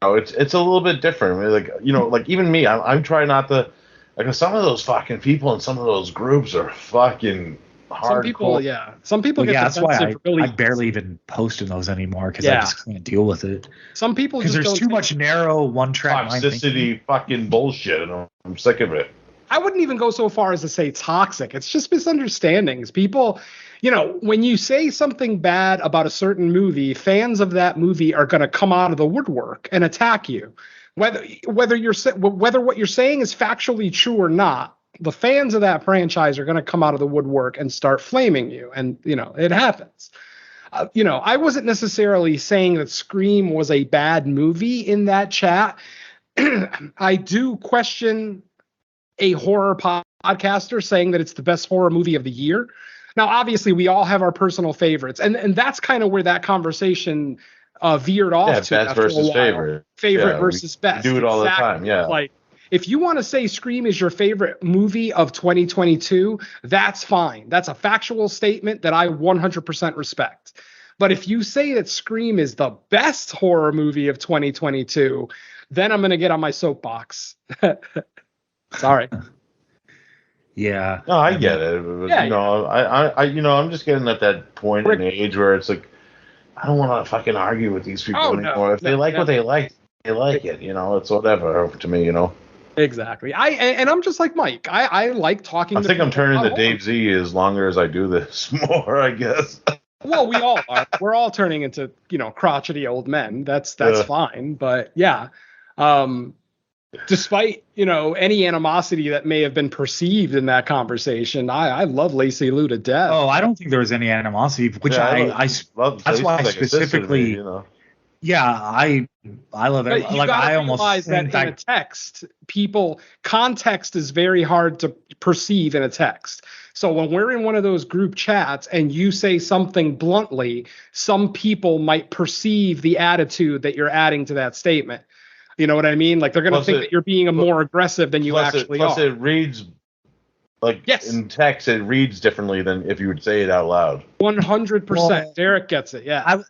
it's a little bit different. I mean, like, like even me, I'm trying not to, like, some of those fucking people in some of those groups are fucking hardcore. Some people get that's why defensive. I barely even post in those anymore because I just can't deal with it. Some people because there's too much narrow one track toxicity fucking bullshit, and I'm sick of it. I wouldn't even go so far as to say toxic. It's just misunderstandings. People, when you say something bad about a certain movie, fans of that movie are going to come out of the woodwork and attack you. Whether what you're saying is factually true or not, the fans of that franchise are going to come out of the woodwork and start flaming you. And, it happens. I wasn't necessarily saying that Scream was a bad movie in that chat. I do question a horror podcaster saying that it's the best horror movie of the year. Now, obviously, we all have our personal favorites, and that's kind of where that conversation veered off to. Best versus favorite. Favorite versus best. We do it all the time, yeah. Like, if you want to say Scream is your favorite movie of 2022, that's fine. That's a factual statement that I 100% respect. But if you say that Scream is the best horror movie of 2022, then I'm going to get on my soapbox. Sorry. Yeah. No, I get it. I'm just getting at that point in age where it's like, I don't want to fucking argue with these people anymore. If they like what they like, they like it. It's whatever to me. Exactly. I'm just like Mike. I like talking. I think I'm turning to Dave Z as longer as I do this more, I guess. Well, we all are. We're all turning into crotchety old men. That's fine. But yeah. Despite, any animosity that may have been perceived in that conversation, I love Lacey Lou to death. Oh, I don't think there was any animosity, which I love. That's why I specifically. Yeah, I love it. But I almost realize that in a text, context is very hard to perceive in a text. So when we're in one of those group chats and you say something bluntly, some people might perceive the attitude that you're adding to that statement. You know what I mean? Like, they're going to think that you're being more aggressive than you actually are. Plus, it reads, in text, it reads differently than if you would say it out loud. 100%. Well, Derek gets it, yeah.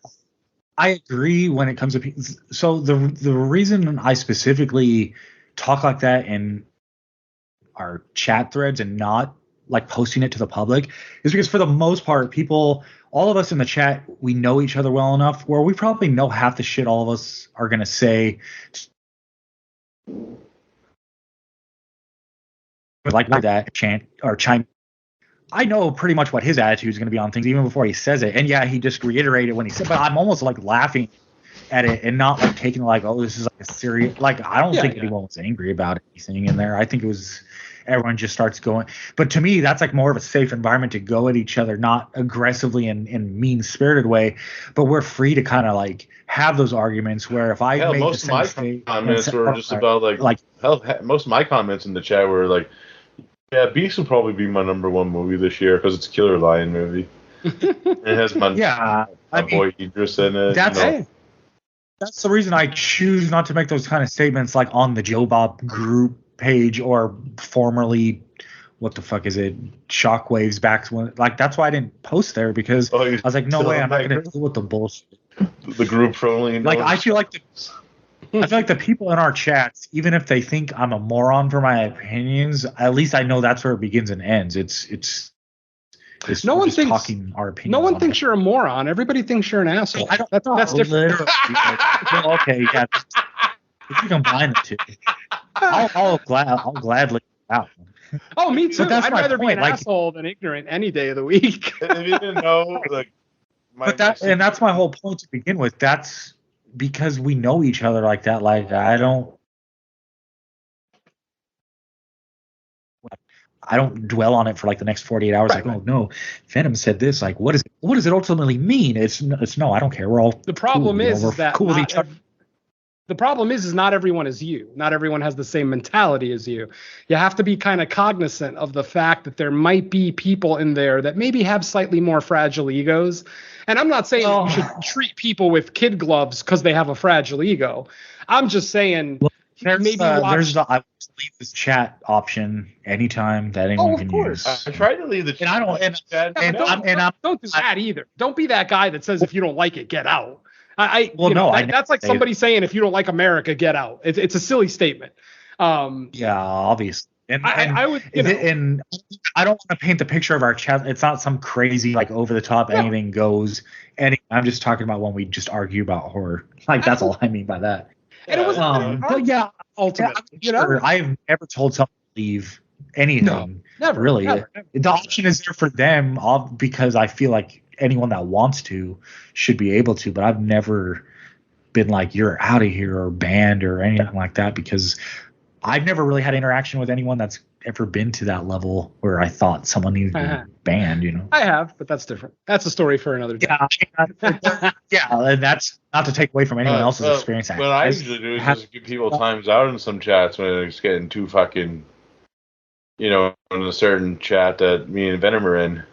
I agree when it comes to... So the reason I specifically talk like that in our chat threads and not, posting it to the public is because, for the most part, all of us in the chat, we know each other well enough where we probably know half the shit all of us are going to say... that chant or chime. I know pretty much what his attitude is going to be on things even before he says it. And yeah, he just reiterated when he said, but I'm almost laughing at it and not taking oh, this is a serious, I don't think anyone was angry about anything in there. I think it was everyone just starts going. But to me, that's more of a safe environment to go at each other, not aggressively and in mean-spirited way, but we're free to kind of have those arguments where if I make most of my comments were just about most of my comments in the chat were yeah, Beast will probably be my number one movie this year because it's a Killer Lion movie. It has my boy Idris in it. That's the reason I choose not to make those kind of statements on the Joe Bob group page or formerly, what the fuck is it, Shockwaves back when, that's why I didn't post there because I was like, no way, I'm not going to deal with the bullshit. The group probably I feel like the people in our chats, even if they think I'm a moron for my opinions, at least I know that's where it begins and ends. It's no one thinks talking our opinions. No one thinks you're a moron. Everybody thinks you're an asshole. That's different. Well, okay, yeah. If you combine the two, I'll gladly out. Oh, me too. I'd rather be an asshole than ignorant any day of the week. If you didn't know, that's my whole point to begin with. That's because we know each other like that. I don't dwell on it for the next 48 hours. Right. Oh no, Venom said this. What does it ultimately mean? It's no, I don't care. We're all the problem cool, is that cool with each other. The problem is not everyone is you. Not everyone has the same mentality as you. You have to be kind of cognizant of the fact that there might be people in there that maybe have slightly more fragile egos. And I'm not saying you should treat people with kid gloves because they have a fragile ego. I'm just saying maybe I leave this chat option anytime that anyone can use. I try to leave the chat. Don't do that either. Don't be that guy that says if you don't like it, get out. That's like somebody saying, if you don't like America, get out. It's a silly statement. Yeah, obviously. And I would, and I don't want to paint the picture of our chat. It's not some crazy, like, over the top, anything goes. I'm just talking about when we just argue about horror. Like, that's all I mean by that. And it was, but yeah, ultimately, I have never told someone to leave anything. No, never, really. Never. The option is there for them, because I feel like anyone that wants to should be able to. But I've never been like, you're out of here or banned or anything like that, because I've never really had interaction with anyone that's ever been to that level where I thought someone needed to be banned, I have, but that's different. That's a story for another day. Yeah, and that's not to take away from anyone else's experience. What I usually do is just give people times out in some chats when it's getting too fucking, in a certain chat that me and Venom are in.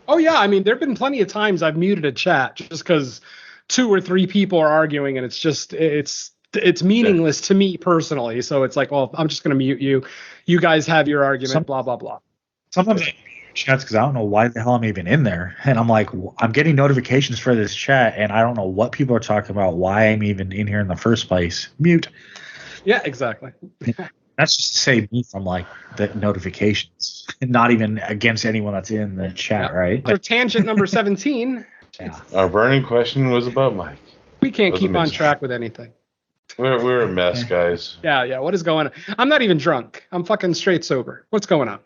Oh, yeah. I mean, there have been plenty of times I've muted a chat just because 2 or 3 people are arguing, and it's meaningless to me personally. So it's like, well, I'm just going to mute you. You guys have your argument, blah, blah, blah. Sometimes I mute chats because I don't know why the hell I'm even in there. And I'm like, I'm getting notifications for this chat, and I don't know what people are talking about, why I'm even in here in the first place. Mute. Yeah, exactly. That's just to save me from, like, the notifications. Not even against anyone that's in the chat, right? For tangent number 17. Yeah. Our burning question was about Mike. We can't keep on track with anything. We're a mess, guys. Yeah. What is going on? I'm not even drunk. I'm fucking straight sober. What's going on?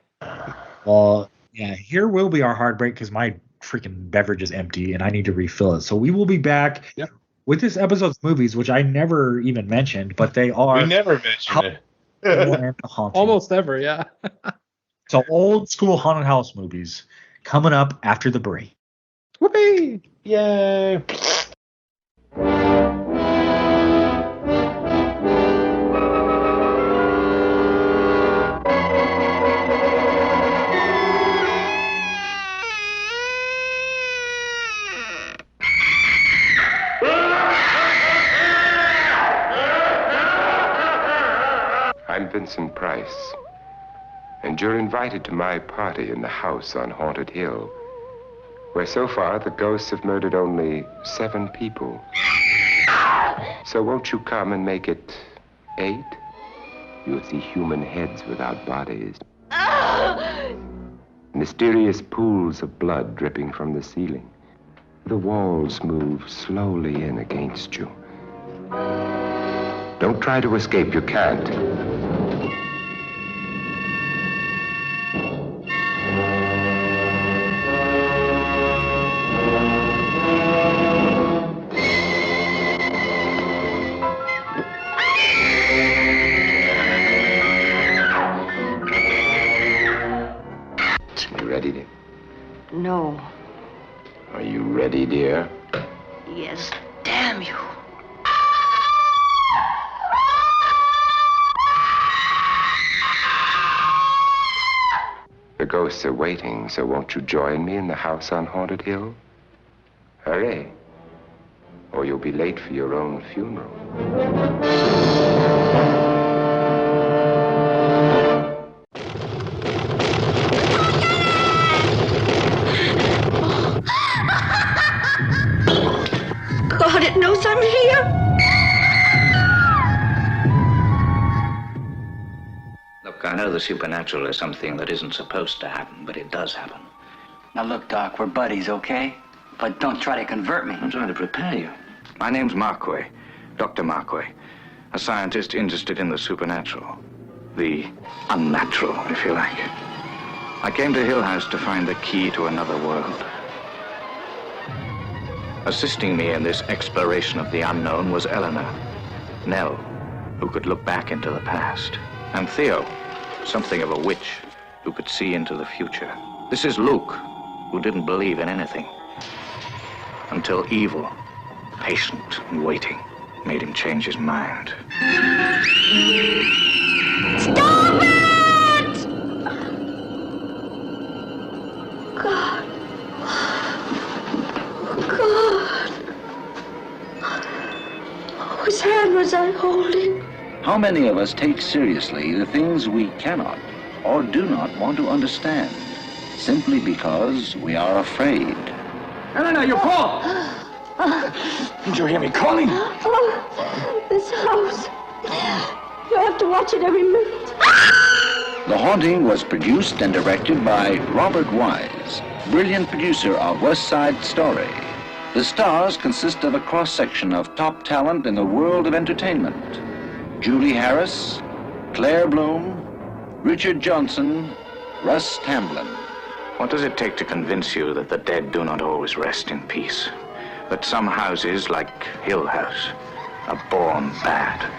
Well, yeah, here will be our hard break because my freaking beverage is empty and I need to refill it. So we will be back with this episode's movies, which I never even mentioned, but they are. We never mentioned it. Almost ever, yeah. So old school haunted house movies coming up after the break. Whoopee! Yay! I'm Vincent Price, and you're invited to my party in the house on Haunted Hill, where so far the ghosts have murdered only 7 people. So won't you come and make it 8? You'll see human heads without bodies. Mysterious pools of blood dripping from the ceiling. The walls move slowly in against you. Don't try to escape, you can't. You ready, dear? No. Are you ready, dear? Yes. Damn you. The ghosts are waiting, so won't you join me in the house on Haunted Hill? Hurry, or you'll be late for your own funeral. God, it knows I'm here. Look, I know the supernatural is something that isn't supposed to happen, but it does happen. Now look, Doc, we're buddies, okay? But don't try to convert me. I'm trying to prepare you. My name's Marquay, Dr. Marquay, a scientist interested in the supernatural. The unnatural, if you like. I came to Hill House to find the key to another world. Assisting me in this exploration of the unknown was Eleanor, Nell, who could look back into the past, and Theo, something of a witch, who could see into the future. This is Luke, who didn't believe in anything, until evil, patient and waiting, made him change his mind. Stop it! God. God. Whose hand was I holding? How many of us take seriously the things we cannot or do not want to understand, simply because we are afraid? No, you Paul! Did you hear me calling? Oh, this house. You have to watch it every minute. The Haunting was produced and directed by Robert Wise, brilliant producer of West Side Story. The stars consist of a cross-section of top talent in the world of entertainment. Julie Harris, Claire Bloom, Richard Johnson, Russ Tamblyn. What does it take to convince you that the dead do not always rest in peace? That some houses, like Hill House, are born bad?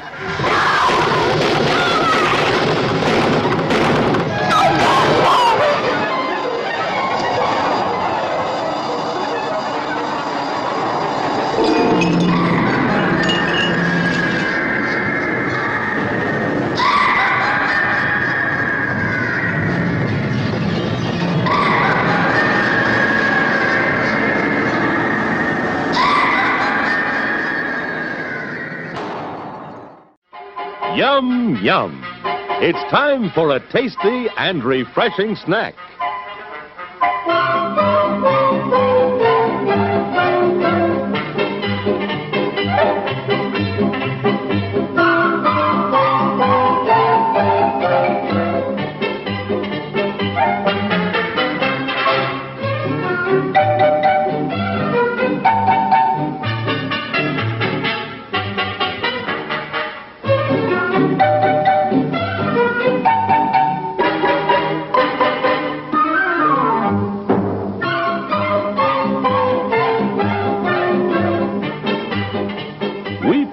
Yum, yum. It's time for a tasty and refreshing snack.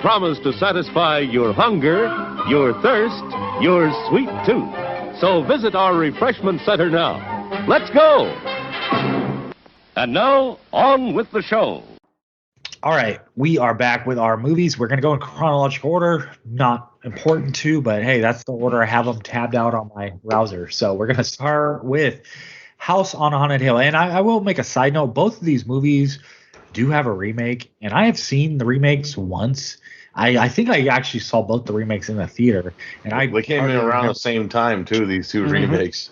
Promise to satisfy your hunger, your thirst, your sweet tooth. So visit our refreshment center now. Let's go! And now, on with the show. All right, we are back with our movies. We're going to go in chronological order. Not important to, but hey, that's the order I have them tabbed out on my browser. So we're going to start with House on Haunted Hill. And I will make a side note. Both of these movies do have a remake, and I have seen the remakes once. I think I actually saw both the remakes in the theater, and they came in around the same time too. These two remakes.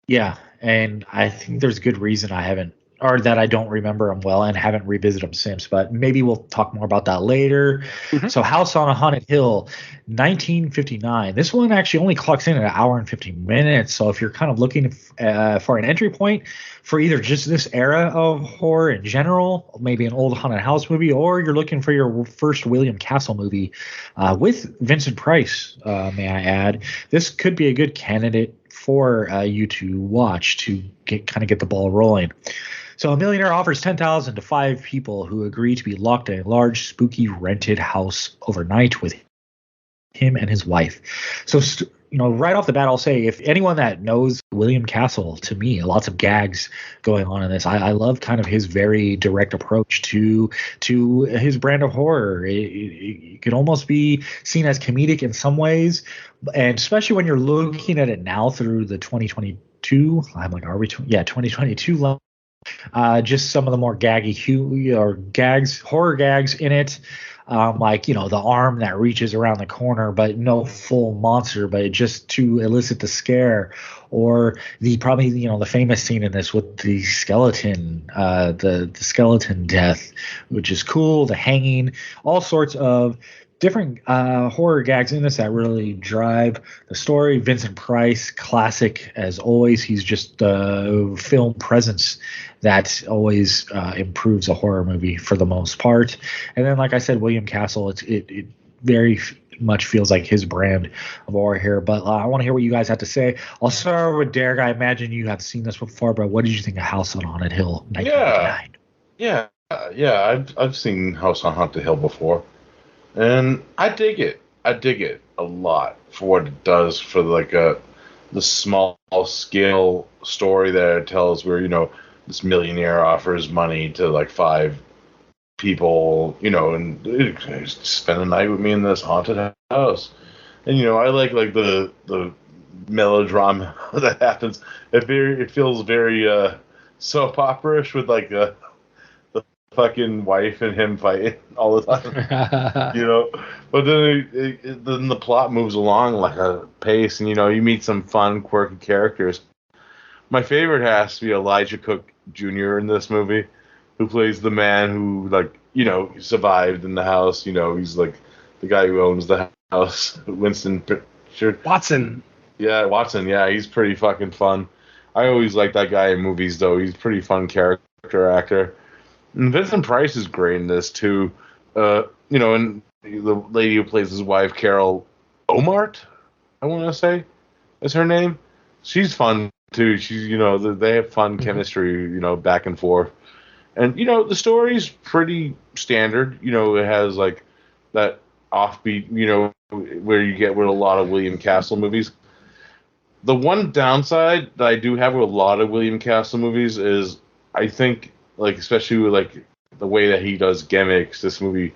Yeah, and I think there's good reason I haven't, or that I don't remember them well and haven't revisited them since. But maybe we'll talk more about that later. So, House on a Haunted Hill, 1959. This one actually only clocks in at an hour and 15 minutes. So, if you're kind of looking for an entry point for either just this era of horror in general, maybe an old haunted house movie, or you're looking for your first William Castle movie with Vincent Price, may I add, this could be a good candidate for you to watch to kind of get the ball rolling. So a millionaire offers $10,000 to 5 people who agree to be locked in a large, spooky rented house overnight with him and his wife. So, right off the bat, I'll say, if anyone that knows William Castle, to me, lots of gags going on in this. I love kind of his very direct approach to his brand of horror. It could almost be seen as comedic in some ways, and especially when you're looking at it now through the 2022. I'm like, are we? 2022 level. Just some of the more gaggy horror gags in it. Like, the arm that reaches around the corner, but no full monster, but just to elicit the scare, or the famous scene in this with the skeleton, the skeleton death, which is cool, the hanging, all sorts of different horror gags in this that really drive the story. Vincent Price, classic as always. He's just the film presence that always improves a horror movie for the most part. And then, like I said, William Castle, it very much feels like his brand of horror here. But I want to hear what you guys have to say. I'll start with Derek. I imagine you have seen this before, but what did you think of House on Haunted Hill 1959? Yeah. I've seen House on Haunted Hill before. And I dig it. I dig it a lot for what it does for the small scale story that it tells, where this millionaire offers money to 5 people, and spend the night with me in this haunted house. And I like the melodrama that happens. It feels very soap opera-ish with the fucking wife and him fighting all the time, But then the plot moves along like a pace, and you meet some fun, quirky characters. My favorite has to be Elijah Cook Jr. in this movie, who plays the man who you know, he survived in the house. You know, he's like the guy who owns the house, Winston Watson. Yeah, Watson. Yeah, he's pretty fucking fun. I always like that guy in movies, though. He's a pretty fun character actor. And Vincent Price is great in this too. You know, and the lady who plays his wife, Carol Omart, I want to say, is her name. She's fun too. She's, you know, they have fun chemistry, you know, back and forth. And, you know, the story's pretty standard. You know, it has like that offbeat, you know, where you get with a lot of William Castle movies. The one downside that I do have with a lot of William Castle movies is I think, like, especially with like the way that he does gimmicks, this movie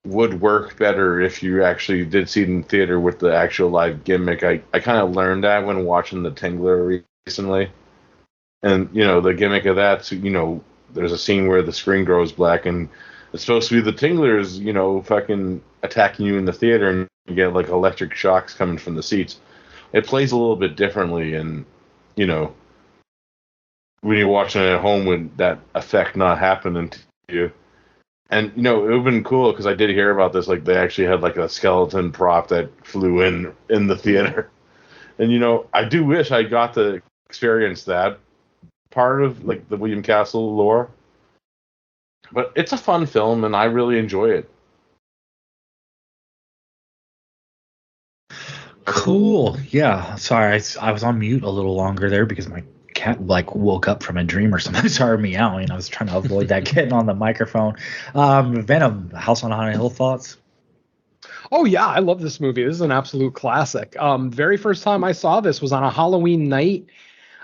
would work better if you actually did see it in theater with the actual live gimmick. I kind of learned that when watching The Tingler recently. And, you know, the gimmick of that, you know, there's a scene where the screen grows black and it's supposed to be the Tinglers, you know, fucking attacking you in the theater and you get like electric shocks coming from the seats. It plays a little bit differently, and, you know, when you're watching it at home with that effect not happening to you. And, you know, it would have been cool because I did hear about this. Like, they actually had like a skeleton prop that flew in the theater. And, you know, I do wish I got to experience that part of like the William Castle lore. But it's a fun film, and I really enjoy it. Cool. Yeah. Sorry, I was on mute a little longer there because my cat like woke up from a dream or something. Started meowing. I was trying to avoid that getting on the microphone. Venom, House on Haunted Hill thoughts? Oh yeah, I love this movie. This is an absolute classic. Very first time I saw this was on a Halloween night.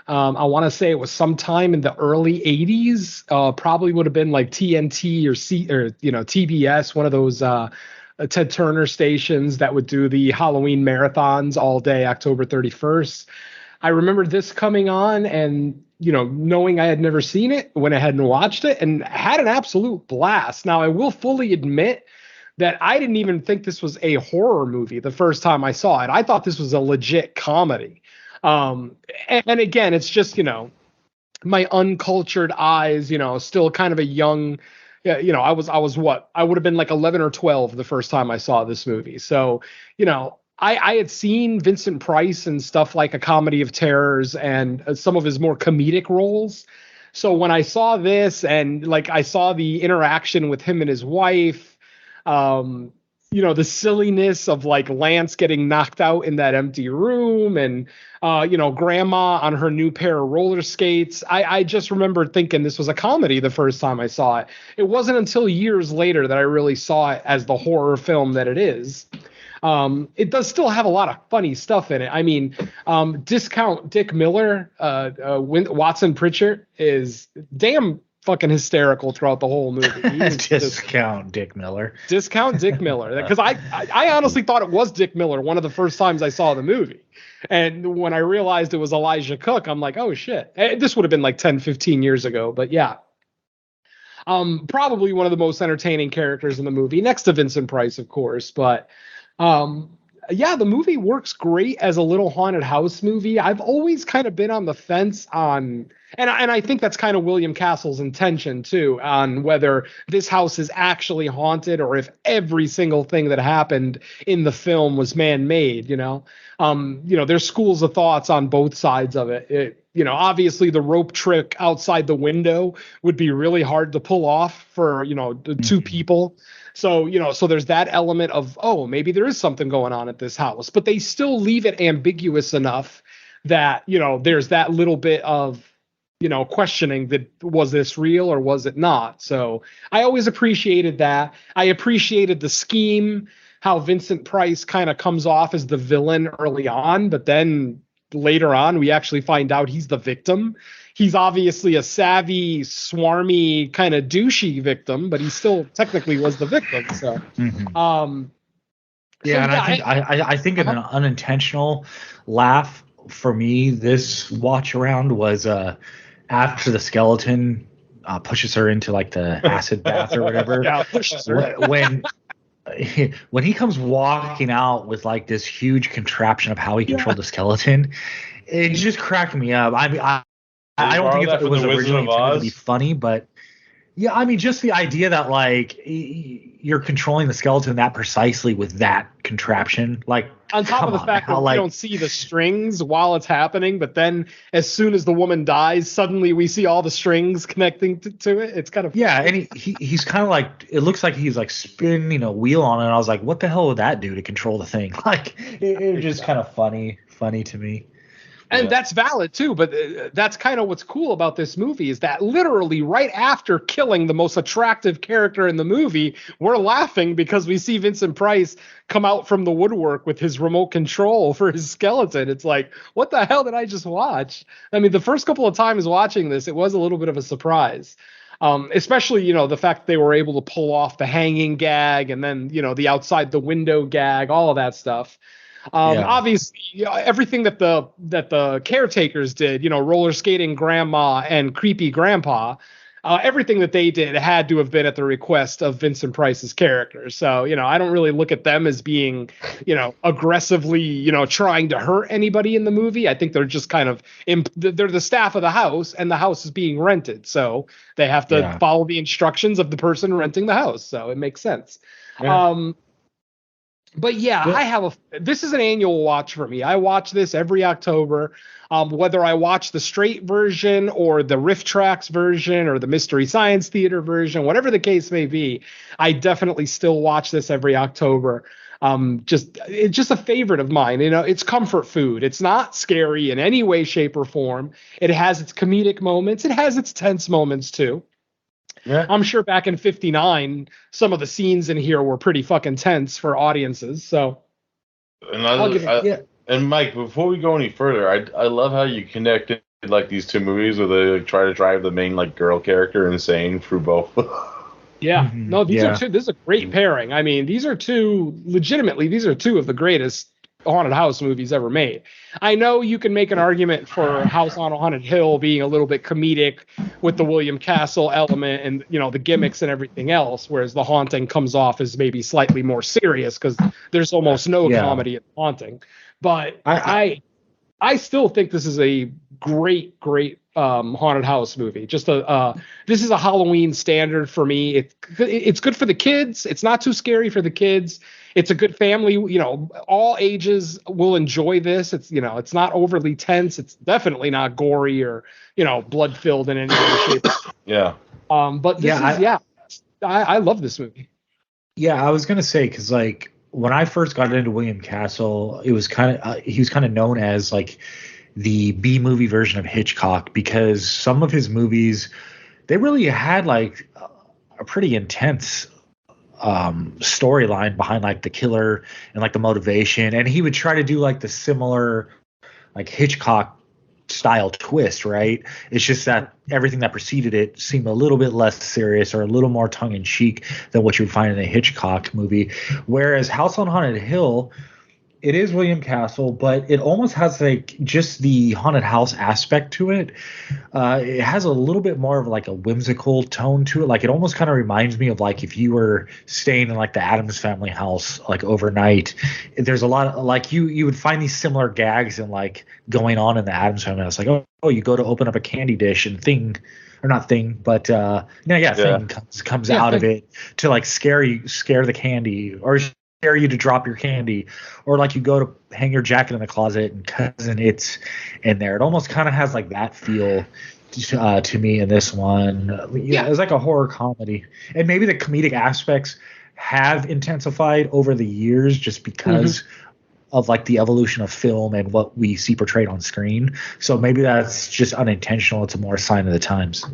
I want to say it was sometime in the early 80s. Probably would have been like TNT or TBS, one of those Ted Turner stations that would do the Halloween marathons all day, October 31st. I remember this coming on and, you know, knowing I had never seen it, went ahead and watched it and had an absolute blast. Now, I will fully admit that I didn't even think this was a horror movie the first time I saw it. I thought this was a legit comedy. And again, it's just, you know, my uncultured eyes, you know, still kind of a young, you know, I was what? I would have been like 11 or 12 the first time I saw this movie. So, you know, I had seen Vincent Price and stuff like A Comedy of Terrors and some of his more comedic roles. So when I saw this and like I saw the interaction with him and his wife, you know, the silliness of like Lance getting knocked out in that empty room and, you know, grandma on her new pair of roller skates. I just remember thinking this was a comedy the first time I saw it. It wasn't until years later that I really saw it as the horror film that it is. It does still have a lot of funny stuff in it. I mean, discount Dick Miller, Watson Pritchard is damn fucking hysterical throughout the whole movie. Discount Dick Miller. Discount Dick Miller. Because I honestly thought it was Dick Miller one of the first times I saw the movie. And when I realized it was Elijah Cook, I'm like, oh shit. This would have been like 10, 15 years ago. But yeah. Probably one of the most entertaining characters in the movie, next to Vincent Price, of course. But yeah, the movie works great as a little haunted house movie. I've always kind of been on the fence on, and I think that's kind of William Castle's intention too, on whether this house is actually haunted or if every single thing that happened in the film was man-made, you know. There's schools of thoughts on both sides of it. You know, obviously the rope trick outside the window would be really hard to pull off for, you know, the two people. So, you know, so there's that element of, oh, maybe there is something going on at this house, but they still leave it ambiguous enough that, you know, there's that little bit of, you know, questioning that was this real or was it not? So I always appreciated that. I appreciated the scheme, how Vincent Price kind of comes off as the villain early on, but then later on, we actually find out he's the victim. He's obviously a savvy, swarmy, kind of douchey victim, but he still technically was the victim. So, I think an unintentional laugh for me this watch around was after the skeleton pushes her into like the acid bath or whatever. Yeah, pushes her. When he comes walking out with like this huge contraption of how he controlled the skeleton, it just cracked me up. I mean, I don't think it was originally intended to be funny, but Yeah, I mean, just the idea that like you're controlling the skeleton that precisely with that contraption, like on top of the fact that we don't see the strings while it's happening, but then as soon as the woman dies, suddenly we see all the strings connecting to it. It's kind of and he's kind of like, it looks like he's like spinning a wheel on it. And I was like, what the hell would that do to control the thing? Like it was just kind of funny to me. And that's valid too, but that's kind of what's cool about this movie is that literally right after killing the most attractive character in the movie, we're laughing because we see Vincent Price come out from the woodwork with his remote control for his skeleton. It's like, what the hell did I just watch? I mean, the first couple of times watching this, it was a little bit of a surprise. Especially, the fact they were able to pull off the hanging gag and then, the outside the window gag, all of that stuff. Obviously, everything that the caretakers did, roller skating grandma and creepy grandpa, everything that they did had to have been at the request of Vincent Price's character. So, I don't really look at them as being, aggressively, trying to hurt anybody in the movie. I think they're just kind of, they're the staff of the house and the house is being rented. So they have to follow the instructions of the person renting the house. So it makes sense. Yeah. But this is an annual watch for me. I watch this every October, whether I watch the straight version or the Riff Tracks version or the Mystery Science Theater version, whatever the case may be. I definitely still watch this every October. It's just a favorite of mine. It's comfort food. It's not scary in any way, shape, or form. It has its comedic moments. It has its tense moments too. Yeah. I'm sure back in '59, some of the scenes in here were pretty fucking tense for audiences. So, and Mike, before we go any further, I love how you connected like these two movies where they like, try to drive the main like girl character insane through both. Yeah, no, these are two. This is a great pairing. I mean, these are two of the greatest haunted house movies ever made. I know you can make an argument for House on a Haunted Hill being a little bit comedic with the William Castle element and the gimmicks and everything else, whereas The Haunting comes off as maybe slightly more serious because there's almost no comedy in The Haunting. But I still think this is a great haunted house movie. Just this is a Halloween standard for me. It's good for the kids. It's not too scary for the kids. It's a good family, all ages will enjoy this. It's, it's not overly tense. It's definitely not gory or, blood filled in any way, shape. Yeah. But this I love this movie. Yeah, I was going to say, cause like when I first got into William Castle, it was he was kind of known as like the B movie version of Hitchcock because some of his movies, they really had like a pretty intense storyline behind like the killer and like the motivation, and he would try to do like the similar like Hitchcock style twist, right? It's just that everything that preceded it seemed a little bit less serious or a little more tongue-in-cheek than what you would find in a Hitchcock movie, whereas House on Haunted Hill, it is William Castle, but it almost has like just the haunted house aspect to it. It has a little bit more of like a whimsical tone to it. Like it almost kind of reminds me of like if you were staying in like the Addams Family house like overnight. There's a lot of like you would find these similar gags and like going on in the Addams Family house. Like oh you go to open up a candy dish and thing comes out of it to like scare the candy or scare you to drop your candy, or like you go to hang your jacket in the closet and cousin it's in there. It almost kind of has like that feel to me in this one. It's like a horror comedy, and maybe the comedic aspects have intensified over the years just because of like the evolution of film and what we see portrayed on screen. So maybe that's just unintentional. It's a more sign of the times.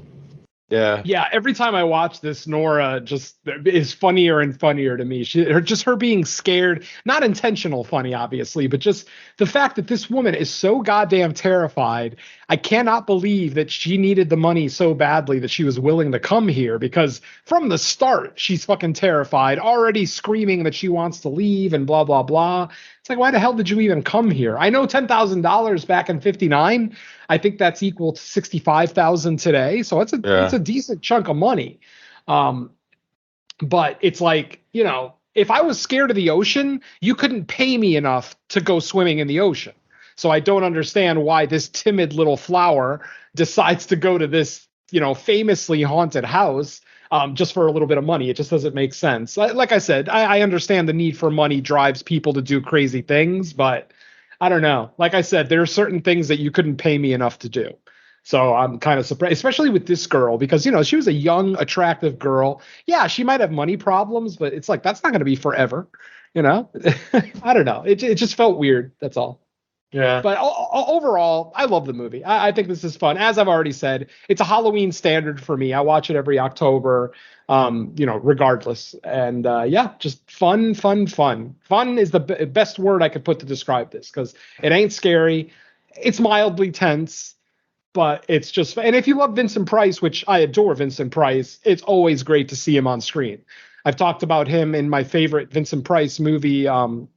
Yeah. Every time I watch this, Nora just is funnier and funnier to me. Her being scared, not intentional funny, obviously, but just the fact that this woman is so goddamn terrified. I cannot believe that she needed the money so badly that she was willing to come here, because from the start, she's fucking terrified, already screaming that she wants to leave and blah, blah, blah. It's like, why the hell did you even come here? I know $10,000 back in '59. I think that's equal to $65,000 today. So it's a decent chunk of money. But it's like, if I was scared of the ocean, you couldn't pay me enough to go swimming in the ocean. So I don't understand why this timid little flower decides to go to this famously haunted house just for a little bit of money. It just doesn't make sense. Like I said, I understand the need for money drives people to do crazy things, but I don't know. Like I said, there are certain things that you couldn't pay me enough to do. So I'm kind of surprised, especially with this girl, because, she was a young, attractive girl. Yeah, she might have money problems, but it's like, that's not going to be forever. I don't know. It just felt weird. That's all. Yeah. But overall, I love the movie. I think this is fun. As I've already said, it's a Halloween standard for me. I watch it every October, regardless. And just fun. Fun is the best word I could put to describe this, because it ain't scary. It's mildly tense, but it's just, and if you love Vincent Price, which I adore Vincent Price, it's always great to see him on screen. I've talked about him in my favorite Vincent Price movie, The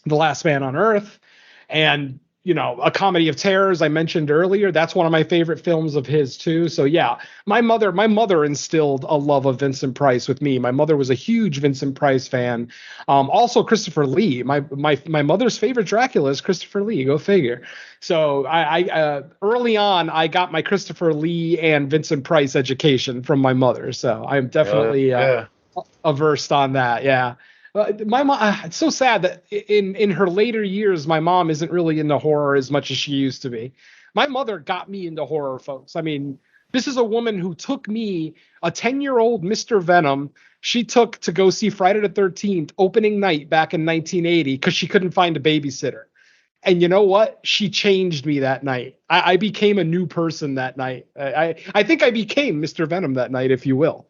Last Man on Earth. And, A Comedy of Terrors, I mentioned earlier, that's one of my favorite films of his too. So yeah, my mother instilled a love of Vincent Price with me. My mother was a huge Vincent Price fan. Also Christopher Lee. My mother's favorite Dracula is Christopher Lee. Go figure. So I early on, I got my Christopher Lee and Vincent Price education from my mother. So I'm definitely averse on that. Yeah. My mom, it's so sad that in her later years, my mom isn't really into horror as much as she used to be. My mother got me into horror, folks. I mean, this is a woman who took me, a 10-year-old Mr. Venom, she took to go see Friday the 13th opening night back in 1980 because she couldn't find a babysitter. And you know what? She changed me that night. I became a new person that night. I think I became Mr. Venom that night, if you will.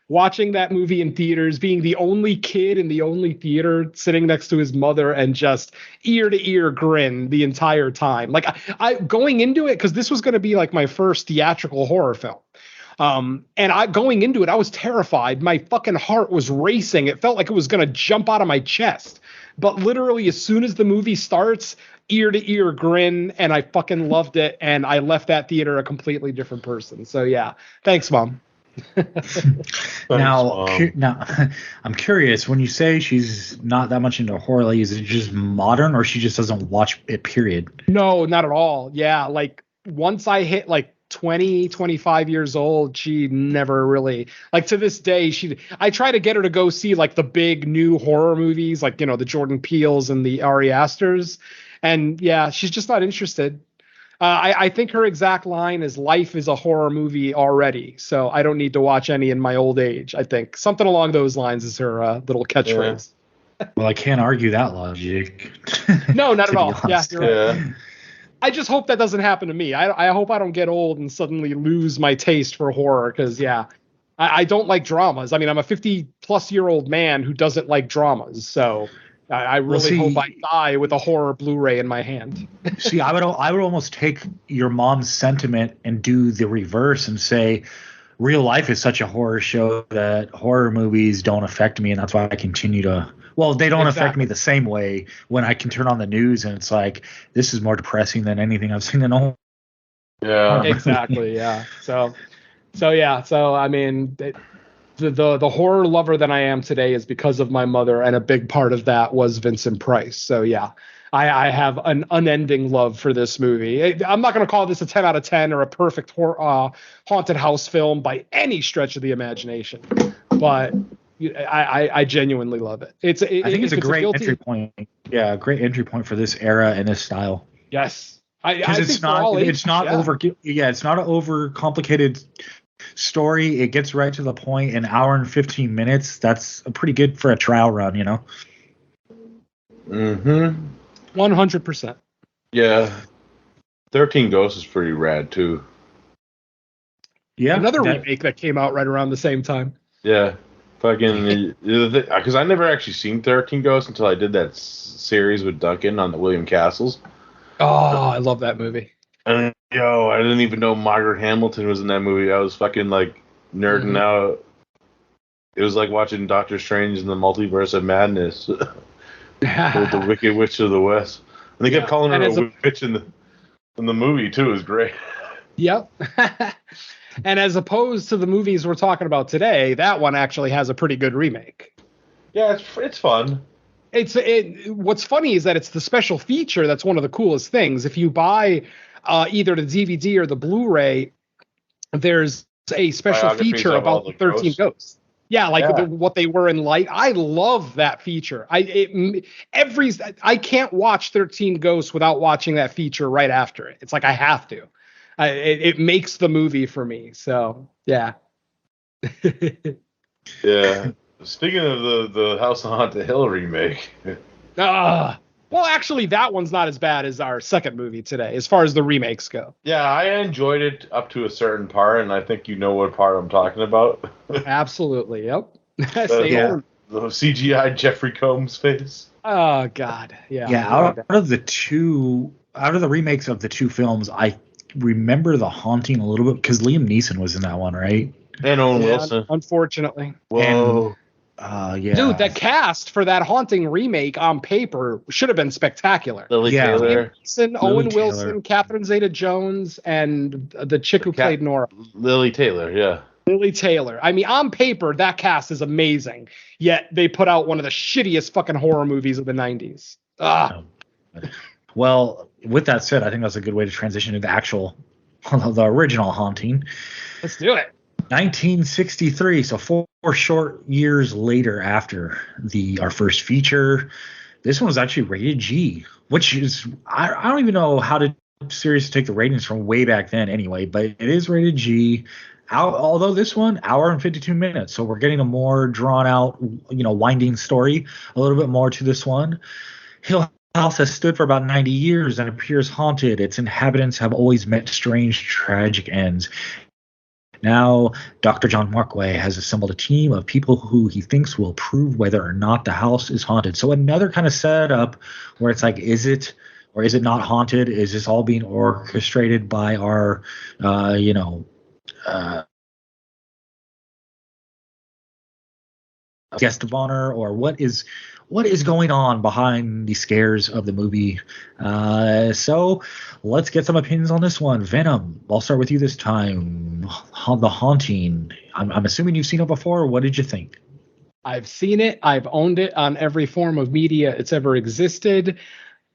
Watching that movie in theaters, being the only kid in the only theater, sitting next to his mother, and just ear to ear grin the entire time. Like I going into it, because this was going to be like my first theatrical horror film. And going into it, I was terrified. My fucking heart was racing. It felt like it was going to jump out of my chest. But literally, as soon as the movie starts, ear to ear grin, and I fucking loved it. And I left that theater a completely different person. So yeah, thanks, Mom. Now, I'm curious, when you say she's not that much into horror, like, is it just modern, or she just doesn't watch it, period? No, not at all. Yeah, like once I hit like 20, 25 years old, she never really, like, to this day, I try to get her to go see like the big new horror movies, like, the Jordan Peele's and the Ari Asters, and yeah, she's just not interested. I think her exact line is, "Life is a horror movie already, so I don't need to watch any in my old age." I think something along those lines is her little catchphrase. Yeah. Well, I can't argue that logic. No, not at all. Yeah, you're right. I just hope that doesn't happen to me. I hope I don't get old and suddenly lose my taste for horror, because I don't like dramas. I mean, I'm a 50-plus-year-old man who doesn't like dramas, so I really hope I die with a horror Blu-ray in my hand. See, I would almost take your mom's sentiment and do the reverse and say, real life is such a horror show that horror movies don't affect me, and that's why I continue to. Well, they don't affect me the same way when I can turn on the news and it's like, this is more depressing than anything I've seen in a horror. Yeah, exactly. Yeah. So I mean. The horror lover that I am today is because of my mother, and a big part of that was Vincent Price. So yeah, I have an unending love for this movie. I'm not going to call this a 10 out of 10 or a perfect haunted house film by any stretch of the imagination, but I genuinely love it. I think it's a great entry point. Yeah, a great entry point for this era and this style. Yes, because it's not an overcomplicated story. It gets right to the point. An hour and 15 minutes. That's pretty good for a trial run, 100%. Yeah. 13 Ghosts is pretty rad too. Yeah. Another remake that came out right around the same time. Yeah. Fucking, because I never actually seen 13 Ghosts until I did that series with Duncan on the William Castles. Oh, I love that movie. And I didn't even know Margaret Hamilton was in that movie. I was fucking like nerding out. It was like watching Doctor Strange in the Multiverse of Madness with the Wicked Witch of the West. And they kept calling her a witch in the movie too. It was great. Yep. And as opposed to the movies we're talking about today, that one actually has a pretty good remake. Yeah, it's fun. What's funny is that it's the special feature that's one of the coolest things. If you buy either the DVD or the Blu-ray, there's a special Biographies feature of all about the the 13 ghosts. Yeah, like what they were in Light. I love that feature. I can't watch 13 Ghosts without watching that feature right after it. It's like I have to. It makes the movie for me. So yeah. Yeah. Speaking of the House on Haunted Hill remake. Well, actually, that one's not as bad as our second movie today, as far as the remakes go. Yeah, I enjoyed it up to a certain part, and I think you know what part I'm talking about. Absolutely, yep. The CGI Jeffrey Combs face. Oh God, yeah. Yeah, out of the remakes of the two films, I remember The Haunting a little bit because Liam Neeson was in that one, right? And Owen Wilson. Unfortunately. Whoa. Yeah. Dude, that cast for that Haunting remake on paper should have been spectacular. Lily Taylor. Owen Wilson, Catherine Zeta-Jones, and the chick who played Nora. Lily Taylor, yeah. Lily Taylor. I mean, on paper, that cast is amazing. Yet they put out one of the shittiest fucking horror movies of the 90s. Well, with that said, I think that's a good way to transition to the original Haunting. Let's do it. 1963, so 4 short years later after our first feature. This one was actually rated G, which is I don't even know how to seriously take the ratings from way back then anyway, but it is rated G. Although this one, hour and 52 minutes, so we're getting a more drawn out, winding story, a little bit more to this one. Hill House has stood for about 90 years and appears haunted. Its inhabitants have always met strange, tragic ends. Now, Dr. John Markway has assembled a team of people who he thinks will prove whether or not the house is haunted. So another kind of setup where it's like, is it or is it not haunted? Is this all being orchestrated by our, guest of honor, or what is going on behind the scares of the movie? So let's get some opinions on this one. Venom, I'll start with you this time. The Haunting. I'm assuming you've seen it before. What did you think? I've seen it. I've owned it on every form of media it's ever existed.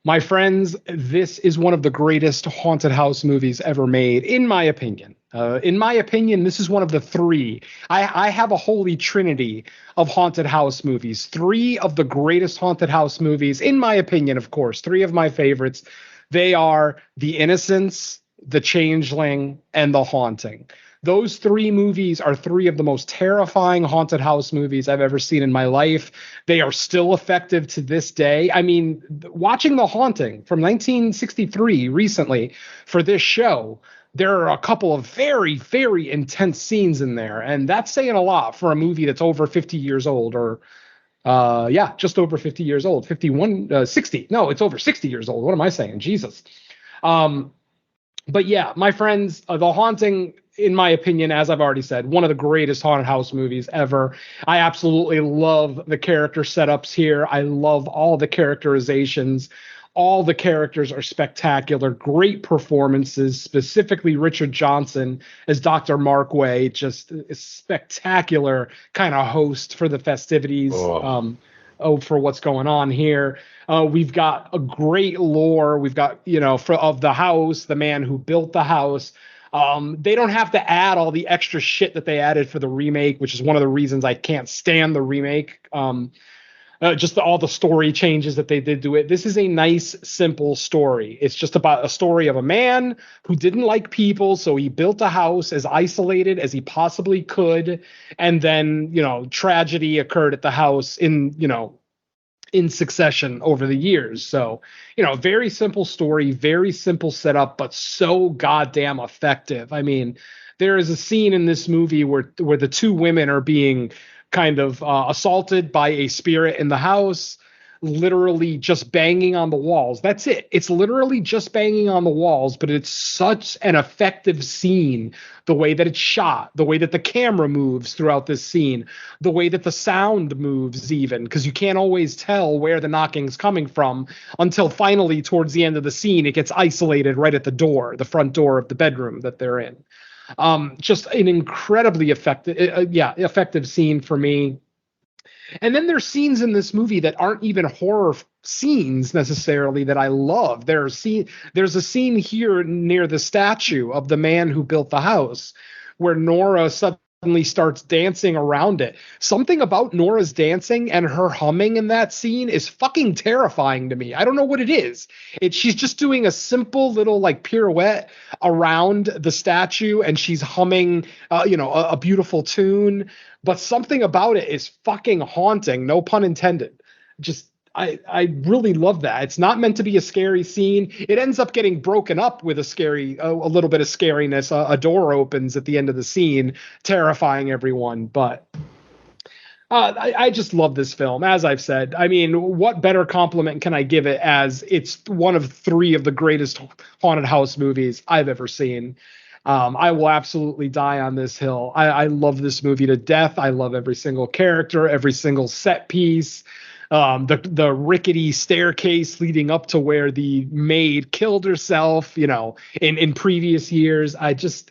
My friends, this is one of the greatest haunted house movies ever made, in my opinion. This is one of the three. I have a holy trinity of haunted house movies. 3 of the greatest haunted house movies, in my opinion, of course. 3 of my favorites. They are The Innocents, The Changeling, and The Haunting. Those 3 movies are 3 of the most terrifying haunted house movies I've ever seen in my life. They are still effective to this day. I mean, watching The Haunting from 1963 recently for this show, there are a couple of very, very intense scenes in there. And that's saying a lot for a movie that's over 50 years old or just over 50 years old, 60. No, it's over 60 years old. What am I saying? Jesus. But yeah, my friends, The Haunting, in my opinion, as I've already said, one of the greatest haunted house movies ever. I absolutely love the character setups here. I love all the characterizations. All the characters are spectacular. Great performances, specifically Richard Johnson as Dr. Markway, just a spectacular kind of host for the festivities. For what's going on here. We've got a great lore. We've got, of the house, the man who built the house. They don't have to add all the extra shit that they added for the remake, which is one of the reasons I can't stand the remake. Just all the story changes that they did to it. This is a nice, simple story. It's just about a story of a man who didn't like people, so he built a house as isolated as he possibly could. And then, tragedy occurred at the house in succession over the years. So, very simple story, very simple setup, but so goddamn effective. I mean, there is a scene in this movie where the 2 women are being kind of assaulted by a spirit in the house, literally just banging on the walls. That's it. It's literally just banging on the walls, but it's such an effective scene. The way that it's shot, the way that the camera moves throughout this scene, the way that the sound moves even, because you can't always tell where the knocking's coming from until finally towards the end of the scene, it gets isolated right at the door, the front door of the bedroom that they're in. Just an incredibly effective scene for me. And then there's scenes in this movie that aren't even horror scenes necessarily that I love. There's a scene here near the statue of the man who built the house where Nora suddenly starts dancing around it. Something about Nora's dancing and her humming in that scene is fucking terrifying to me. I don't know what it is. She's just doing a simple little like pirouette around the statue, and she's humming, a beautiful tune. But something about it is fucking haunting. No pun intended. Just I really love that. It's not meant to be a scary scene. It ends up getting broken up with a little bit of scariness. A door opens at the end of the scene, terrifying everyone. But I just love this film. As I've said, I mean, what better compliment can I give it as it's one of 3 of the greatest haunted house movies I've ever seen. I will absolutely die on this hill. I love this movie to death. I love every single character, every single set piece. The rickety staircase leading up to where the maid killed herself, in previous years.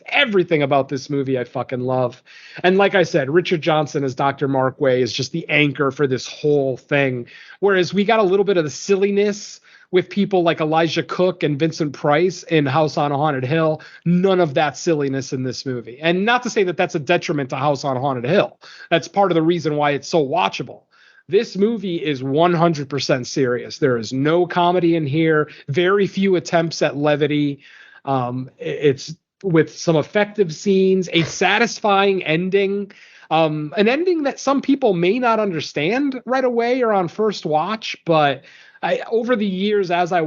Everything about this movie I fucking love. And like I said, Richard Johnson as Dr. Mark Way is just the anchor for this whole thing. Whereas we got a little bit of the silliness with people like Elijah Cook and Vincent Price in House on Haunted Hill. None of that silliness in this movie. And not to say that that's a detriment to House on Haunted Hill. That's part of the reason why it's so watchable. This movie is 100% serious. There is no comedy in here. Very few attempts at levity. It's with some effective scenes, a satisfying ending, an ending that some people may not understand right away or on first watch. But over the years, as I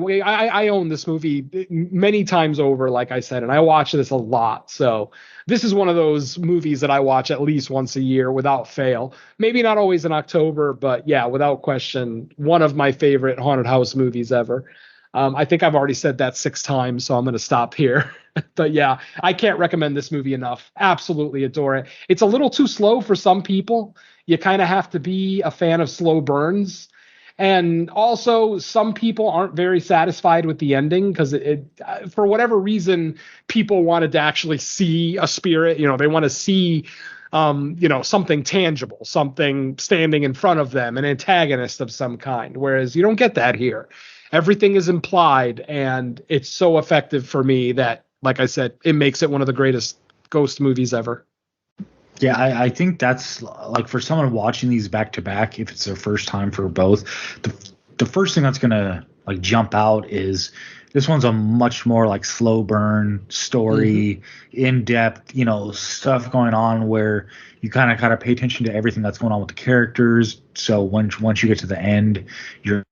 own this movie many times over, like I said, and I watch this a lot. So this is one of those movies that I watch at least once a year without fail. Maybe not always in October, but yeah, without question, one of my favorite haunted house movies ever. I think I've already said that 6 times, so I'm going to stop here. But yeah, I can't recommend this movie enough. Absolutely adore it. It's a little too slow for some people. You kind of have to be a fan of slow burns. And also, some people aren't very satisfied with the ending because for whatever reason, people wanted to actually see a spirit. They want to see, something tangible, something standing in front of them, an antagonist of some kind. Whereas you don't get that here. Everything is implied, and it's so effective for me that, like I said, it makes it one of the greatest ghost movies ever. Yeah, I think that's like for someone watching these back to back, if it's their first time for both, the first thing that's gonna like jump out is this one's a much more like slow burn story, in depth, stuff going on where you kind of gotta pay attention to everything that's going on with the characters. So once you get to the end, you're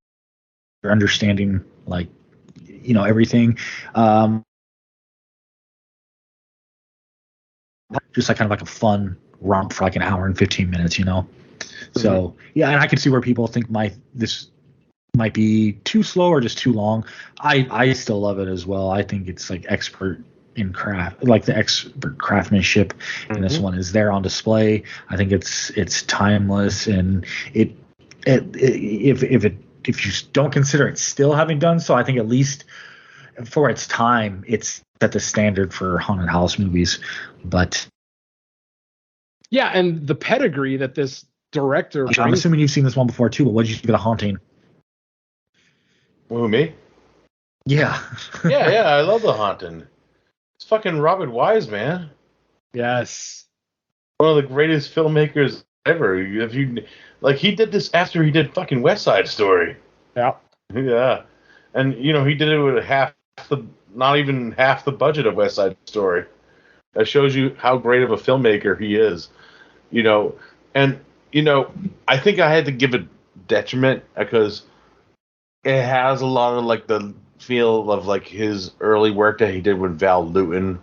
understanding like everything. Just like kind of like a fun romp for like an hour and 15 minutes, So yeah, and I can see where people think this might be too slow or just too long. I still love it as well. I think it's like expert in craft, like the expert craftsmanship in this one is there on display. I think it's timeless, and if you don't consider it still having done so, I think at least for its time, it's set the standard for haunted house movies. But yeah, and the pedigree that this director brings. I'm assuming you've seen this one before too, but what did you think of The Haunting? Who, me? Yeah. yeah, I love The Haunting. It's fucking Robert Wise, man. Yes. One of the greatest filmmakers ever. He did this after he did fucking West Side Story. Yeah. Yeah. And, he did it with not even half the budget of West Side Story. That shows you how great of a filmmaker he is. And, I think I had to give it detriment because it has a lot of like the feel of like his early work that he did with Val Lewton,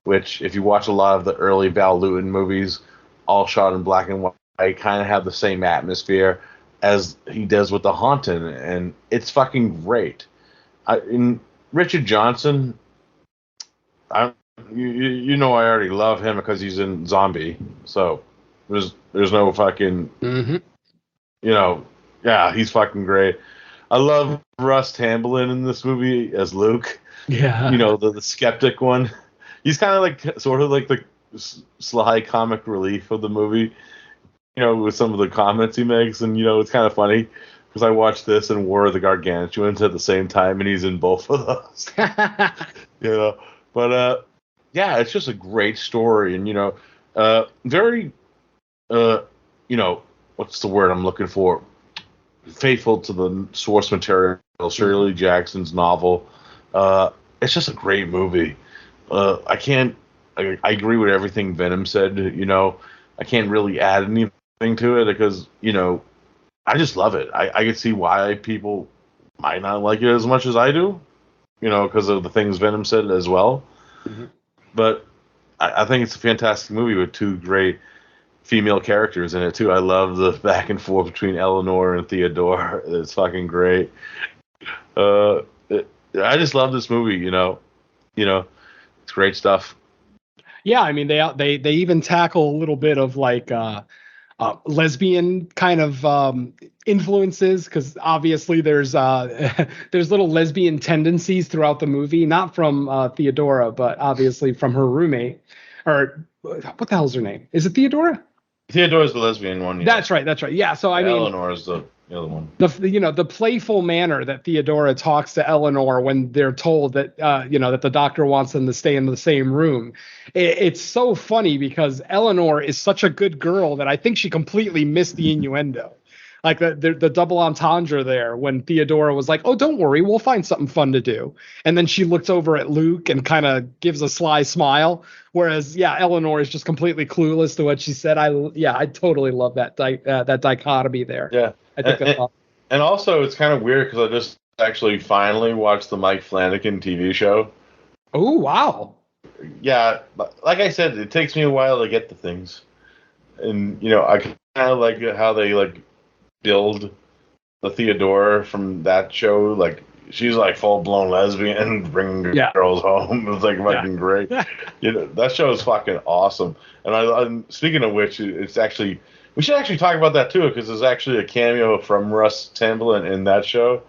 which if you watch a lot of the early Val Lewton movies, all shot in black and white, kind of have the same atmosphere as he does with The Haunting, and it's fucking great. In Richard Johnson, I already love him because he's in Zombie, so there's no fucking, yeah, he's fucking great. I love Russ Tamblyn in this movie as Luke. Yeah. The skeptic one. He's kind of like, sort of like the sly comic relief of the movie, with some of the comments he makes. And, it's kind of funny because I watched this and War of the Gargantuans at the same time, and he's in both of those. But, yeah, it's just a great story, and very, what's the word I'm looking for? Faithful to the source material, Shirley Jackson's novel. It's just a great movie. I agree with everything Venom said. I can't really add anything to it because I just love it. I can see why people might not like it as much as I do, because of the things Venom said as well. Mm-hmm. But I think it's a fantastic movie with two great female characters in it too. I love the back and forth between Eleanor and Theodore. It's fucking great. I just love this movie. It's great stuff. Yeah, I mean they even tackle a little bit of like lesbian kind of influences, because obviously there's little lesbian tendencies throughout the movie, not from Theodora, but obviously from her roommate. Or what the hell's her name? Is it Theodora? Theodora's the lesbian one. Yeah. That's right. Yeah. So I mean, Eleanor's the other one. The playful manner that Theodora talks to Eleanor when they're told that that the doctor wants them to stay in the same room. It's so funny because Eleanor is such a good girl that I think she completely missed the innuendo. Like the double entendre there when Theodora was like, "Oh, don't worry, we'll find something fun to do," and then she looks over at Luke and kind of gives a sly smile. Whereas, Eleanor is just completely clueless to what she said. I totally love that that dichotomy there. Yeah, I think that's awesome. And also it's kind of weird because I just actually finally watched the Mike Flanagan TV show. Oh wow! Yeah, like I said, it takes me a while to get to things, and I kind of like how they build the Theodora from that show. Like she's like full blown lesbian, bringing girls home. It was fucking great. That show is fucking awesome. And I'm speaking of which, it's actually we should actually talk about that too, because there's actually a cameo from Russ Tamblyn in that show,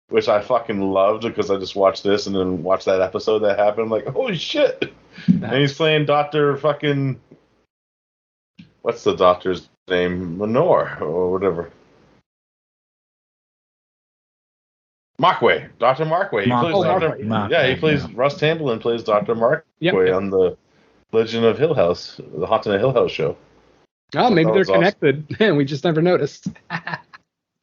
which I fucking loved because I just watched this and then watched that episode that happened. I'm like, holy shit! Nice. And he's playing Dr. fucking what's the doctor's name? Lenore or whatever. Markway, Dr. Markway. He plays Russ Tamblyn plays Dr. Markway on the Legend of Hill House, the Haunted Hill House show. Oh, maybe they're connected, and we just never noticed.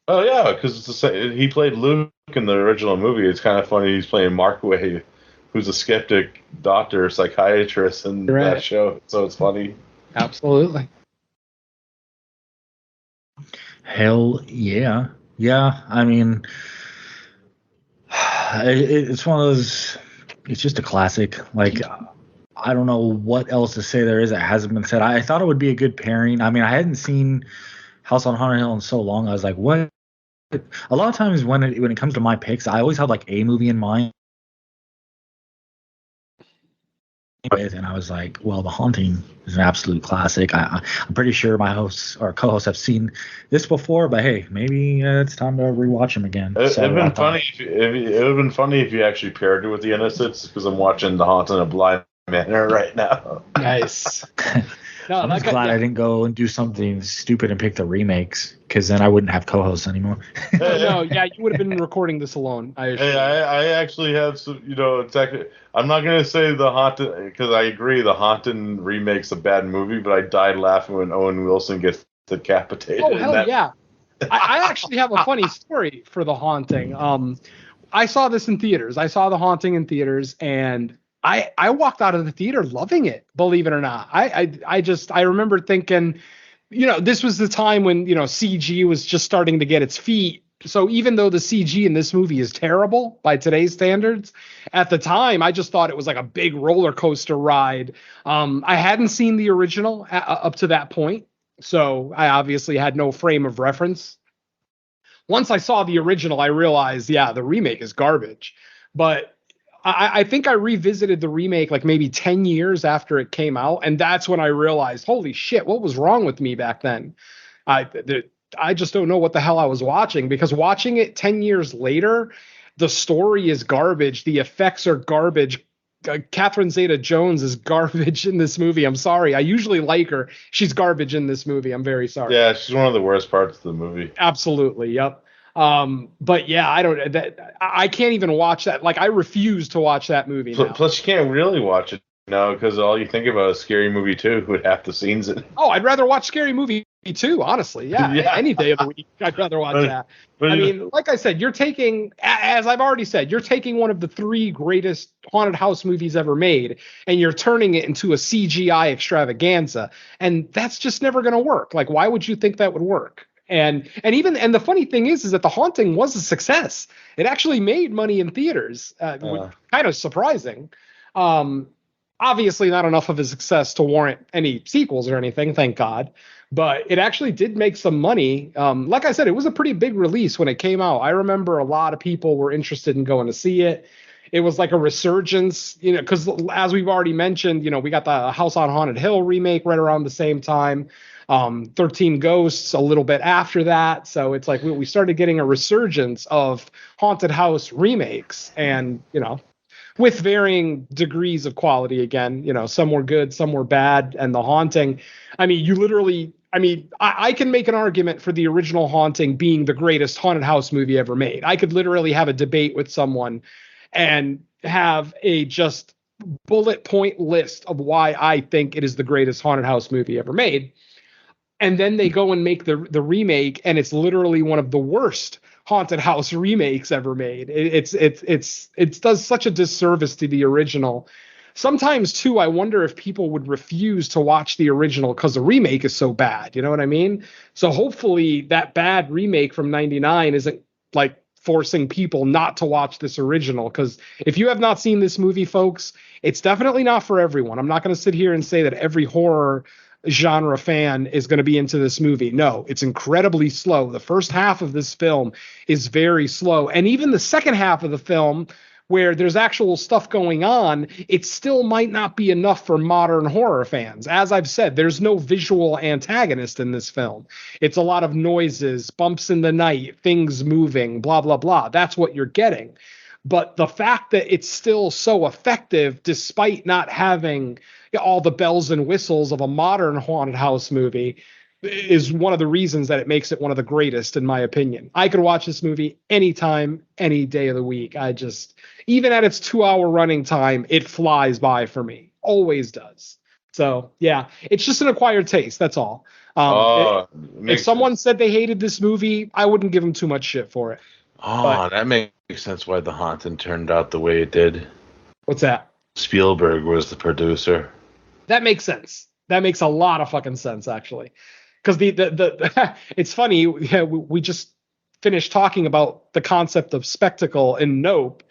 Oh yeah, because he played Luke in the original movie. It's kind of funny he's playing Markway, who's a skeptic doctor, psychiatrist in that show. So it's funny. Absolutely. Hell yeah. Yeah, I mean, it's one of those, it's just a classic. Like, I don't know what else to say there is that hasn't been said. I thought it would be a good pairing. I mean, I hadn't seen House on Haunted Hill in so long. I was like, what? A lot of times when it comes to my picks, I always have a movie in mind. And I was like, well, The Haunting is an absolute classic. I'm pretty sure my hosts or co-hosts have seen this before, but hey, maybe it's time to rewatch them again. It would have been funny if you actually paired it with The Innocents, because I'm watching The Haunting of Bly Manor right now. Nice. No, I'm just glad I didn't go and do something stupid and pick the remakes, because then I wouldn't have co-hosts anymore. No, you would have been recording this alone. I actually have some, I'm not going to say The Haunted, because I agree The Haunted remake's a bad movie, but I died laughing when Owen Wilson gets decapitated. Oh, hell yeah. I actually have a funny story for The Haunting. I saw this in theaters. I saw The Haunting in theaters, and I walked out of the theater loving it, believe it or not. I remember thinking, this was the time when, CG was just starting to get its feet. So even though the CG in this movie is terrible by today's standards, at the time, I just thought it was like a big roller coaster ride. I hadn't seen the original up to that point, so I obviously had no frame of reference. Once I saw the original, I realized, the remake is garbage. But I think I revisited the remake maybe 10 years after it came out, and that's when I realized, holy shit, what was wrong with me back then? I just don't know what the hell I was watching, because watching it 10 years later, the story is garbage. The effects are garbage. Catherine Zeta-Jones is garbage in this movie. I'm sorry. I usually like her. She's garbage in this movie. I'm very sorry. Yeah, she's one of the worst parts of the movie. Absolutely. Yep. But yeah, I can't even watch that. I refuse to watch that movie now. Plus, you can't really watch it No, because all you think about is Scary Movie 2 with half the scenes in it. Oh, I'd rather watch Scary Movie 2, honestly. Yeah, Yeah. any day of the week, I'd rather watch that. I mean, like I said, you're taking, as I've already said, you're taking one of the 3 greatest haunted house movies ever made, and you're turning it into a CGI extravaganza, and that's just never going to work. Like, why would you think that would work? And the funny thing is that The Haunting was a success. It actually made money in theaters, kind of surprising. Obviously not enough of a success to warrant any sequels or anything, thank God. But it actually did make some money. Like I said, it was a pretty big release when it came out. I remember a lot of people were interested in going to see it. It was like a resurgence, because as we've already mentioned, we got the House on Haunted Hill remake right around the same time. 13 Ghosts a little bit after that. So it's like we started getting a resurgence of haunted house remakes, and, with varying degrees of quality again. Some were good, some were bad. And The Haunting, I can make an argument for the original Haunting being the greatest haunted house movie ever made. I could literally have a debate with someone and have a just bullet point list of why I think it is the greatest haunted house movie ever made. And then they go and make the remake, and it's literally one of the worst haunted house remakes ever made. It does such a disservice to the original. Sometimes too, I wonder if people would refuse to watch the original because the remake is so bad. You know what I mean? So hopefully that bad remake from '99 isn't like forcing people not to watch this original. Because if you have not seen this movie, folks, it's definitely not for everyone. I'm not going to sit here and say that every horror genre fan is going to be into this movie. No, it's incredibly slow. The first half of this film is very slow. And even the second half of the film, where there's actual stuff going on, it still might not be enough for modern horror fans. As I've said, there's no visual antagonist in this film. It's a lot of noises, bumps in the night, things moving, blah, blah, blah. That's what you're getting. But the fact that it's still so effective, despite not having all the bells and whistles of a modern haunted house movie, is one of the reasons that it makes it one of the greatest, in my opinion. I could watch this movie anytime, any day of the week. Even at its 2-hour running time, it flies by for me. Always does. So, yeah, it's just an acquired taste. That's all. If someone said they hated this movie, I wouldn't give them too much shit for it. That makes sense why The Haunting turned out the way it did. What's that? Spielberg was the producer. That makes sense. That makes a lot of fucking sense, actually. Because the it's funny, we just finished talking about the concept of spectacle in Nope,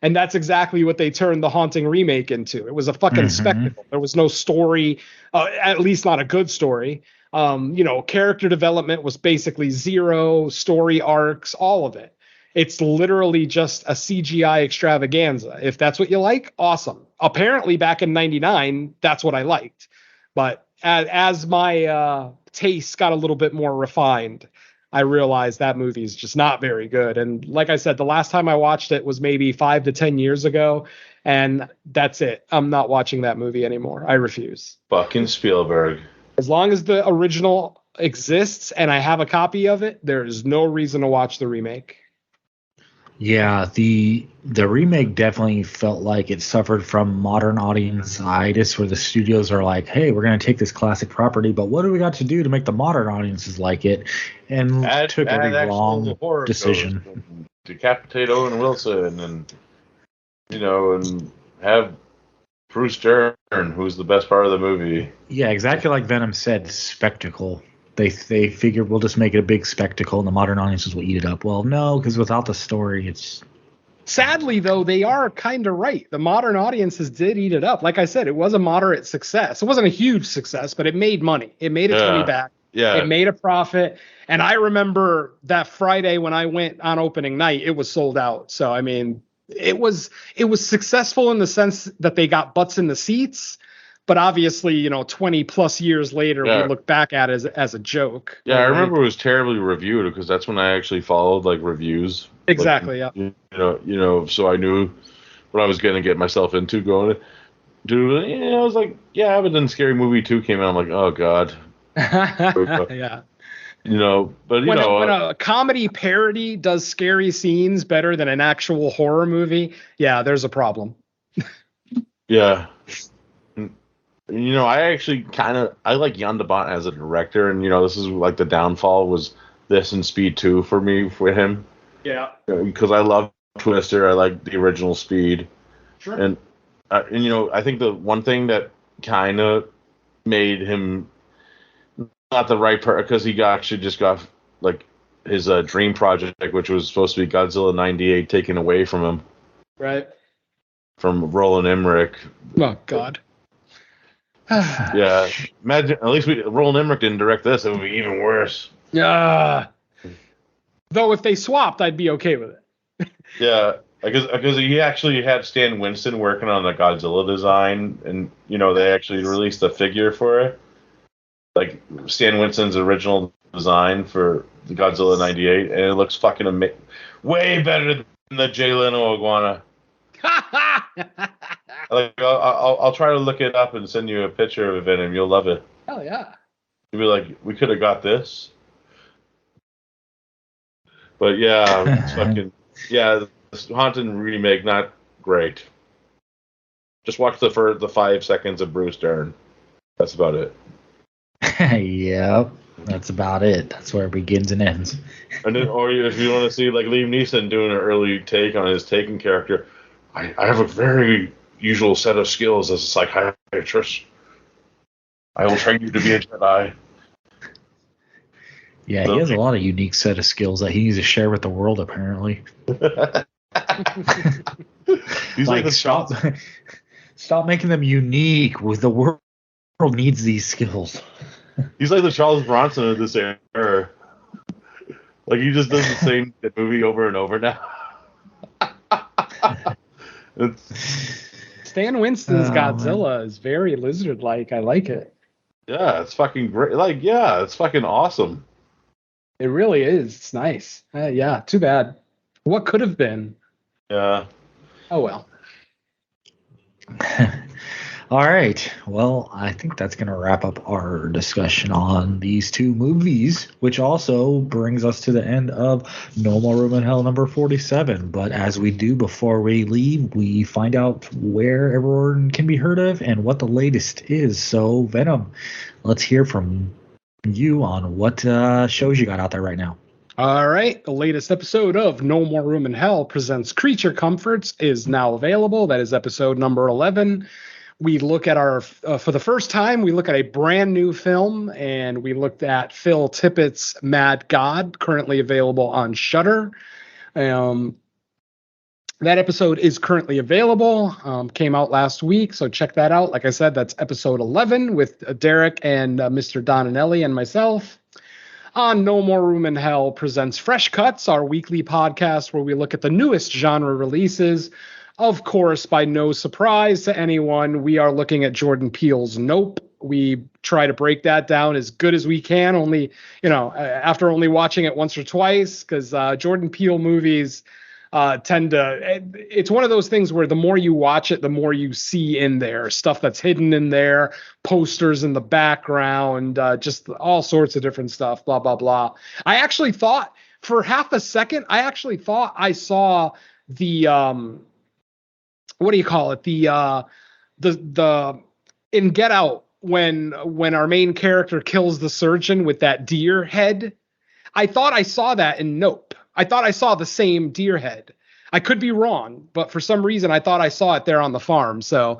and that's exactly what they turned The Haunting remake into. It was a fucking spectacle. There was no story, at least not a good story. Character development was basically zero, story arcs, all of it. It's literally just a CGI extravaganza. If that's what you like, awesome. Apparently back in '99, that's what I liked. But as my taste got a little bit more refined, I realized that movie is just not very good. And like I said, the last time I watched it was maybe 5 to 10 years ago. And that's it. I'm not watching that movie anymore. I refuse. Fucking Spielberg. As long as the original exists and I have a copy of it, there is no reason to watch the remake. Yeah, the remake definitely felt like it suffered from modern audience-itis, where the studios are like, hey, we're going to take this classic property, but what do we got to do to make the modern audiences like it? And took every wrong decision. Decapitate Owen Wilson and have Bruce Dern, who's the best part of the movie. Yeah, exactly like Venom said, spectacle. They figured we'll just make it a big spectacle and the modern audiences will eat it up. Well, no, because without the story, it's... Sadly, though, they are kind of right. The modern audiences did eat it up. Like I said, it was a moderate success. It wasn't a huge success, but it made money. It made its money back. Yeah. It made a profit. And I remember that Friday when I went on opening night, it was sold out. So, I mean, it was successful in the sense that they got butts in the seats. But obviously, 20 plus years later, we look back at it as a joke. Yeah, I remember it was terribly reviewed because that's when I actually followed reviews. Exactly. Yeah. So I knew what I was going to get myself into going. Dude, I was like, yeah, but then Scary Movie 2 came out. I'm like, oh god. Yeah. But when a comedy parody does scary scenes better than an actual horror movie, yeah, there's a problem. Yeah. I actually I like Jan de Bont as a director, and this is like the downfall was this and Speed 2 for me with him. Yeah. Because I love Twister, I like the original Speed. Sure. And I think the one thing that kind of made him not the right person, because he actually just got like his dream project, which was supposed to be Godzilla '98, taken away from him. Right. From Roland Emmerich. Oh God. Yeah. Imagine at least Roland Emmerich didn't direct this. It would be even worse. Yeah. Though if they swapped, I'd be okay with it. Yeah. Because he actually had Stan Winston working on the Godzilla design, and they actually released a figure for it, like Stan Winston's original design for the Godzilla '98, and it looks fucking amazing, way better than the Jay Leno iguana. I'll try to look it up and send you a picture of it, and you'll love it. Hell yeah! You'll be like, we could have got this, but yeah, it's fucking This Haunted remake, not great. Just watch the 5 seconds of Bruce Dern. That's about it. Yep, that's about it. That's where it begins and ends. And then, or if you want to see like Liam Neeson doing an early take on his Taken character, I have a very usual set of skills as a psychiatrist. I will train you to be a Jedi. Yeah, he has a lot of unique set of skills that he needs to share with the world, apparently. He's like stop making them unique. With the world needs these skills. He's like the Charles Bronson of this era. Like he just does the same movie over and over now. Stan Winston's Godzilla is very lizard-like. I like it. Yeah, it's fucking great. Like, yeah, it's fucking awesome. It really is. It's nice. Yeah, too bad. What could have been? Yeah. Oh, well. All right. Well, I think that's going to wrap up our discussion on these two movies, which also brings us to the end of No More Room in Hell number 47. But as we do before we leave, we find out where everyone can be heard of and what the latest is. So, Venom, let's hear from you on what shows you got out there right now. All right. The latest episode of No More Room in Hell presents Creature Comforts is now available. That is episode number 11. We look at for the first time, we look at a brand new film, and we looked at Phil Tippett's Mad God, currently available on Shudder. That episode is currently available, came out last week, so check that out. Like I said, that's episode 11 with Derek and Mr. Donanelli and myself. On No More Room in Hell presents Fresh Cuts, our weekly podcast where we look at the newest genre releases. Of course, by no surprise to anyone, we are looking at Jordan Peele's Nope. We try to break that down as good as we can, only, after only watching it once or twice, because Jordan Peele movies tend to, it's one of those things where the more you watch it, the more you see in there, stuff that's hidden in there, posters in the background, just all sorts of different stuff, blah, blah, blah. I actually thought, for half a second, I saw the, what do you call it? The in Get Out, when our main character kills the surgeon with that deer head, I thought I saw that in Nope. I thought I saw the same deer head. I could be wrong, but for some reason I thought I saw it there on the farm. So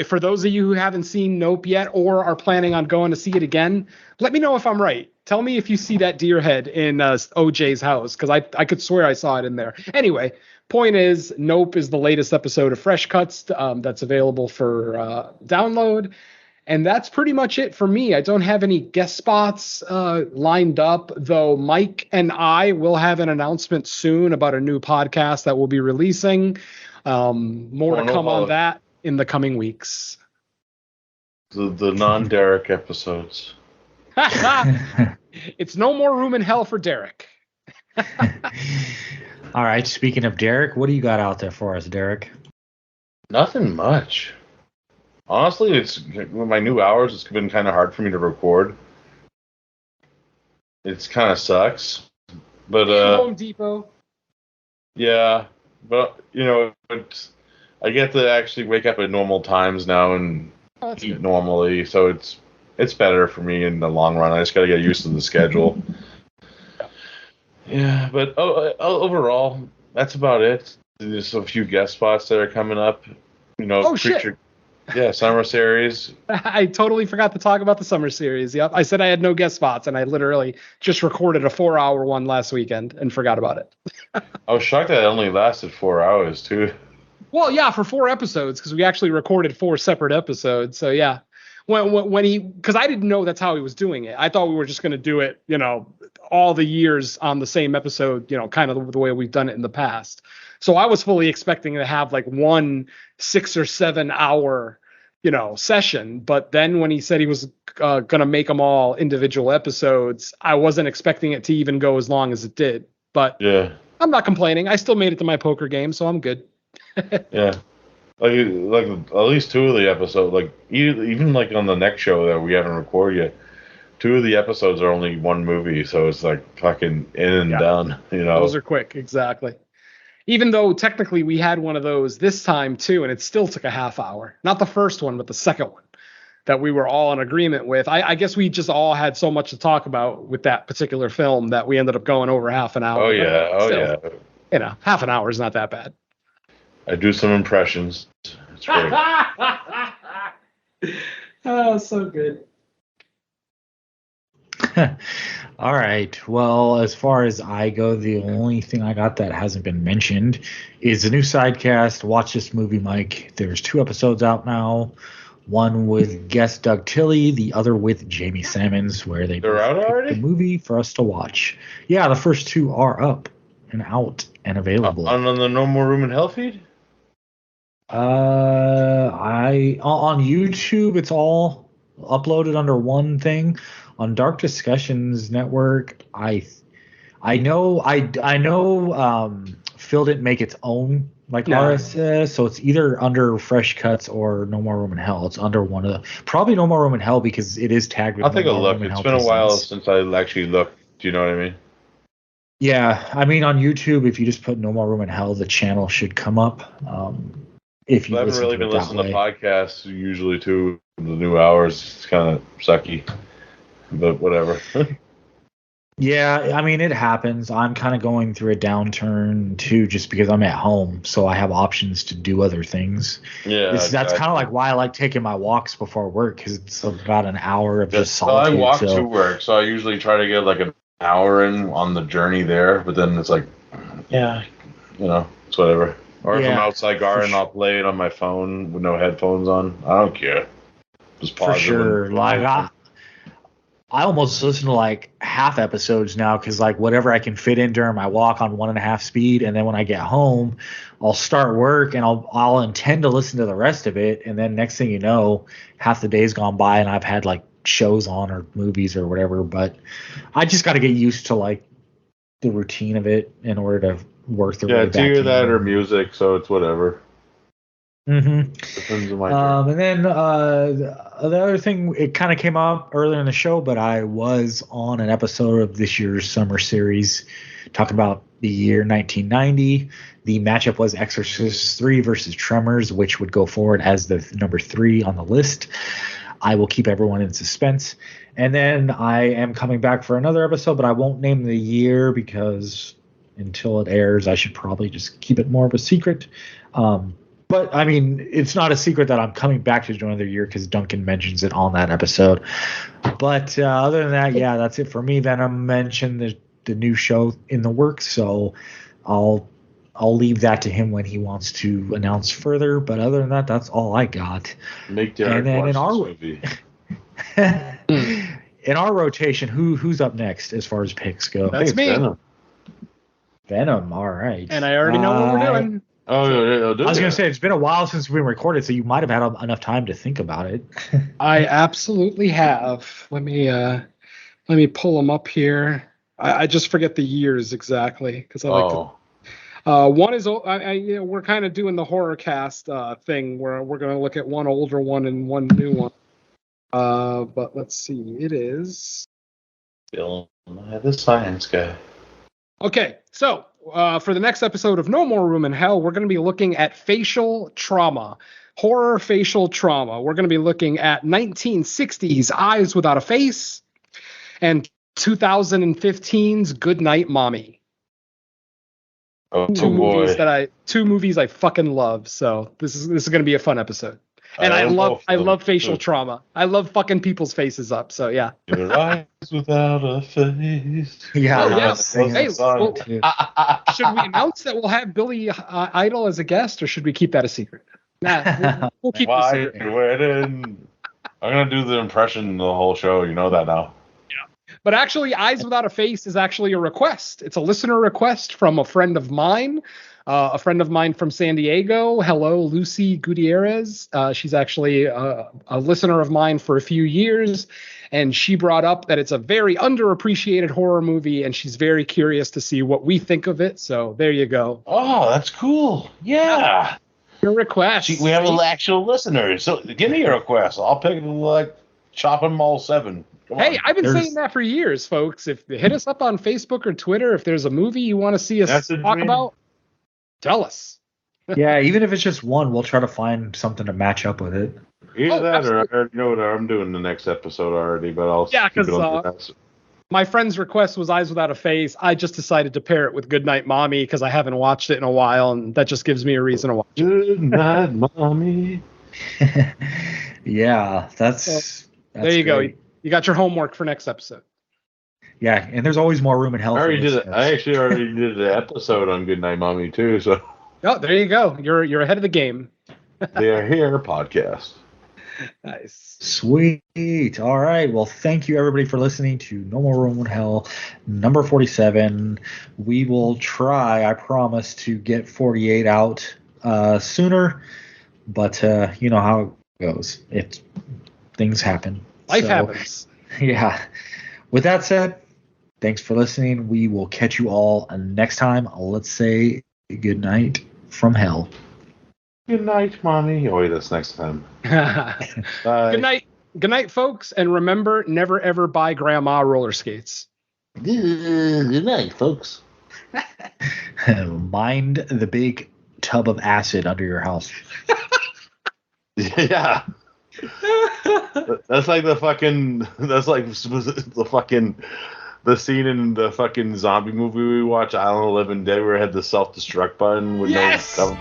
for those of you who haven't seen Nope yet or are planning on going to see it again, let me know if I'm right. Tell me if you see that deer head in OJ's house, because I could swear I saw it in there. Anyway, point is, Nope is the latest episode of Fresh Cuts that's available for download. And that's pretty much it for me. I don't have any guest spots lined up, though Mike and I will have an announcement soon about a new podcast that we'll be releasing. More to come on that in the coming weeks. The non-Derek episodes. It's No More Room in Hell for Derek. All right. Speaking of Derek, what do you got out there for us, Derek? Nothing much. Honestly, it's with my new hours. It's been kind of hard for me to record. It's kind of sucks, but Home Depot. Yeah, but I get to actually wake up at normal times now and eat normally, so it's better for me in the long run. I just got to get used to the schedule. Yeah, but overall, that's about it. There's a few guest spots that are coming up. Shit. Yeah, summer series. I totally forgot to talk about the summer series. Yep. I said I had no guest spots, and I literally just recorded a 4-hour one last weekend and forgot about it. I was shocked that it only lasted 4 hours, too. Well, yeah, for 4 episodes, because we actually recorded 4 separate episodes. So, yeah. Because I didn't know that's how he was doing it. I thought we were just going to do it, all the years on the same episode, kind of the way we've done it in the past. So I was fully expecting to have like 1 6 or 7 hour, session. But then when he said he was going to make them all individual episodes, I wasn't expecting it to even go as long as it did. But yeah, I'm not complaining. I still made it to my poker game, so I'm good. Yeah. Like at least 2 of the episodes, like even like on the next show that we haven't recorded yet, 2 of the episodes are only 1 movie, so it's like fucking in and done, Those are quick, exactly. Even though technically we had one of those this time too, and it still took a half hour. Not the first one, but the second one that we were all in agreement with. I guess we just all had so much to talk about with that particular film that we ended up going over half an hour. Oh yeah. Yeah. Half an hour is not that bad. I do some impressions. It's great. Oh, so good. All right. Well, as far as I go, the only thing I got that hasn't been mentioned is a new sidecast. Watch This Movie, Mike. There's 2 episodes out now. One with guest Doug Tilley, the other with Jamie Sammons, where they're out already? The movie for us to watch. Yeah, the first 2 are up and out and available. On the No More Room in Hell feed? On YouTube, it's all uploaded under one thing. On Dark Discussions Network, I know Phil didn't make its own RSS, so it's either under Fresh Cuts or No More Room in Hell. It's under one of the probably No More Room in Hell because it is tagged with. I'll take a look. It's been a while since I actually looked. Do you know what I mean? Yeah, I mean on YouTube, if you just put No More Room in Hell, the channel should come up. If you I haven't really been listening to podcasts usually too. The new hours, it's kind of sucky, but whatever. Yeah, I mean, it happens. I'm kind of going through a downturn too, just because I'm at home, so I have options to do other things. Yeah, that's kind of like why I like taking my walks before work, because it's about an hour of just solitude. I walk to work, so I usually try to get like an hour in on the journey there, but then it's like, yeah, it's whatever. Or if I'm outside garden, I'll play it on my phone with no headphones on. I don't care. Just pause. For sure. Like I almost listen to like half episodes now because like whatever I can fit in during my walk on 1.5 speed, and then when I get home, I'll start work and I'll intend to listen to the rest of it, and then next thing you know, half the day's gone by and I've had like shows on or movies or whatever. But I just got to get used to like the routine of it in order to work the way back. Yeah, it's either that or music, so it's whatever. Mm-hmm. Depends on my and then the other thing, it kind of came up earlier in the show, but I was on an episode of this year's summer series talking about the year 1990. The matchup was Exorcist 3 versus Tremors, which would go forward as the number 3 on the list. I will keep everyone in suspense. And then I am coming back for another episode, but I won't name the year because until it airs, I should probably just keep it more of a secret. But, I mean, it's not a secret that I'm coming back to another year because Duncan mentions it on that episode. But other than that, yeah, that's it for me. Venom mentioned the new show in the works, so I'll leave that to him when he wants to announce further. But other than that, that's all I got. Make Derek watch this movie. In our rotation, who's up next as far as picks go? That's me. Venom, all right. And I already know what we're doing. I was going to say, it's been a while since we recorded, so you might have had enough time to think about it. I absolutely have. Let me pull them up here. I just forget the years exactly because I like to. One is we're kind of doing the horror cast thing where we're going to look at one older one and one new one. But let's see. It is Bill, the science guy. Okay, so for the next episode of No More Room in Hell, we're going to be looking at facial trauma. horror facial trauma. We're going to be looking at 1960s Eyes Without a Face and 2015's Good Night Mommy. Oh, Two boy. movies I fucking love. So this is going to be a fun episode. And I love facial trauma. I love fucking people's faces up. So yeah. Your eyes without a face. Yeah. Hey, well, should we announce that we'll have Billy Idol as a guest, or should we keep that a secret? Nah, we'll keep it a secret. I'm gonna do the impression the whole show. You know that now. Yeah. But actually, Eyes Without a Face is actually a request. It's a listener request from a friend of mine. A friend of mine from San Diego. Hello, Lucy Gutierrez. She's actually a listener of mine for a few years, and she brought up that it's a very underappreciated horror movie, and she's very curious to see what we think of it. So there you go. Oh, that's cool. Yeah. Your request. We have an actual listener. So give me your request. I'll pick like Chopping Mall 7. Hey, I've been saying that for years, folks. If hit us up on Facebook or Twitter, if there's a movie you want to see us talk about, tell us. Yeah, even if it's just one, we'll try to find something to match up with it. Either that, or I already know what I'm doing the next episode already, but I'll keep it on the next. My friend's request was Eyes Without a Face. I just decided to pair it with Good Night Mommy because I haven't watched it in a while, and that just gives me a reason to watch it. Good night, Mommy. Yeah, that's there you great. go. You got your homework for next episode. Yeah, and there's always more room in hell. I actually already did an episode on Good Night Mommy too. So. Oh, there you go. You're ahead of the game. They Are Here podcast. Nice. Sweet. All right. Well, thank you everybody for listening to No More Room in Hell, number 47. We will try, I promise, to get 48 out sooner, but you know how it goes. Things happen. Life happens. Yeah. With that said, thanks for listening. We will catch you all next time. Let's say good night from hell. Good night, Mommy. Oh, wait, that's next time. Good night. Good night, folks. And remember, never ever buy grandma roller skates. Good night, folks. Mind the big tub of acid under your house. Yeah. That's like the scene in the fucking zombie movie we watched, Island of the Living Dead, where it had the self-destruct button with no cover.